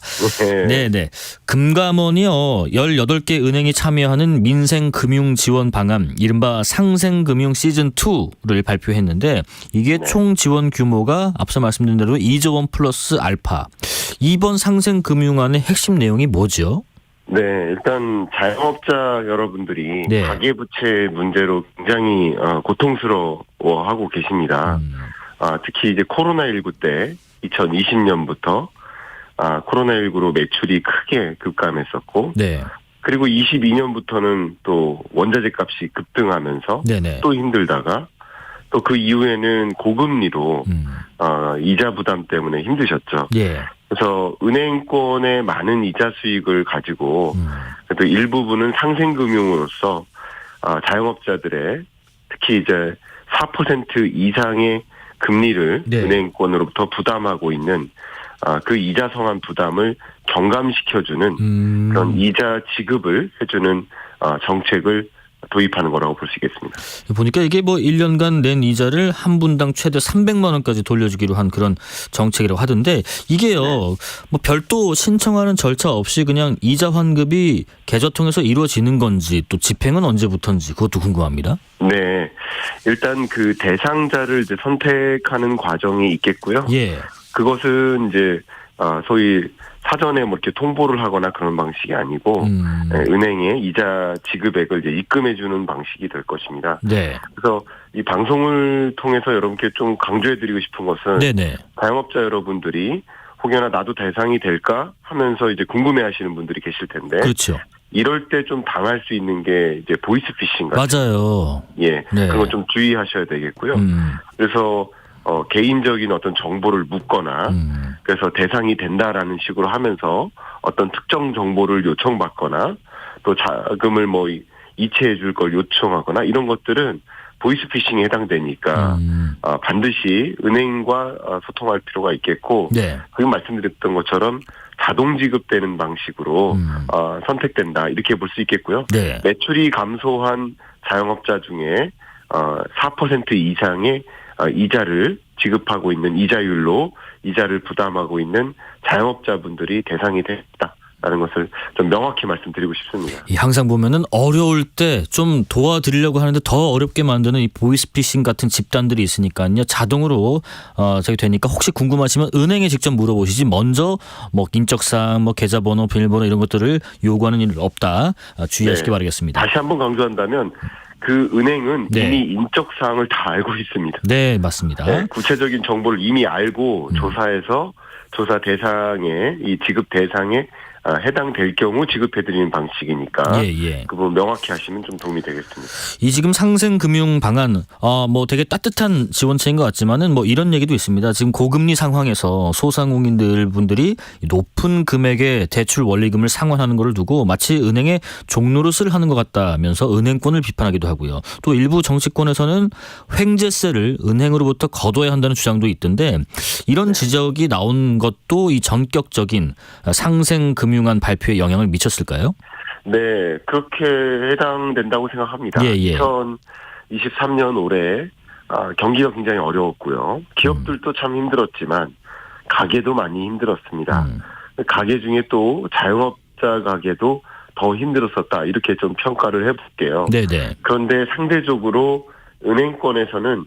네. 네. 금감원이요, 18개 은행이 참여하는 민생금융 지원 방안, 이른바 상생금융 시즌2를 발표했는데, 이게 총 지원 규모가 앞서 말씀드린 대로 2조 원 플러스 알파. 이번 상생금융안의 핵심 내용이 뭐죠? 네, 일단 자영업자 여러분들이 가계부채 문제로 굉장히 고통스러워하고 계십니다. 특히 이제 코로나19 때 2020년부터 코로나19로 매출이 크게 급감했었고, 그리고 22년부터는 또 원자재 값이 급등하면서 또 힘들다가 또 그 이후에는 고금리로 이자 부담 때문에 힘드셨죠. 그래서 은행권의 많은 이자 수익을 가지고 또 일부분은 상생금융으로서 자영업자들의 특히 이제 4% 이상의 금리를 은행권으로부터 부담하고 있는 그 이자 상환 부담을 경감시켜주는 그런 이자 지급을 해주는 정책을 도입하는 거라고 볼 수 있겠습니다. 보니까 이게 뭐 1년간 낸 이자를 한 분당 최대 300만 원까지 돌려주기로 한 그런 정책이라고 하던데 이게요, 뭐 별도 신청하는 절차 없이 그냥 이자 환급이 계좌 통해서 이루어지는 건지 또 집행은 언제부터인지 그것도 궁금합니다. 네, 일단 그 대상자를 이제 선택하는 과정이 있겠고요. 그것은 이제 소위 사전에 뭐 이렇게 통보를 하거나 그런 방식이 아니고 은행에 이자 지급액을 이제 입금해주는 방식이 될 것입니다. 그래서 이 방송을 통해서 여러분께 좀 강조해드리고 싶은 것은 자영업자 여러분들이 혹여나 나도 대상이 될까 하면서 이제 궁금해하시는 분들이 계실 텐데. 이럴 때 좀 당할 수 있는 게 이제 보이스피싱 같은. 맞아요. 그런 거 좀 주의하셔야 되겠고요. 그래서 개인적인 어떤 정보를 묻거나 그래서 대상이 된다라는 식으로 하면서 어떤 특정 정보를 요청받거나 또 자금을 뭐 이체해 줄 걸 요청하거나 이런 것들은 보이스피싱에 해당되니까 반드시 은행과 소통할 필요가 있겠고 지금 말씀드렸던 것처럼 자동 지급되는 방식으로 선택된다 이렇게 볼 수 있겠고요. 매출이 감소한 자영업자 중에 4% 이상의 이자를 지급하고 있는 이자율로 이자를 부담하고 있는 자영업자분들이 대상이 됐다라는 것을 좀 명확히 말씀드리고 싶습니다. 항상 보면은 어려울 때 좀 도와드리려고 하는데 더 어렵게 만드는 이 보이스피싱 같은 집단들이 있으니까요. 자동으로 저기 되니까 혹시 궁금하시면 은행에 직접 물어보시지 먼저 뭐 인적사항, 뭐 계좌번호, 비밀번호 이런 것들을 요구하는 일 없다. 주의하시기 바라겠습니다. 다시 한번 강조한다면 그 은행은 이미 인적 사항을 다 알고 있습니다. 네, 맞습니다. 구체적인 정보를 이미 알고 조사해서 조사 대상에 이 지급 대상에 해당될 경우 지급해드리는 방식이니까 예. 그 부분 명확히 하시면 좀 도움이 되겠습니다. 이 지금 상생금융 방안 뭐 되게 따뜻한 지원책인 것 같지만은 뭐 이런 얘기도 있습니다. 지금 고금리 상황에서 소상공인들 분들이 높은 금액의 대출 원리금을 상환하는 것을 두고 마치 은행의 종노릇을 하는 것 같다면서 은행권을 비판하기도 하고요. 또 일부 정치권에서는 횡재세를 은행으로부터 거둬야 한다는 주장도 있던데 이런 지적이 나온 것도 이 전격적인 상생금융안 발표에 영향을 미쳤을까요? 네, 그렇게 해당된다고 생각합니다. 2023년 올해 경기가 굉장히 어려웠고요. 기업들도 참 힘들었지만 가게도 많이 힘들었습니다. 가게 중에 또 자영업자 가게도 더 힘들었었다. 이렇게 좀 평가를 해볼게요. 네네. 그런데 상대적으로 은행권에서는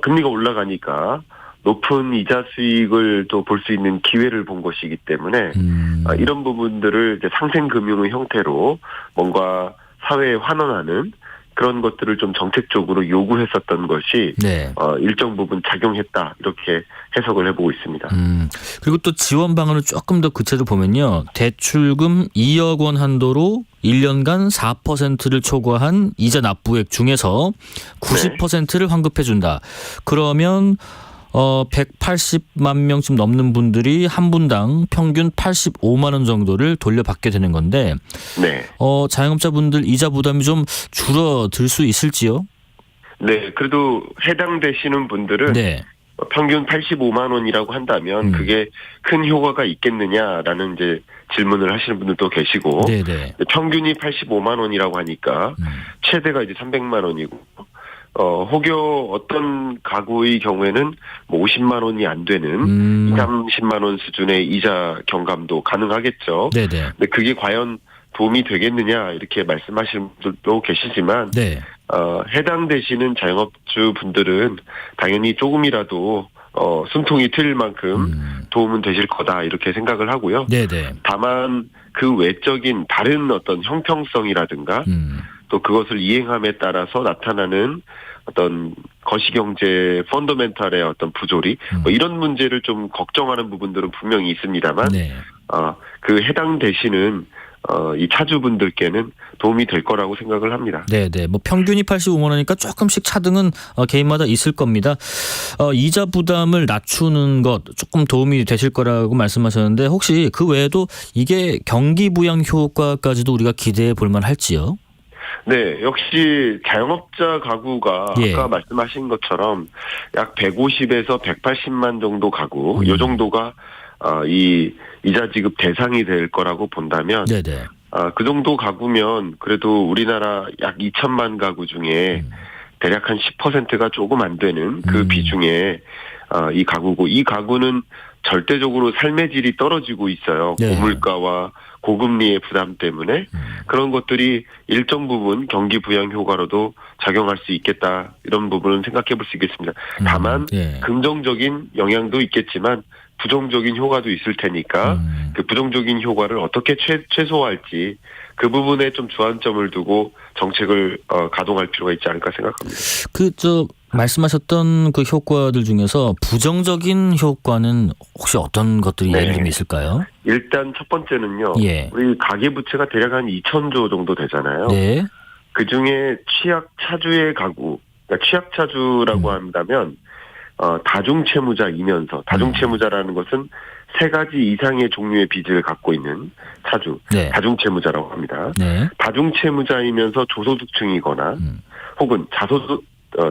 금리가 올라가니까 높은 이자 수익을 또 볼 수 있는 기회를 본 것이기 때문에 이런 부분들을 이제 상생금융의 형태로 뭔가 사회에 환원하는 그런 것들을 좀 정책적으로 요구했었던 것이 일정 부분 작용했다 이렇게 해석을 해보고 있습니다. 그리고 또 지원 방안을 조금 더 구체적으로 보면요. 대출금 2억 원 한도로 1년간 4%를 초과한 이자 납부액 중에서 90%를 환급해 준다. 그러면 180만 명쯤 넘는 분들이 한 분당 평균 85만 원 정도를 돌려받게 되는 건데 자영업자분들 이자 부담이 좀 줄어들 수 있을지요? 네, 그래도 해당되시는 분들은 평균 85만 원이라고 한다면 그게 큰 효과가 있겠느냐라는 이제 질문을 하시는 분들도 계시고 평균이 85만 원이라고 하니까 최대가 이제 300만 원이고 혹여 어떤 가구의 경우에는 뭐 50만 원이 안 되는 30만 원 수준의 이자 경감도 가능하겠죠. 근데 그게 과연 도움이 되겠느냐 이렇게 말씀하시는 분들도 계시지만 해당되시는 자영업주 분들은 당연히 조금이라도 숨통이 트일 만큼 도움은 되실 거다 이렇게 생각을 하고요. 다만 그 외적인 다른 어떤 형평성이라든가 또 그것을 이행함에 따라서 나타나는 어떤 거시경제 펀더멘탈의 어떤 부조리 뭐 이런 문제를 좀 걱정하는 부분들은 분명히 있습니다만 그 해당되시는 이 차주분들께는 도움이 될 거라고 생각을 합니다. 뭐 평균이 85만 원이니까 조금씩 차등은 개인마다 있을 겁니다. 이자 부담을 낮추는 것 조금 도움이 되실 거라고 말씀하셨는데 혹시 그 외에도 이게 경기 부양 효과까지도 우리가 기대해 볼 만할지요? 네, 역시 자영업자 가구가 아까 말씀하신 것처럼 약 150에서 180만 정도 가구, 이 정도가 이 이자 지급 대상이 될 거라고 본다면 그 정도 가구면 그래도 우리나라 약 2천만 가구 중에 대략 한 10%가 조금 안 되는 그 비중의 이 가구고 이 가구는 절대적으로 삶의 질이 떨어지고 있어요. 고물가와 고금리의 부담 때문에 그런 것들이 일정 부분 경기 부양 효과로도 작용할 수 있겠다. 이런 부분은 생각해 볼 수 있겠습니다. 다만 긍정적인 영향도 있겠지만 부정적인 효과도 있을 테니까 그 부정적인 효과를 어떻게 최소화할지 그 부분에 좀 주안점을 두고 정책을 가동할 필요가 있지 않을까 생각합니다. 말씀하셨던 그 효과들 중에서 부정적인 효과는 혹시 어떤 것들이 예를 들면 있을까요? 일단 첫 번째는요. 우리 가계부채가 대략 한 2,000조 정도 되잖아요. 그중에 취약차주의 가구, 그러니까 취약차주라고 한다면 다중채무자이면서 다중채무자라는 것은 3가지 이상의 종류의 빚을 갖고 있는 차주, 다중채무자라고 합니다. 다중채무자이면서 조소득층이거나 혹은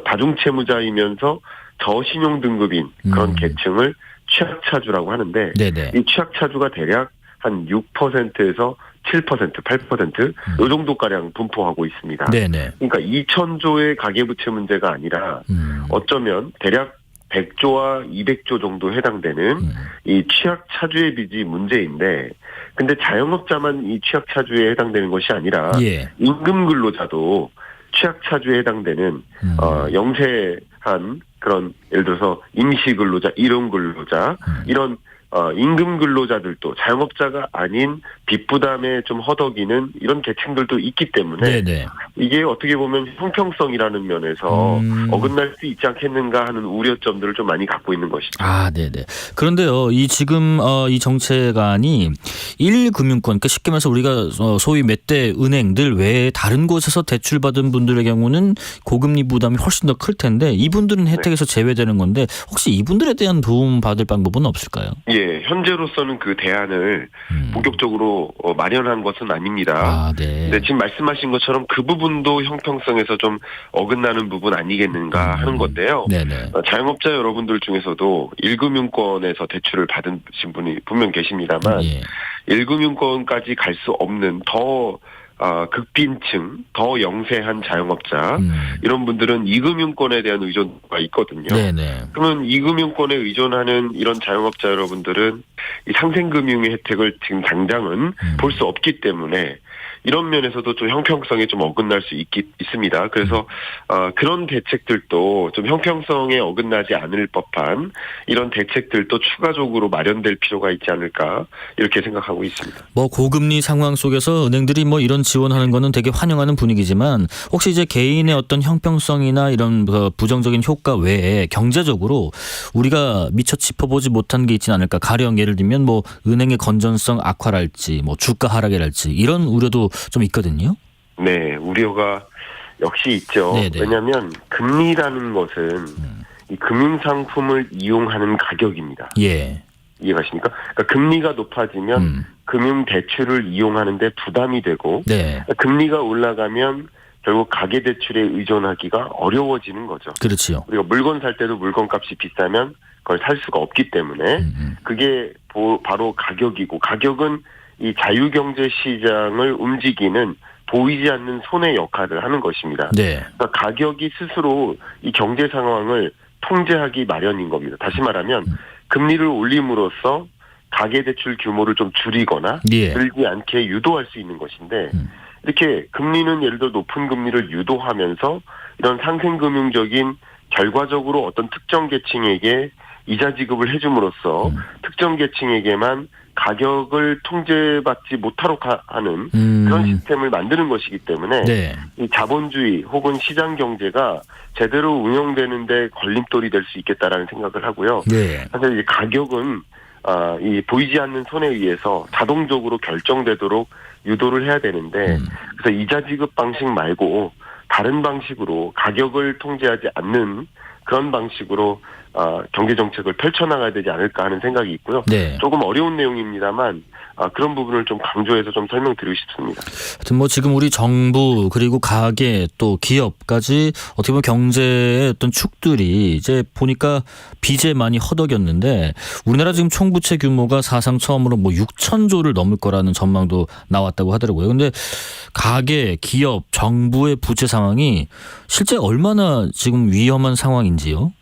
다중채무자이면서 저신용등급인 그런 계층을 취약차주라고 하는데 이 취약차주가 대략 한 6%에서 7%, 8% 이 정도가량 분포하고 있습니다. 그러니까 2,000조의 가계부채 문제가 아니라 어쩌면 대략 100조와 200조 정도 해당되는 이 취약차주의 빚이 문제인데 근데 자영업자만 이 취약차주에 해당되는 것이 아니라 임금근로자도 취약차주에 해당되는 영세한 그런 예를 들어서 임시근로자, 일용근로자 이런 임금 근로자들도 자영업자가 아닌 빚 부담에 좀 허덕이는 이런 계층들도 있기 때문에 네네. 이게 어떻게 보면 형평성이라는 면에서 어긋날 수 있지 않겠는가 하는 우려점들을 좀 많이 갖고 있는 것이죠. 아, 네네. 그런데요, 이 지금 이 정책안이 1금융권, 그러니까 쉽게 말해서 우리가 소위 몇 대 은행들 외에 다른 곳에서 대출받은 분들의 경우는 고금리 부담이 훨씬 더 클 텐데 이분들은 혜택에서 제외되는 건데 혹시 이분들에 대한 도움 받을 방법은 없을까요? 예, 현재로서는 그 대안을 본격적으로 마련한 것은 아닙니다. 아, 네. 근데 지금 말씀하신 것처럼 그 부분도 형평성에서 좀 어긋나는 부분 아니겠는가 하는 건데요. 네네. 자영업자 여러분들 중에서도 1금융권에서 대출을 받으신 분이 분명 계십니다만 예. 1금융권까지 갈 수 없는 더 극빈층, 더 영세한 자영업자 이런 분들은 2금융권에 대한 의존도가 있거든요. 네네. 그러면 2금융권에 의존하는 이런 자영업자 여러분들은 이 상생금융의 혜택을 지금 당장은 볼 수 없기 때문에 이런 면에서도 좀 형평성에 좀 어긋날 수 있습니다. 그래서 그런 대책들도 좀 형평성에 어긋나지 않을 법한 이런 대책들도 추가적으로 마련될 필요가 있지 않을까 이렇게 생각하고 있습니다. 뭐 고금리 상황 속에서 은행들이 뭐 이런 지원하는 거는 되게 환영하는 분위기지만 혹시 이제 개인의 어떤 형평성이나 이런 부정적인 효과 외에 경제적으로 우리가 미처 짚어보지 못한 게 있지는 않을까. 가령 예를 들면 뭐 은행의 건전성 악화랄지 뭐 주가 하락이랄지 이런 우려도 좀 있거든요. 네, 우려가 역시 있죠. 네네. 왜냐하면 금리라는 것은 이 금융상품을 이용하는 가격입니다. 예. 이해가십니까? 그러니까 금리가 높아지면 금융대출을 이용하는데 부담이 되고 네. 금리가 올라가면 결국 가계대출에 의존하기가 어려워지는 거죠. 그렇지요. 우리가 물건 살 때도 물건값이 비싸면 그걸 살 수가 없기 때문에 그게 바로 가격이고 가격은 이 자유경제 시장을 움직이는 보이지 않는 손의 역할을 하는 것입니다. 네. 그러니까 가격이 스스로 이 경제 상황을 통제하기 마련인 겁니다. 다시 말하면 금리를 올림으로써 가계대출 규모를 좀 줄이거나 예. 늘지 않게 유도할 수 있는 것인데 이렇게 금리는 예를 들어 높은 금리를 유도하면서 이런 상생금융적인 결과적으로 어떤 특정 계층에게 이자 지급을 해줌으로써 특정 계층에게만 가격을 통제받지 못하도록 하는 그런 시스템을 만드는 것이기 때문에 네. 이 자본주의 혹은 시장 경제가 제대로 운영되는데 걸림돌이 될 수 있겠다라는 생각을 하고요. 네. 사실 이 가격은 이 보이지 않는 손에 의해서 자동적으로 결정되도록 유도를 해야 되는데 그래서 이자 지급 방식 말고 다른 방식으로 가격을 통제하지 않는 그런 방식으로 경제 정책을 펼쳐나가야 되지 않을까 하는 생각이 있고요. 네. 조금 어려운 내용입니다만 그런 부분을 좀 강조해서 좀 설명드리고 싶습니다. 하여튼 뭐 지금 우리 정부 그리고 가계 또 기업까지 어떻게 보면 경제의 어떤 축들이 이제 보니까 빚에 많이 허덕였는데 우리나라 지금 총부채 규모가 사상 처음으로 뭐 6천조를 넘을 거라는 전망도 나왔다고 하더라고요. 근데 가계, 기업, 정부의 부채 상황이 실제 얼마나 지금 위험한 상황인지요?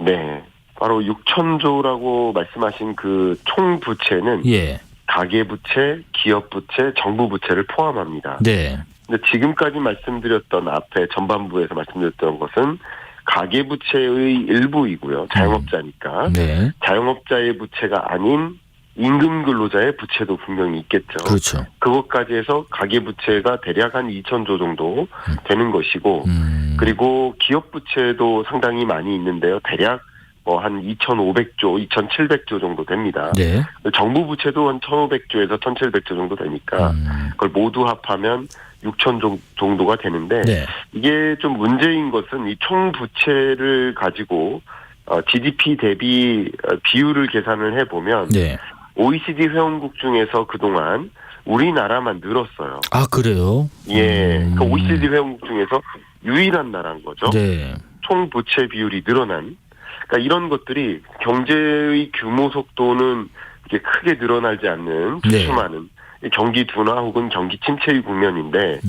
네. 바로 6천조라고 말씀하신 그 총부채는 예. 가계부채, 기업부채, 정부부채를 포함합니다. 네. 근데 지금까지 말씀드렸던 앞에 전반부에서 말씀드렸던 것은 가계부채의 일부이고요. 자영업자니까. 네. 자영업자의 부채가 아닌 임금 근로자의 부채도 분명히 있겠죠. 그렇죠. 그것까지 해서 가계부채가 대략 한 2천조 정도 되는 것이고 그리고 기업부채도 상당히 많이 있는데요. 대략 뭐 한 2,500조, 2,700조 정도 됩니다. 네. 정부 부채도 한 1,500조에서 1,700조 정도 되니까 그걸 모두 합하면 6천 정도가 되는데 네. 이게 좀 문제인 것은 이 총 부채를 가지고 GDP 대비 비율을 계산을 해보면 네. OECD 회원국 중에서 그동안 우리나라만 늘었어요. 아, 그래요? 예. 그 OECD 회원국 중에서 유일한 나라인 거죠. 네. 총 부채 비율이 늘어난. 그러니까 이런 것들이 경제의 규모 속도는 이게 크게 늘어나지 않는 주춤하는 경기 둔화 혹은 경기 침체의 국면인데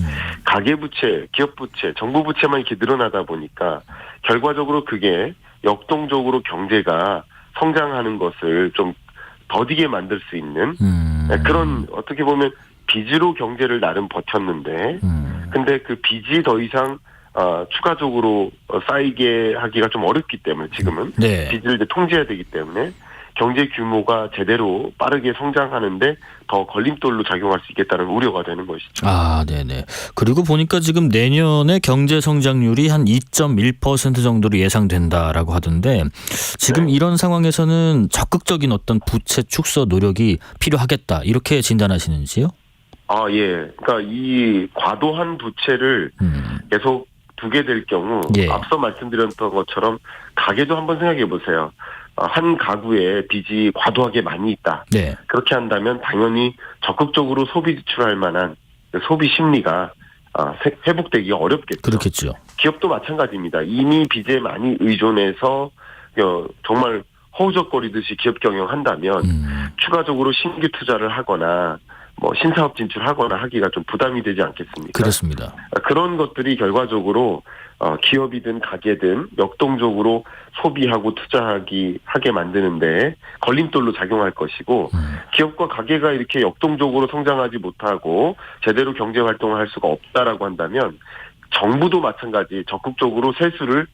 가계부채, 기업부채, 정부부채만 이렇게 늘어나다 보니까 결과적으로 그게 역동적으로 경제가 성장하는 것을 좀 더디게 만들 수 있는 그런 어떻게 보면 빚으로 경제를 나름 버텼는데 근데 그 빚이 더 이상 추가적으로 쌓이게 하기가 좀 어렵기 때문에 지금은 네. 빚을 이제 통제해야 되기 때문에 경제 규모가 제대로 빠르게 성장하는데 더 걸림돌로 작용할 수 있겠다는 우려가 되는 것이죠. 아, 네네. 그리고 보니까 지금 내년에 경제 성장률이 한 2.1% 정도로 예상된다라고 하던데 지금 이런 상황에서는 적극적인 어떤 부채 축소 노력이 필요하겠다 이렇게 진단하시는지요? 아, 예. 그러니까 이 과도한 부채를 계속 두게 될 경우 앞서 말씀드렸던 것처럼 가계도 한번 생각해 보세요. 한 가구에 빚이 과도하게 많이 있다. 네. 그렇게 한다면 당연히 적극적으로 소비 지출할 만한 소비 심리가 회복되기가 어렵겠죠. 그렇겠죠. 기업도 마찬가지입니다. 이미 빚에 많이 의존해서 정말 허우적거리듯이 기업 경영한다면 추가적으로 신규 투자를 하거나 뭐 신사업 진출하거나 하기가 좀 부담이 되지 않겠습니까? 그렇습니다. 그런 것들이 결과적으로 기업이든 가게든 역동적으로 소비하고 하게 만드는데 걸림돌로 작용할 것이고 기업과 가게가 이렇게 역동적으로 성장하지 못하고 제대로 경제 활동을 할 수가 없다라고 한다면 정부도 마찬가지 적극적으로 세수를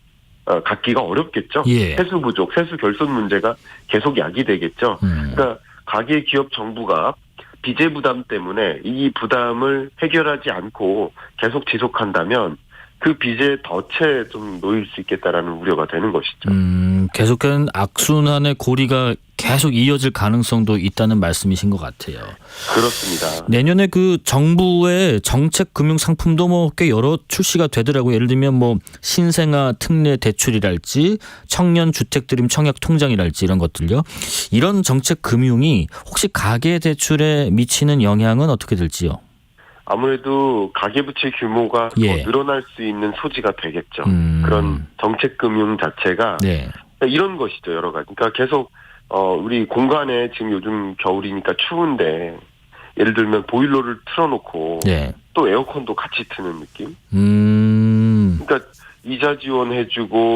갖기가 어렵겠죠. 세수 부족, 세수 결손 문제가 계속 야기되겠죠. 그러니까 가계, 기업, 정부가 빚의 부담 때문에 이 부담을 해결하지 않고 계속 지속한다면 그 빚에 덫에 좀 놓일 수 있겠다라는 우려가 되는 것이죠. 계속된 악순환의 고리가 계속 이어질 가능성도 있다는 말씀이신 것 같아요. 그렇습니다. 내년에 그 정부의 정책 금융 상품도 뭐 꽤 여러 출시가 되더라고요. 예를 들면 뭐 신생아 특례 대출이랄지 청년 주택 드림 청약 통장이랄지 이런 것들요. 이런 정책 금융이 혹시 가계 대출에 미치는 영향은 어떻게 될지요? 아무래도 가계부채 규모가 더 늘어날 수 있는 소지가 되겠죠. 그런 정책금융 자체가 이런 것이죠. 여러 가지. 그러니까 계속 우리 공간에 지금 요즘 겨울이니까 추운데 예를 들면 보일러를 틀어놓고 또 에어컨도 같이 트는 느낌. 그러니까 이자 지원해주고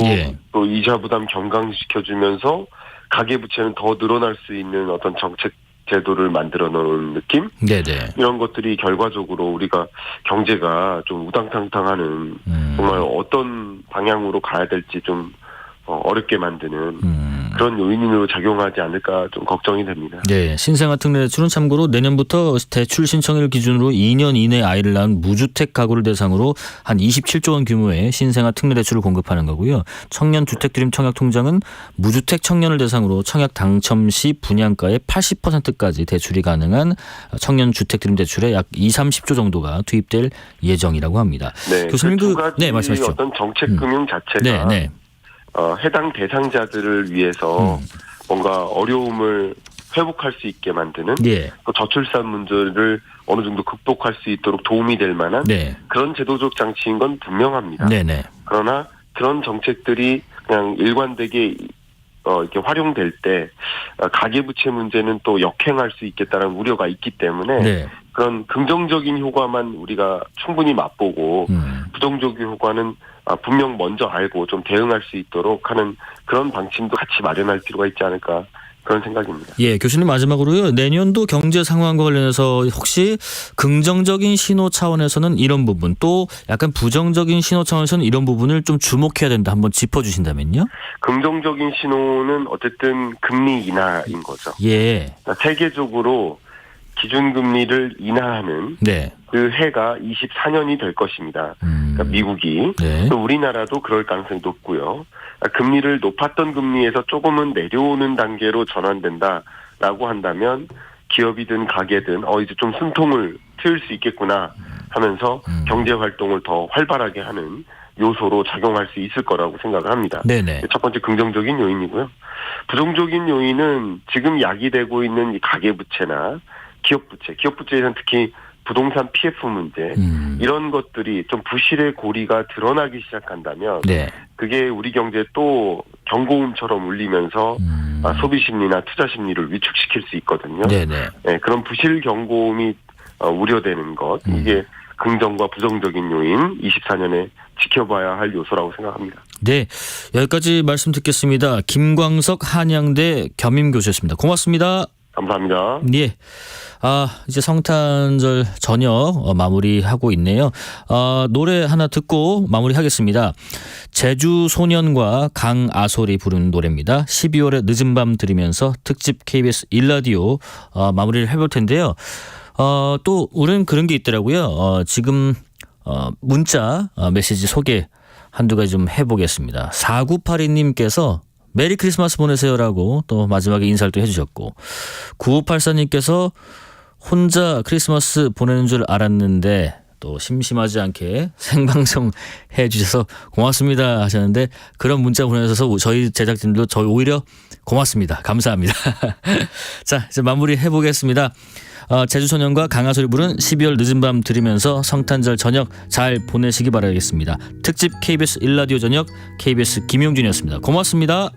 또 이자 부담 경감시켜주면서 가계부채는 더 늘어날 수 있는 어떤 정책 제도를 만들어 놓은 느낌? 이런 것들이 결과적으로 우리가 경제가 좀 우당탕탕하는 정말 어떤 방향으로 가야 될지 좀 어렵게 만드는 그런 요인으로 작용하지 않을까 좀 걱정이 됩니다. 네, 신생아 특례 대출은 참고로 내년부터 대출 신청일 기준으로 2년 이내 아이를 낳은 무주택 가구를 대상으로 한 27조 원 규모의 신생아 특례 대출을 공급하는 거고요. 청년 주택 드림 청약 통장은 무주택 청년을 대상으로 청약 당첨 시 분양가의 80%까지 대출이 가능한 청년 주택 드림 대출에 약 20-30조 정도가 투입될 예정이라고 합니다. 네, 교수님 그 두 가지 말씀하십시오. 어떤 정책 금융 자체가 해당 대상자들을 위해서 뭔가 어려움을 회복할 수 있게 만드는 또 저출산 문제를 어느 정도 극복할 수 있도록 도움이 될 만한 그런 제도적 장치인 건 분명합니다. 그러나 그런 정책들이 그냥 일관되게 이렇게 활용될 때 가계부채 문제는 또 역행할 수 있겠다는 우려가 있기 때문에 그런 긍정적인 효과만 우리가 충분히 맛보고 부정적인 효과는 분명 먼저 알고 좀 대응할 수 있도록 하는 그런 방침도 같이 마련할 필요가 있지 않을까 그런 생각입니다. 예, 교수님 마지막으로요. 내년도 경제 상황과 관련해서 혹시 긍정적인 신호 차원에서는 이런 부분 또 약간 부정적인 신호 차원에서는 이런 부분을 좀 주목해야 된다 한번 짚어주신다면요. 긍정적인 신호는 어쨌든 금리 인하인 거죠. 그러니까 세계적으로 기준금리를 인하하는 그 해가 24년이 될 것입니다. 그러니까 미국이. 또 우리나라도 그럴 가능성이 높고요. 그러니까 금리를 높았던 금리에서 조금은 내려오는 단계로 전환된다라고 한다면 기업이든 가게든 이제 좀 숨통을 트일 수 있겠구나 하면서 경제활동을 더 활발하게 하는 요소로 작용할 수 있을 거라고 생각을 합니다. 첫 번째 긍정적인 요인이고요. 부정적인 요인은 지금 야기되고 있는 이 가계부채나 기업부채에서는 특히 부동산 PF 문제 이런 것들이 좀 부실의 고리가 드러나기 시작한다면 그게 우리 경제에 또 경고음처럼 울리면서 소비 심리나 투자 심리를 위축시킬 수 있거든요. 그런 부실 경고음이 우려되는 것 이게 긍정과 부정적인 요인 24년에 지켜봐야 할 요소라고 생각합니다. 네, 여기까지 말씀 듣겠습니다. 김광석 한양대 겸임교수였습니다. 고맙습니다. 감사합니다. 예. 이제 성탄절 저녁 마무리하고 있네요. 노래 하나 듣고 마무리하겠습니다. 제주 소년과 강아솔이 부른 노래입니다. 12월의 늦은 밤 들으면서 특집 KBS 일라디오 마무리를 해볼 텐데요. 또 우리는 그런 게 있더라고요. 지금 문자 메시지 소개 한두 가지 좀 해보겠습니다. 4982님께서 메리 크리스마스 보내세요라고 또 마지막에 인사를 또 해주셨고, 9584님께서 혼자 크리스마스 보내는 줄 알았는데 또 심심하지 않게 생방송 해주셔서 고맙습니다 하셨는데, 그런 문자 보내셔서 저희 제작진도 저희 오히려 고맙습니다. 감사합니다. 자, 이제 마무리 해보겠습니다. 제주소년과 강하솔이 부른 12월 늦은 밤 들으면서 성탄절 저녁 잘 보내시기 바라겠습니다. 특집 KBS 일라디오 저녁 KBS 김용준이었습니다. 고맙습니다.